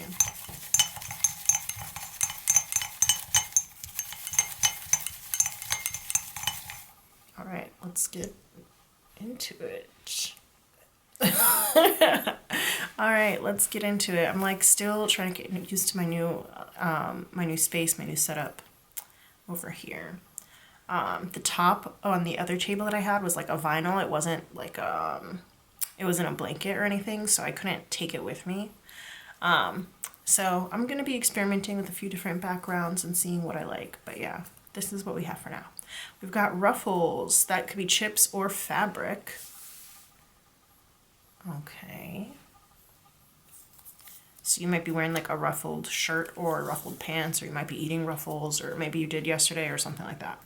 All right, let's get into it. All right, let's get into it. I'm like still trying to get used to my new space, my new setup over here. The top on the other table that I had was like a vinyl. It wasn't like it wasn't a blanket or anything, so I couldn't take it with me. So I'm gonna be experimenting with a few different backgrounds and seeing what I like. But yeah, this is what we have for now. We've got ruffles. That could be chips or fabric. Okay. So you might be wearing like a ruffled shirt or ruffled pants, or you might be eating ruffles, or maybe you did yesterday or something like that.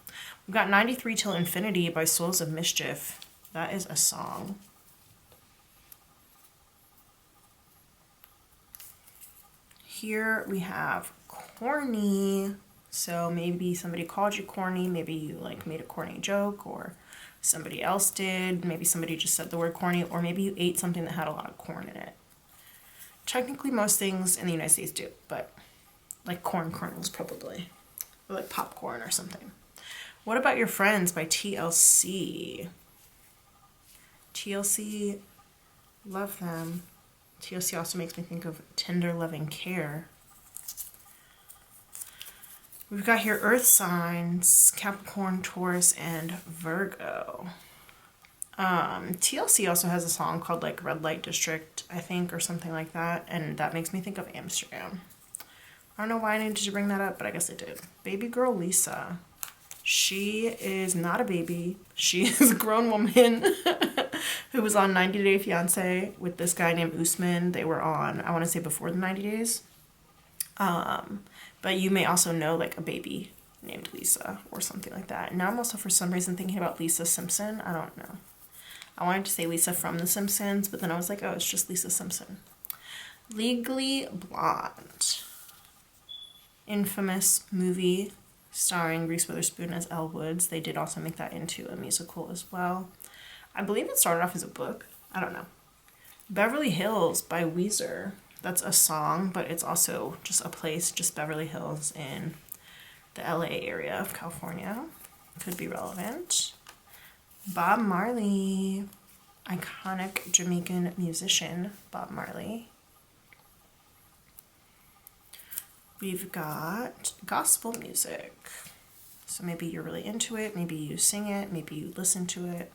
We've got 93 Till Infinity by Souls of Mischief. That is a song. Here we have corny. So maybe somebody called you corny, maybe you like made a corny joke, or somebody else did, maybe somebody just said the word corny, or maybe you ate something that had a lot of corn in it. Technically most things in the United States do, but like corn kernels probably, or like popcorn or something. What About Your Friends by TLC? TLC, love them. TLC also makes me think of Tender Loving Care. We've got here earth signs, Capricorn, Taurus, and Virgo. TLC also has a song called like Red Light District, I think, or something like that, and that makes me think of Amsterdam. I don't know why I needed to bring that up, but I guess I did. Baby girl Lisa. She is not a baby. She is a grown woman who was on 90 Day Fiancé with this guy named Usman. They were on, I want to say before the 90 days. But you may also know like a baby named Lisa or something like that. Now I'm also for some reason thinking about Lisa Simpson. I don't know. I wanted to say Lisa from The Simpsons, but then I was like, oh, it's just Lisa Simpson. Legally Blonde. Infamous movie starring Reese Witherspoon as Elle Woods. They did also make that into a musical as well. I believe it started off as a book. I don't know. Beverly Hills by Weezer. That's a song, but it's also just a place, just Beverly Hills in the LA area of California. Could be relevant. Bob Marley. Iconic Jamaican musician, Bob Marley. We've got gospel music. So maybe you're really into it, maybe you sing it, maybe you listen to it.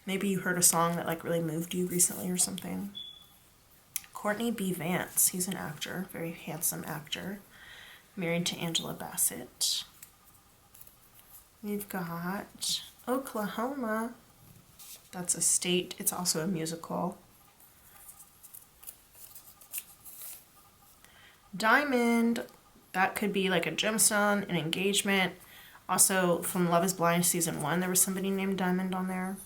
Maybe you heard a song that like really moved you recently or something. Courtney B. Vance, he's an actor, very handsome actor, married to Angela Bassett. We've got Oklahoma. That's a state. It's also a musical. Diamond. That could be like a gemstone, an engagement. Also, from Love is Blind season 1, there was somebody named Diamond on there.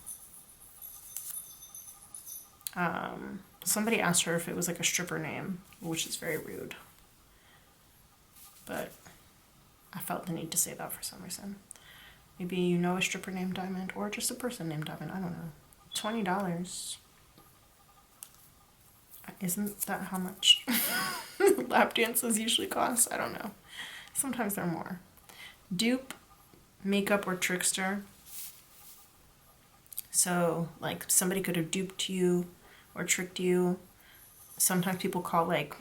Somebody asked her if it was like a stripper name, which is very rude. But I felt the need to say that for some reason. Maybe you know a stripper named Diamond, or just a person named Diamond. I don't know. $20. Isn't that how much lap dances usually cost? I don't know. Sometimes they're more. Dupe, makeup, or trickster. So, like, somebody could have duped you or tricked you. Sometimes people call, like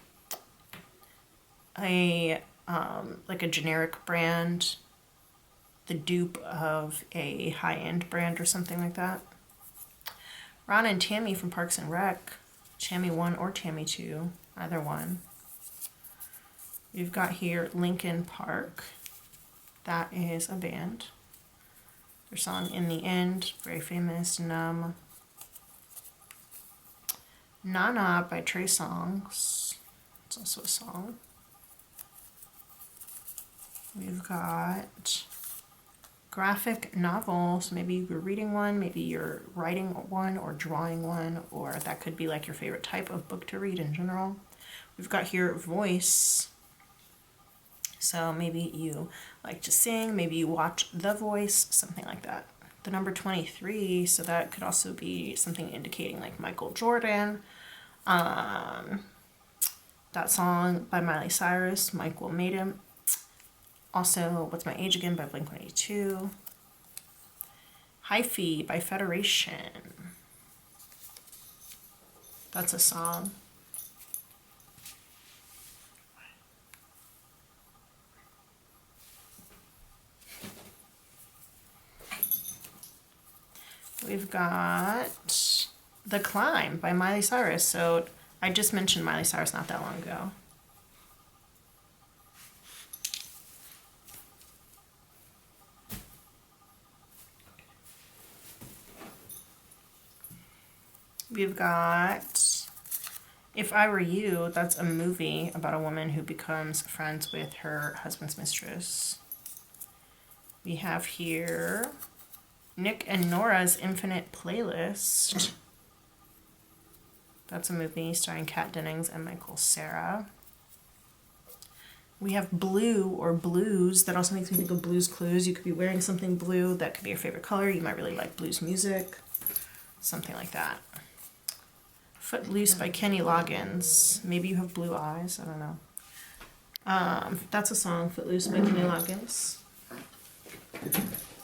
a generic brand the dupe of a high-end brand or something like that. Ron and Tammy from Parks and Rec. Tammy 1 or Tammy 2, either one. We've got here Linkin Park. That is a band. Their song In the End, very famous. Numb. Nana by Trey Songz. It's also a song. We've got graphic novels. Maybe you're reading one, maybe you're writing one or drawing one, or that could be like your favorite type of book to read in general. We've got here voice. So maybe you like to sing, maybe you watch The Voice, something like that. The number 23, so that could also be something indicating like Michael Jordan. That song by Miley Cyrus, Mike Will Made Him. Also, What's My Age Again by Blink-182. Hyphy by Federation. That's a song. We've got The Climb by Miley Cyrus. So I just mentioned Miley Cyrus not that long ago. We've got If I Were You. That's a movie about a woman who becomes friends with her husband's mistress. We have here Nick and Nora's Infinite Playlist. That's a movie starring Kat Dennings and Michael Cera. We have Blue or Blues. That also makes me think of Blue's Clues. You could be wearing something blue. That could be your favorite color. You might really like blues music. Something like that. Footloose by Kenny Loggins. Maybe you have blue eyes. I don't know. That's a song, Footloose by Kenny Loggins.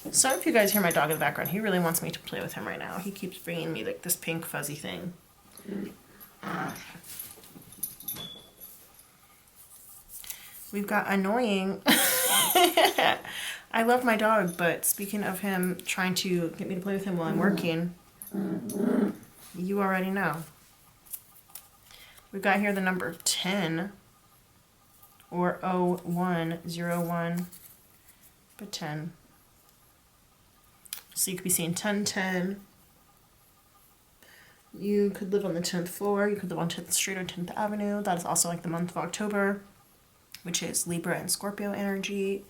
Sorry if you guys hear my dog in the background. He really wants me to play with him right now. He keeps bringing me like this pink fuzzy thing. We've got Annoying. I love my dog, but speaking of him trying to get me to play with him while I'm working, you already know. We've got here the number 10 or 0101, but 10. So you could be seeing 1010. You could live on the 10th floor. You could live on 10th Street or 10th Avenue. That is also like the month of October, which is Libra and Scorpio energy.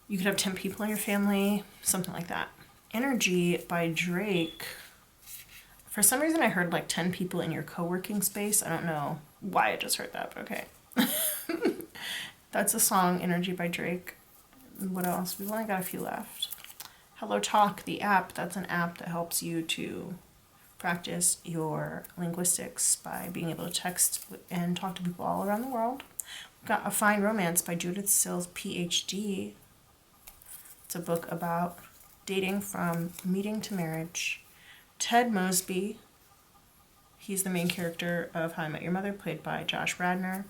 You could have 10 people in your family, something like that. Energy by Drake. For some reason I heard like 10 people in your co-working space. I don't know why I just heard that, but okay. That's a song, Energy by Drake. What else? We've only got a few left. Hello Talk, the app. That's an app that helps you to practice your linguistics by being able to text and talk to people all around the world. We've got A Fine Romance by Judith Sills, PhD. It's a book about dating from meeting to marriage. Ted Mosby. He's the main character of How I Met Your Mother, played by Josh Radnor.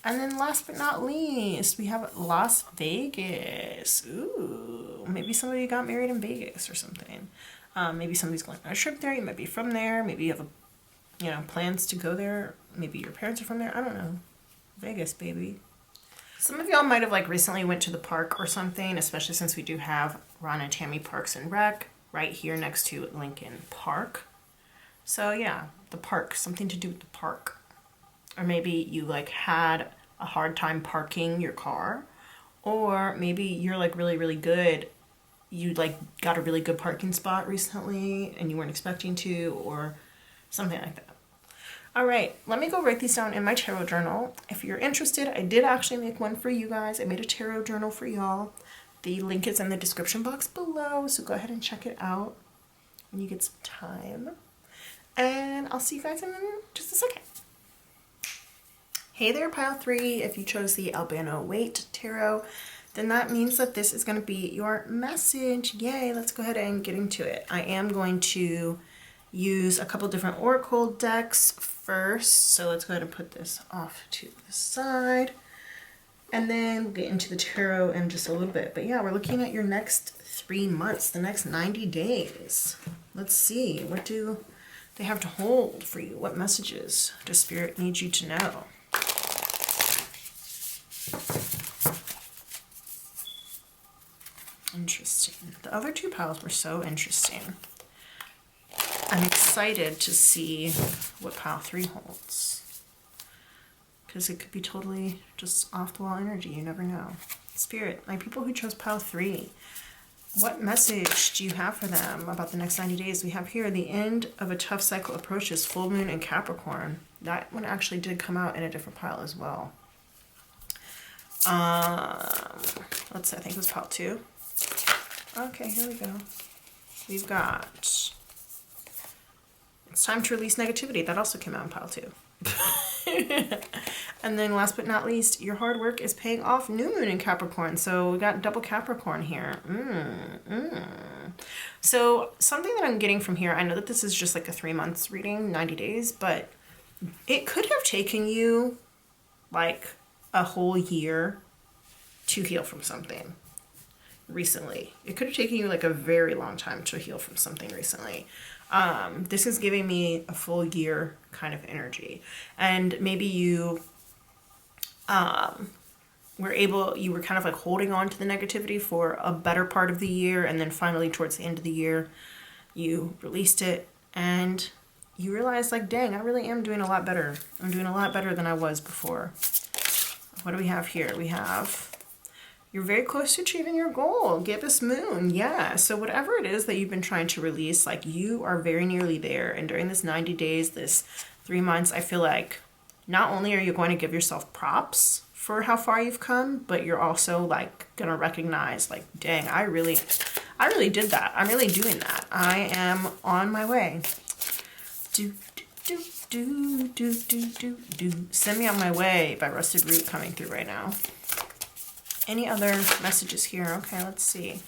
And then last but not least, we have Las Vegas. Ooh, maybe somebody got married in Vegas or something. Maybe somebody's going on a trip there. You might be from there. Maybe you have plans to go there. Maybe your parents are from there. I don't know. Vegas, baby. Some of y'all might have like recently went to the park or something, especially since we do have Ron and Tammy Parks and Rec right here next to Lincoln Park. So yeah, the park, something to do with the park. Or maybe you like had a hard time parking your car, or maybe you're like really, really good. You like got a really good parking spot recently and you weren't expecting to, or something like that. All right, let me go write these down in my tarot journal. If you're interested, I did actually make one for you guys. I made a tarot journal for y'all. The link is in the description box below, so go ahead and check it out when you get some time. And I'll see you guys in just a second. Hey there, pile 3. If you chose the Albano Weight Tarot, then that means that this is going to be your message. Yay, let's go ahead and get into it. I am going to use a couple different oracle decks first. So let's go ahead and put this off to the side. And then we'll get into the tarot in just a little bit. But yeah, we're looking at your next 3 months, the next 90 days. Let's see, what do they have to hold for you? What messages does Spirit need you to know? Interesting. The other 2 piles were so interesting. I'm excited to see what pile 3 holds, because it could be totally just off the wall energy. You never know. Spirit, my people who chose pile 3, what message do you have for them about the next 90 days? We have here the end of a tough cycle approaches, full moon in Capricorn. That one actually did come out in a different pile as well. Let's see, I think it was pile 2. Okay, here we go. We've got it's time to release negativity. That also came out in pile 2. And then last but not least, your hard work is paying off, new moon in Capricorn. So we got double Capricorn here. So something that I'm getting from here, I know that this is just like a 3 months reading, 90 days, but it could have taken you like a whole year to heal from something recently. It could have taken you like a very long time to heal from something recently. This is giving me a full year kind of energy. And maybe you you were kind of like holding on to the negativity for a better part of the year, and then finally towards the end of the year you released it and you realize like, dang, I really am doing a lot better. I'm doing a lot better than I was before. What do we have here? We have you're very close to achieving your goal. Gibbous moon. Yeah. So whatever it is that you've been trying to release, like you are very nearly there. And during this 90 days, this 3 months, I feel like not only are you going to give yourself props for how far you've come, but you're also like going to recognize like, dang, I really did that. I'm really doing that. I am on my way. Send Me On My Way by Rusted Root coming through right now. Any other messages here? Okay, let's see.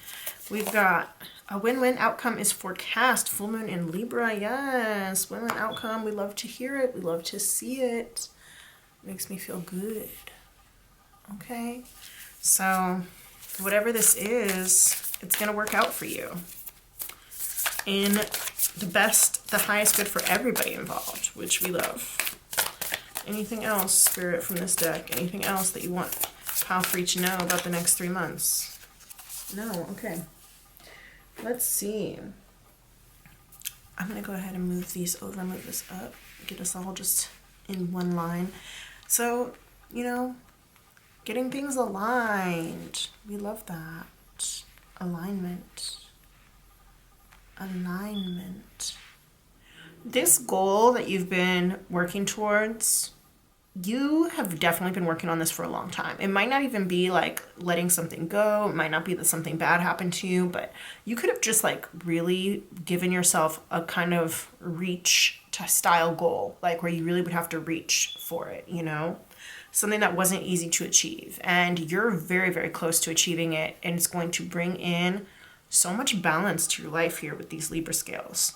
We've got a win-win outcome is forecast. Full moon in Libra. Yes, win-win outcome. We love to hear it. We love to see it. Makes me feel good. Okay, so whatever this is, it's going to work out for you in the highest good for everybody involved, which we love. Anything else, Spirit, from this deck? Anything else that you want pile 3 to know about the next 3 months? No? Okay. Let's see. I'm going to go ahead and move these over, move this up, get us all just in one line. So, getting things aligned. We love that. Alignment. This goal that you've been working towards, you have definitely been working on this for a long time. It might not even be like letting something go. It might not be that something bad happened to you, but you could have just like really given yourself a kind of reach to style goal, like where you really would have to reach for it, something that wasn't easy to achieve. And you're very, very close to achieving it. And it's going to bring in so much balance to your life here with these Libra scales.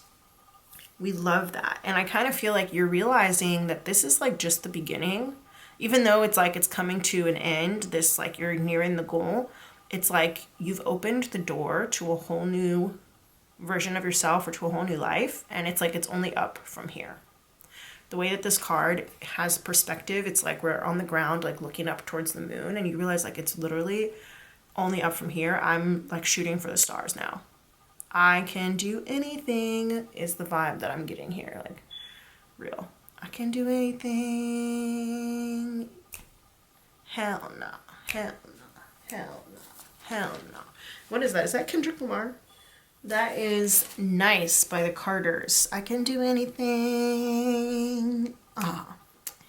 We love that. And I kind of feel like you're realizing that this is like just the beginning. Even though it's like it's coming to an end, this like you're nearing the goal, it's like you've opened the door to a whole new version of yourself or to a whole new life. And it's like it's only up from here. The way that this card has perspective, it's like we're on the ground, like looking up towards the moon, and you realize like it's literally only up from here. I'm like shooting for the stars now. I can do anything is the vibe that I'm getting here. Like, real. I can do anything. Hell no. Hell no. Hell no. Hell no. What is that? Is that Kendrick Lamar? That is Nice by the Carters. I can do anything. Oh,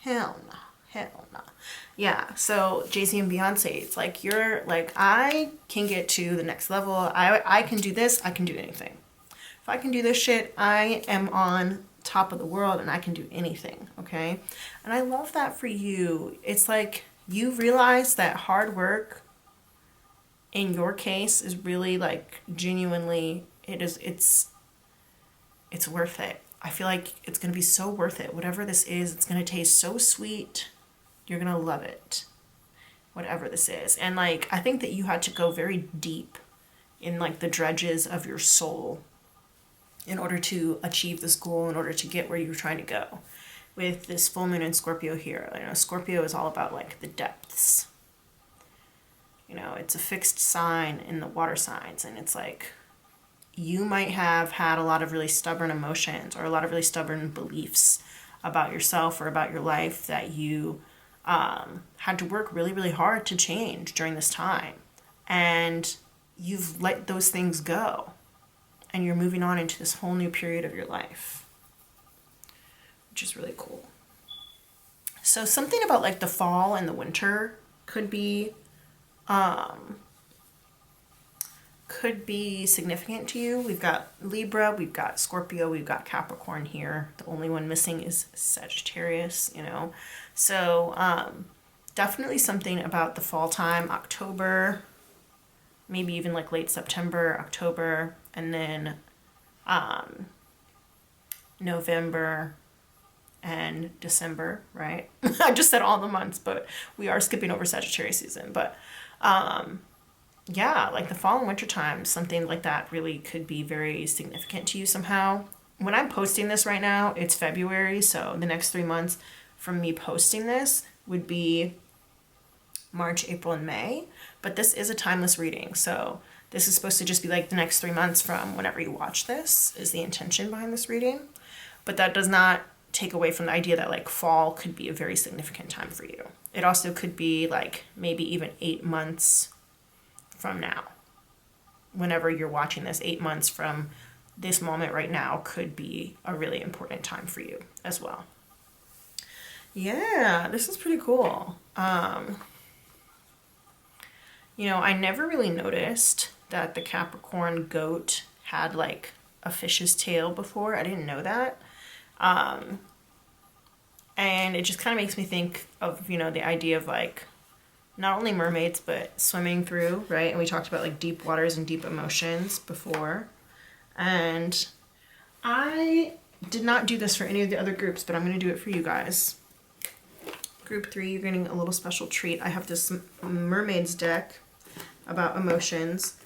hell no. Hell no. Yeah, so Jay-Z and Beyonce, it's like you're like, I can get to the next level. I can do this. I can do anything. If I can do this shit, I am on top of the world and I can do anything, okay? And I love that for you. It's like you realize that hard work in your case is really like genuinely it's worth it. I feel like it's going to be so worth it. Whatever this is, it's going to taste so sweet. You're going to love it. Whatever this is. And like I think that you had to go very deep in like the dredges of your soul in order to achieve this goal, in order to get where you're trying to go. With this full moon in Scorpio here, you know, Scorpio is all about like the depths. You know, it's a fixed sign in the water signs, and it's like you might have had a lot of really stubborn emotions or a lot of really stubborn beliefs about yourself or about your life that you had to work really, really hard to change during this time. And you've let those things go, and you're moving on into this whole new period of your life, which is really cool. So something about like the fall and the winter could be significant to you. We've got Libra, we've got Scorpio, we've got Capricorn here. The only one missing is Sagittarius, you know. So definitely something about the fall time, October, maybe even like late September, October, and then November and December, right? I just said all the months, but we are skipping over Sagittarius season. But yeah, like the fall and winter time, something like that really could be very significant to you somehow. When I'm posting this right now, it's February, so the next 3 months from me posting this would be March, April, and May. But this is a timeless reading, so this is supposed to just be like the next 3 months from whenever you watch this is the intention behind this reading. But that does not take away from the idea that like fall could be a very significant time for you. It also could be like maybe even 8 months from now. Whenever you're watching this, 8 months from this moment right now could be a really important time for you as well. Yeah, this is pretty cool. You know, I never really noticed that the Capricorn goat had like a fish's tail before. I didn't know that. And it just kind of makes me think of, you know, the idea of like not only mermaids, but swimming through, right? And we talked about like deep waters and deep emotions before. And I did not do this for any of the other groups, but I'm going to do it for you guys. Group 3, you're getting a little special treat. I have this mermaids deck about emotions,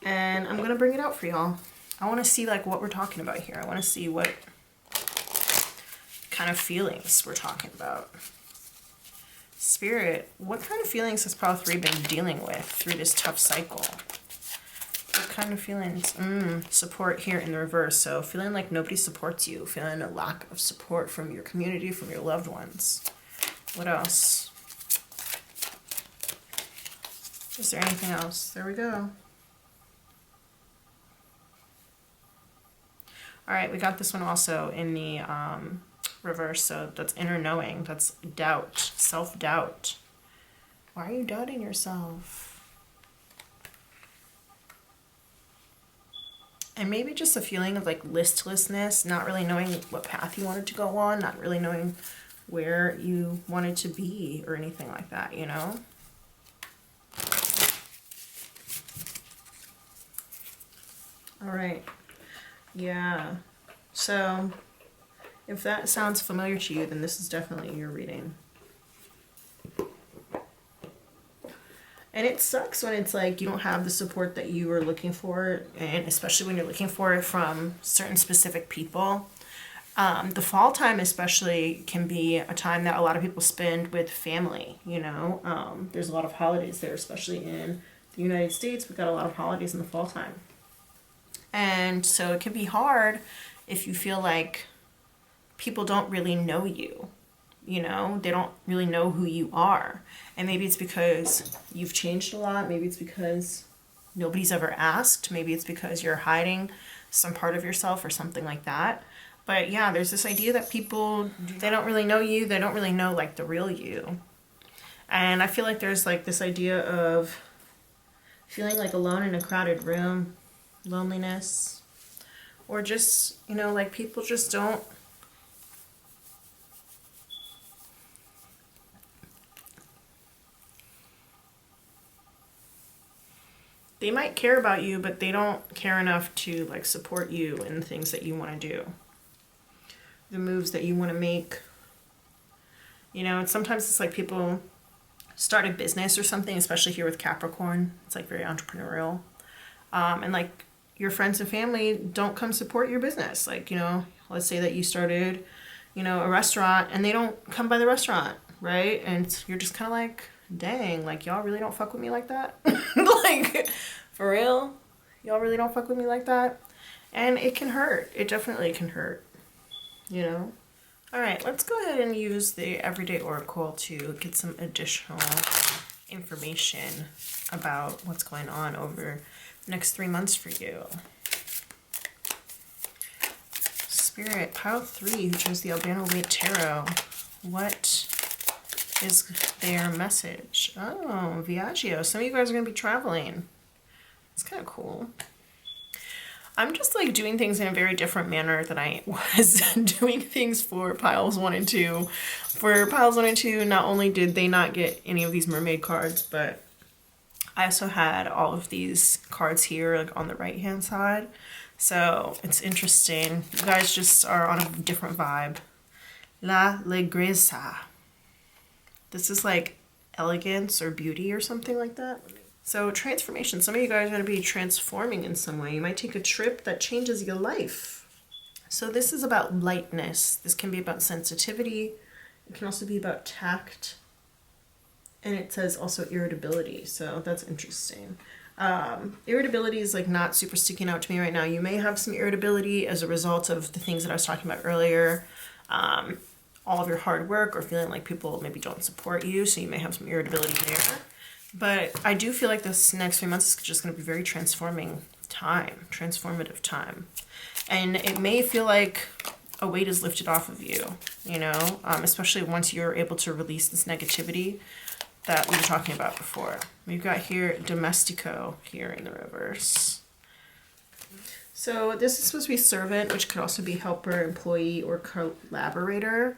and I'm going to bring it out for y'all. I want to see like what we're talking about here. I want to see what kind of feelings we're talking about. Spirit, what kind of feelings has Pile 3 been dealing with through this tough cycle? What kind of feelings? Support here in the reverse. So feeling like nobody supports you, feeling a lack of support from your community, from your loved ones. What else? Is there anything else? There we go. All right, we got this one also in the reverse, so that's inner knowing, that's doubt, self-doubt. Why are you doubting yourself? And maybe just a feeling of like listlessness, not really knowing what path you wanted to go on, not really knowing where you wanted to be or anything like that, you know? All right. Yeah. So if that sounds familiar to you, then this is definitely your reading. And it sucks when it's like you don't have the support that you were looking for, and especially when you're looking for it from certain specific people. The fall time especially can be a time that a lot of people spend with family, you know. There's a lot of holidays there, especially in the United States. We've got a lot of holidays in the fall time. And so it can be hard if you feel like people don't really know you. You know, they don't really know who you are. And maybe it's because you've changed a lot. Maybe it's because nobody's ever asked. Maybe it's because you're hiding some part of yourself or something like that. But yeah, there's this idea that people, they don't really know you. They don't really know like the real you. And I feel like there's like this idea of feeling like alone in a crowded room, loneliness, or just, you know, like people just don't. They might care about you, but they don't care enough to like support you in the things that you want to do, the moves that you want to make. You know, and sometimes it's like people start a business or something, especially here with Capricorn. It's like very entrepreneurial. And like your friends and family don't come support your business. Like, you know, let's say that you started, you know, a restaurant and they don't come by the restaurant, right? And you're just kind of like, dang, like y'all really don't fuck with me like that? Like, for real? Y'all really don't fuck with me like that? And it can hurt. It definitely can hurt, you know? All right, let's go ahead and use the Everyday Oracle to get some additional information about what's going on over the next 3 months for you. Spirit, pile 3, who chose the Albano Way Tarot. What is their message? Oh, Viaggio. Some of you guys are going to be traveling. It's kind of cool. I'm just like doing things in a very different manner than I was doing things for piles 1 and 2. For piles 1 and 2, not only did they not get any of these mermaid cards, but I also had all of these cards here like on the right hand side. So it's interesting. You guys just are on a different vibe. La Legresa. This is like elegance or beauty or something like that. So transformation, some of you guys are going to be transforming in some way. You might take a trip that changes your life. So this is about lightness. This can be about sensitivity. It can also be about tact. And it says also irritability. So that's interesting. Irritability is like not super sticking out to me right now. You may have some irritability as a result of the things that I was talking about earlier. All of your hard work or feeling like people maybe don't support you. So you may have some irritability there. But I do feel like this next few months is just going to be very transformative time. And it may feel like a weight is lifted off of you, you know, especially once you're able to release this negativity that we were talking about before. We've got here Domestico here in the reverse. So this is supposed to be servant, which could also be helper, employee, or collaborator.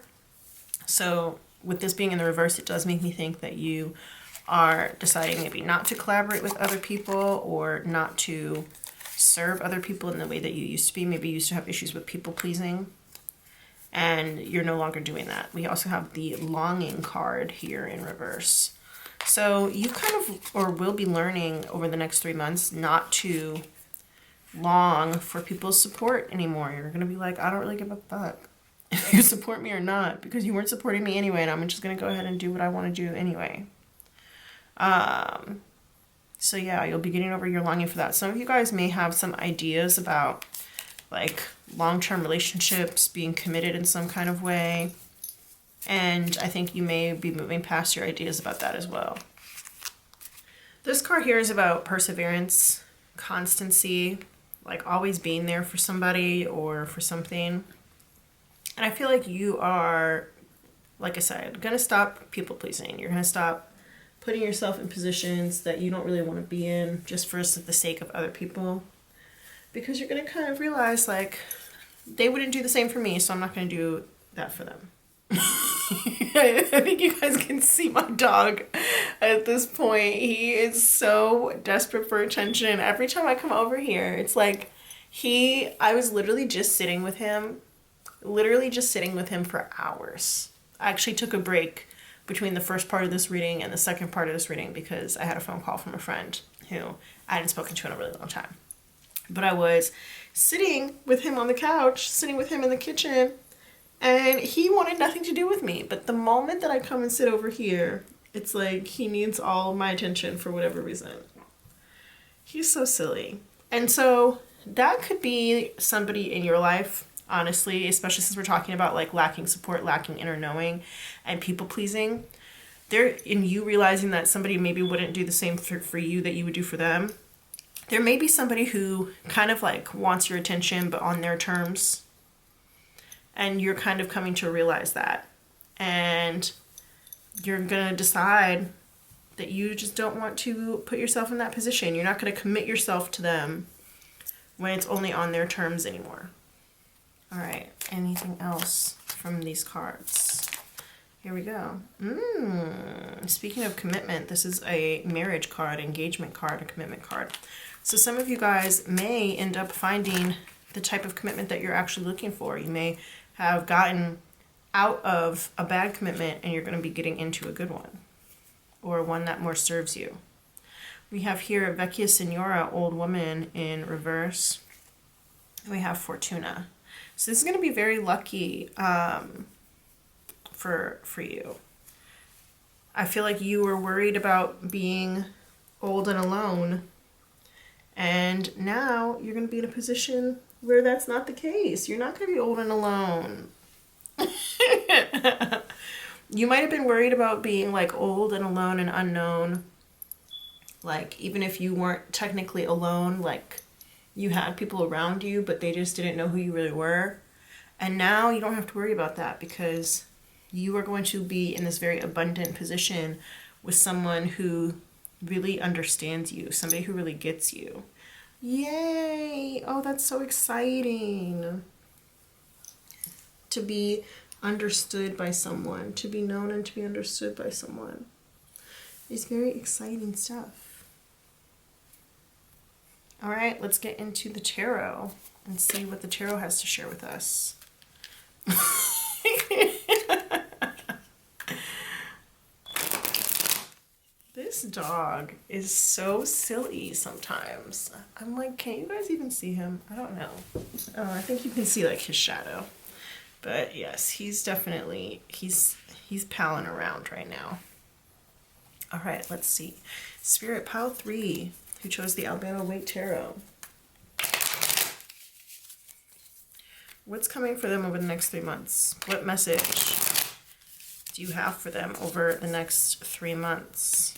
So with this being in the reverse, it does make me think that you are deciding maybe not to collaborate with other people or not to serve other people in the way that you used to be. Maybe you used to have issues with people pleasing and you're no longer doing that. We also have the longing card here in reverse. So you kind of, or will be learning over the next 3 months not to long for people's support anymore. You're going to be like, I don't really give a fuck if you support me or not, because you weren't supporting me anyway, and I'm just going to go ahead and do what I want to do anyway. So yeah, you'll be getting over your longing for that. Some of you guys may have some ideas about like long-term relationships, being committed in some kind of way. And I think you may be moving past your ideas about that as well. This card here is about perseverance, constancy, like always being there for somebody or for something. And I feel like you are, like I said, going to stop people pleasing. You're going to stop putting yourself in positions that you don't really want to be in just for the sake of other people, because you're going to kind of realize like they wouldn't do the same for me, so I'm not going to do that for them. I think you guys can see my dog at this point. He is so desperate for attention. Every time I come over here, it's like I was literally just sitting with him, for hours. I actually took a break between the first part of this reading and the second part of this reading because I had a phone call from a friend who I hadn't spoken to in a really long time. But I was sitting with him on the couch, sitting with him in the kitchen, and he wanted nothing to do with me. But the moment that I come and sit over here, it's like he needs all of my attention for whatever reason. He's so silly. And so that could be somebody in your life, honestly, especially since we're talking about like lacking support, lacking inner knowing, and people pleasing. There, in you realizing that somebody maybe wouldn't do the same for you that you would do for them. There may be somebody who kind of like wants your attention, but on their terms. And you're kind of coming to realize that. And you're going to decide that you just don't want to put yourself in that position. You're not going to commit yourself to them when it's only on their terms anymore. All right, anything else from these cards? Here we go. Speaking of commitment, this is a marriage card, engagement card, a commitment card. So some of you guys may end up finding the type of commitment that you're actually looking for. You may have gotten out of a bad commitment and you're going to be getting into a good one, or one that more serves you. We have here Vecchia Signora, old woman, in reverse. And we have Fortuna. So this is going to be very lucky for you. I feel like you were worried about being old and alone, and now you're going to be in a position where that's not the case. You're not going to be old and alone. You might have been worried about being like old and alone and unknown. Like even if you weren't technically alone, like you had people around you, but they just didn't know who you really were. And now you don't have to worry about that because you are going to be in this very abundant position with someone who really understands you, somebody who really gets you. Yay! Oh, that's so exciting. To be understood by someone, to be known and to be understood by someone. It's very exciting stuff. All right, let's get into the tarot and see what the tarot has to share with us. This dog is so silly sometimes. I'm like, can you guys even see him? I don't know. Oh, I think you can see like his shadow. But yes, he's definitely, he's palling around right now. All right, let's see. Spirit Pile 3, who chose the Alabama Wake Tarot. What's coming for them over the next 3 months? What message do you have for them over the next 3 months?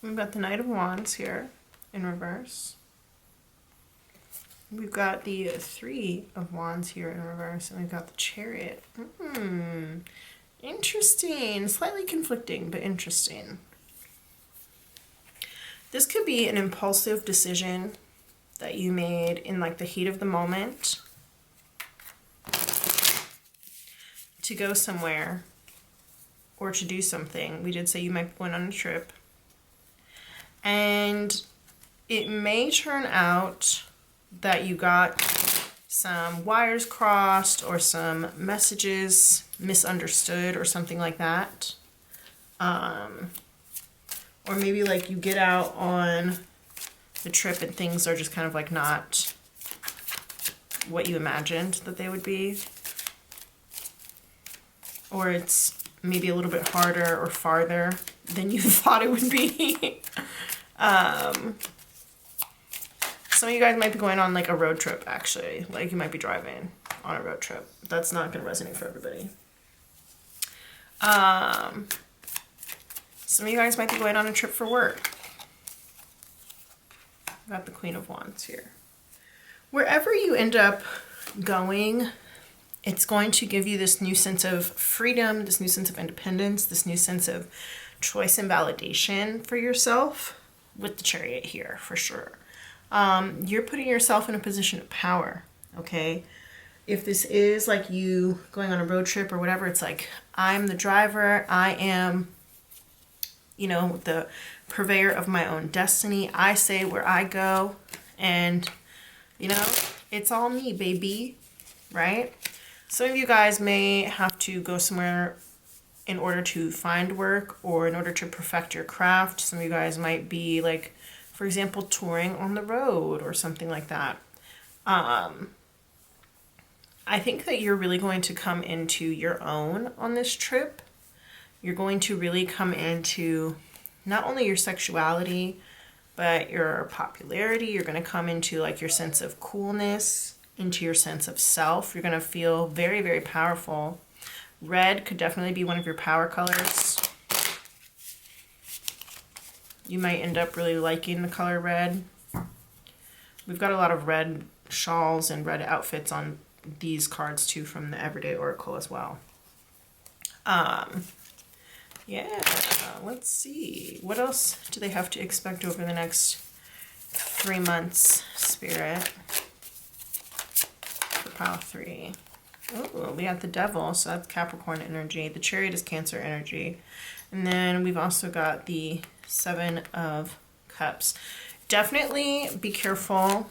We've got the Knight of Wands here in reverse. We've got the Three of Wands here in reverse, and we've got the Chariot. Interesting. Slightly conflicting, but interesting. This could be an impulsive decision that you made in like the heat of the moment to go somewhere or to do something. We did say you might be going on a trip. And it may turn out that you got some wires crossed or some messages misunderstood or something like that. Or maybe like you get out on the trip and things are just kind of like not what you imagined that they would be. Or it's maybe a little bit harder or farther than you thought it would be. Some of you guys might be going on like a road trip, actually. Like you might be driving on a road trip. That's not going to resonate for everybody. Some of you guys might be going on a trip for work. I've got the Queen of Wands here. Wherever you end up going, it's going to give you this new sense of freedom, this new sense of independence, this new sense of choice and validation for yourself with the Chariot here, for sure. You're putting yourself in a position of power, okay? If this is like you going on a road trip or whatever, it's like, I'm the driver, I am you know, the purveyor of my own destiny. I say where I go, and, you know, it's all me, baby, right? Some of you guys may have to go somewhere in order to find work or in order to perfect your craft. Some of you guys might be like, for example, touring on the road or something like that. I think that you're really going to come into your own on this trip. You're going to really come into not only your sexuality, but your popularity. You're going to come into like your sense of coolness, into your sense of self. You're going to feel very, very powerful. Red could definitely be one of your power colors. You might end up really liking the color red. We've got a lot of red shawls and red outfits on these cards too from the Everyday Oracle as well. Yeah, let's see. What else do they have to expect over the next 3 months, Spirit? For pile 3. Oh, we got the Devil, so that's Capricorn energy. The Chariot is Cancer energy. And then we've also got the 7 of Cups. Definitely be careful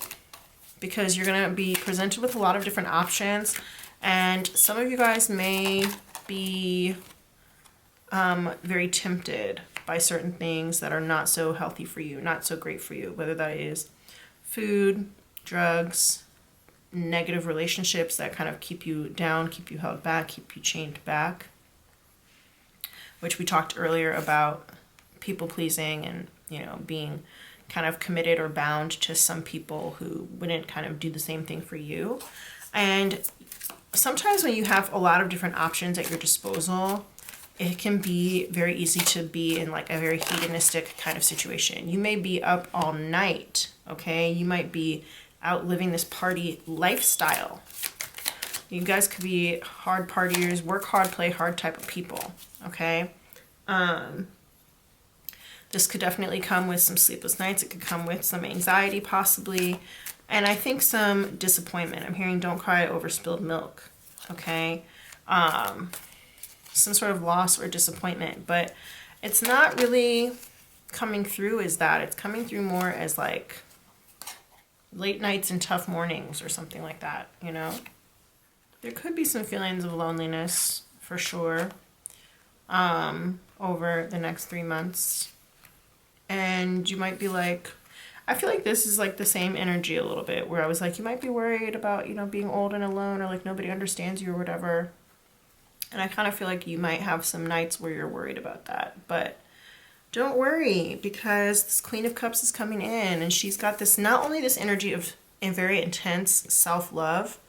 because you're going to be presented with a lot of different options. And some of you guys may be very tempted by certain things that are not so healthy for you, not so great for you, whether that is food, drugs, negative relationships that kind of keep you down, keep you held back, keep you chained back, which we talked earlier about people pleasing and, you know, being kind of committed or bound to some people who wouldn't kind of do the same thing for you. And sometimes when you have a lot of different options at your disposal, it can be very easy to be in like a very hedonistic kind of situation. You may be up all night, okay? You might be out living this party lifestyle. You guys could be hard partiers, work hard, play hard type of people, okay? This could definitely come with some sleepless nights. It could come with some anxiety possibly. And I think some disappointment. I'm hearing don't cry over spilled milk, okay? Some sort of loss or disappointment, but it's not really coming through as that. It's coming through more as like late nights and tough mornings or something like that, you know? There could be some feelings of loneliness for sure over the next 3 months. And you might be like, I feel like this is like the same energy a little bit where I was like, you might be worried about, you know, being old and alone or like nobody understands you or whatever. And I kind of feel like you might have some nights where you're worried about that. But don't worry, because this Queen of Cups is coming in and she's got this, not only this energy of a very intense self-love,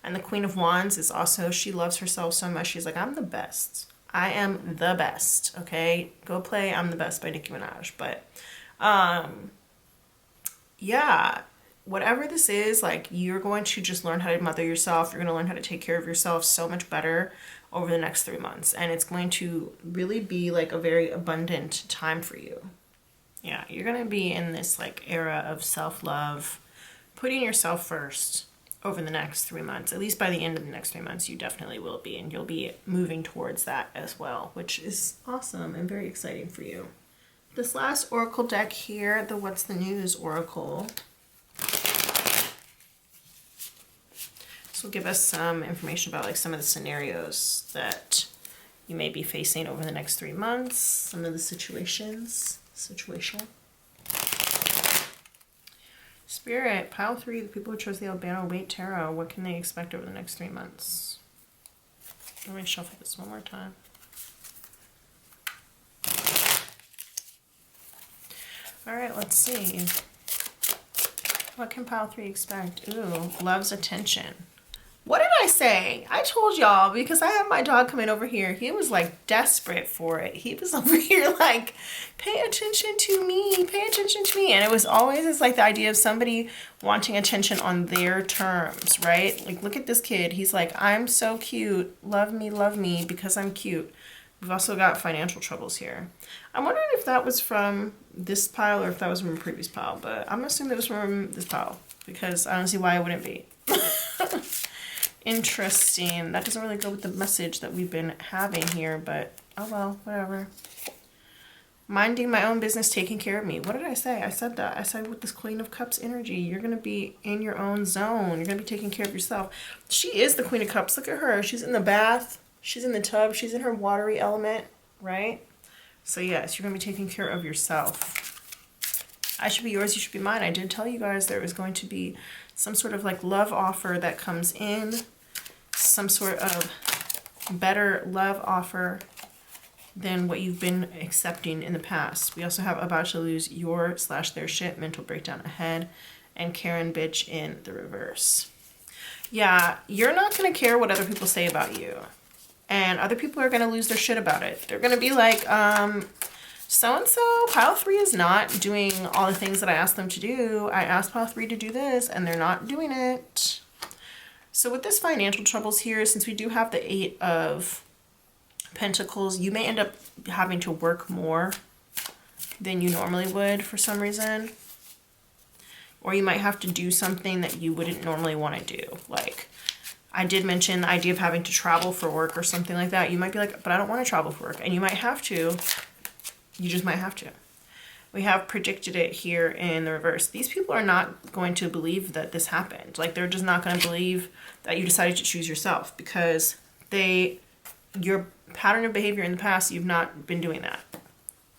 and the Queen of Wands is also, she loves herself so much. She's like, I'm the best. I am the best, okay? Go play I'm the Best by Nicki Minaj. But yeah, whatever this is, like you're going to just learn how to mother yourself. You're going to learn how to take care of yourself so much better over the next 3 months. And it's going to really be like a very abundant time for you. Yeah, you're going to be in this like era of self-love, putting yourself first over the next 3 months. At least by the end of the next 3 months, you definitely will be. And you'll be moving towards that as well, which is awesome and very exciting for you. This last oracle deck here, the What's the News Oracle. Will give us some information about like some of the scenarios that you may be facing over the next 3 months, some of the situational. Spirit, pile 3, the people who chose the Albano Weight Tarot, what can they expect over the next 3 months? Let me shuffle this one more time. All right, let's see. What can pile 3 expect? Ooh, loves attention. What did I say? I told y'all, because I have my dog coming over here. He was like desperate for it. He was over here like, pay attention to me, pay attention to me. And it was always this like the idea of somebody wanting attention on their terms, right? Like, look at this kid. He's like, I'm so cute. Love me because I'm cute. We've also got financial troubles here. I'm wondering if that was from this pile or if that was from a previous pile, but I'm assuming it was from this pile because I don't see why it wouldn't be. Interesting. That doesn't really go with the message that we've been having here, but oh well, whatever. Minding my own business, taking care of me. What did I say? I said that. I said with this Queen of Cups energy, you're going to be in your own zone. You're going to be taking care of yourself. She is the Queen of Cups. Look at her. She's in the bath. She's in the tub. She's in her watery element, right? So yes, you're going to be taking care of yourself. I should be yours, you should be mine. I did tell you guys there was going to be some sort of like love offer that comes in. Some sort of better love offer than what you've been accepting in the past. We also have about to lose your/their shit, mental breakdown ahead, and Karen bitch in the reverse. Yeah, you're not going to care what other people say about you. And other people are going to lose their shit about it. They're going to be like, so-and-so, pile 3 is not doing all the things that I asked them to do. I asked pile 3 to do this, and they're not doing it. So with this financial troubles here, since we do have the 8 of Pentacles, you may end up having to work more than you normally would for some reason. Or you might have to do something that you wouldn't normally want to do. Like, I did mention the idea of having to travel for work or something like that. You might be like, but I don't want to travel for work. And you might have to. You just might have to. We have predicted it here in the reverse. These people are not going to believe that this happened. Like, they're just not going to believe that you decided to choose yourself because your pattern of behavior in the past, you've not been doing that.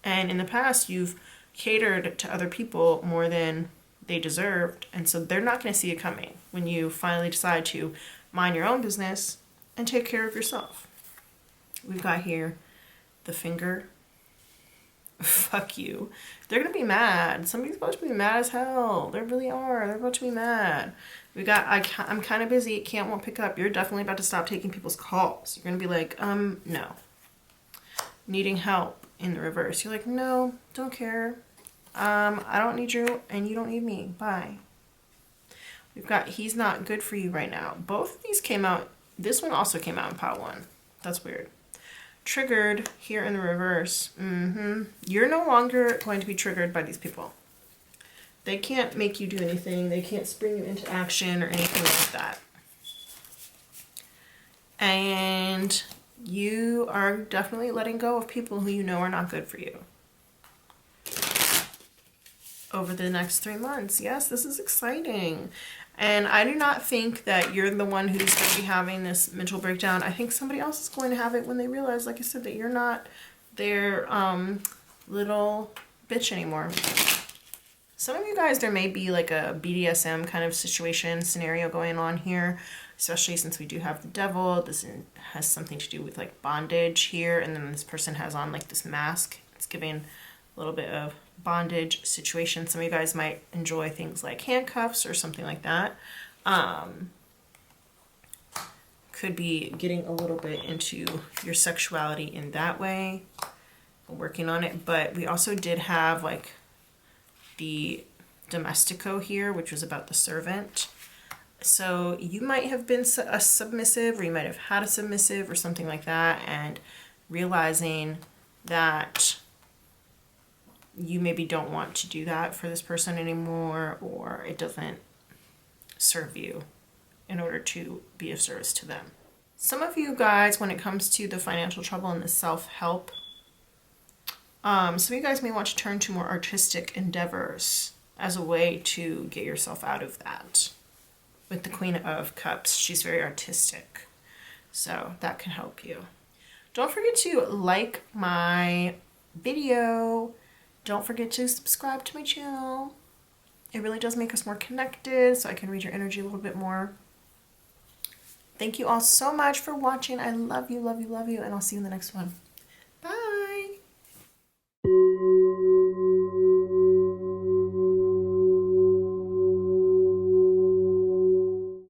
And in the past, you've catered to other people more than they deserved. And so they're not going to see it coming when you finally decide to mind your own business and take care of yourself. We've got here the finger. Fuck you. They're going to be mad. Somebody's about to be mad as hell. They really are. They're about to be mad. We got, I'm kind of busy. Can't, won't pick up. You're definitely about to stop taking people's calls. You're going to be like, no. Needing help in the reverse. You're like, no, don't care. I don't need you and you don't need me. Bye. We've got, he's not good for you right now. Both of these came out. This one also came out in pile 1. That's weird. Triggered here in the reverse. You're no longer going to be triggered by these people. They can't make you do anything. They can't spring you into action or anything like that. And you are definitely letting go of people who you know are not good for you. Over the next 3 months. Yes, this is exciting. And I do not think that you're the one who's going to be having this mental breakdown. I think somebody else is going to have it when they realize, like I said, that you're not their little bitch anymore. Some of you guys, there may be like a BDSM kind of situation, scenario going on here, especially since we do have the devil. This has something to do with like bondage here. And then this person has on like this mask. It's giving a little bit of bondage situation. Some of you guys might enjoy things like handcuffs or something like that. Could be getting a little bit into your sexuality in that way, working on it. But we also did have like the domestico here, which was about the servant. So you might have been a submissive, or you might have had a submissive or something like that, and realizing that you maybe don't want to do that for this person anymore, or it doesn't serve you in order to be of service to them. Some of you guys, when it comes to the financial trouble and the self-help, some of you guys may want to turn to more artistic endeavors as a way to get yourself out of that. With the Queen of Cups, she's very artistic, so that can help you. Don't forget to like my video. Don't forget to subscribe to my channel. It really does make us more connected, so I can read your energy a little bit more. Thank you all so much for watching. I love you, love you, love you, and I'll see you in the next one.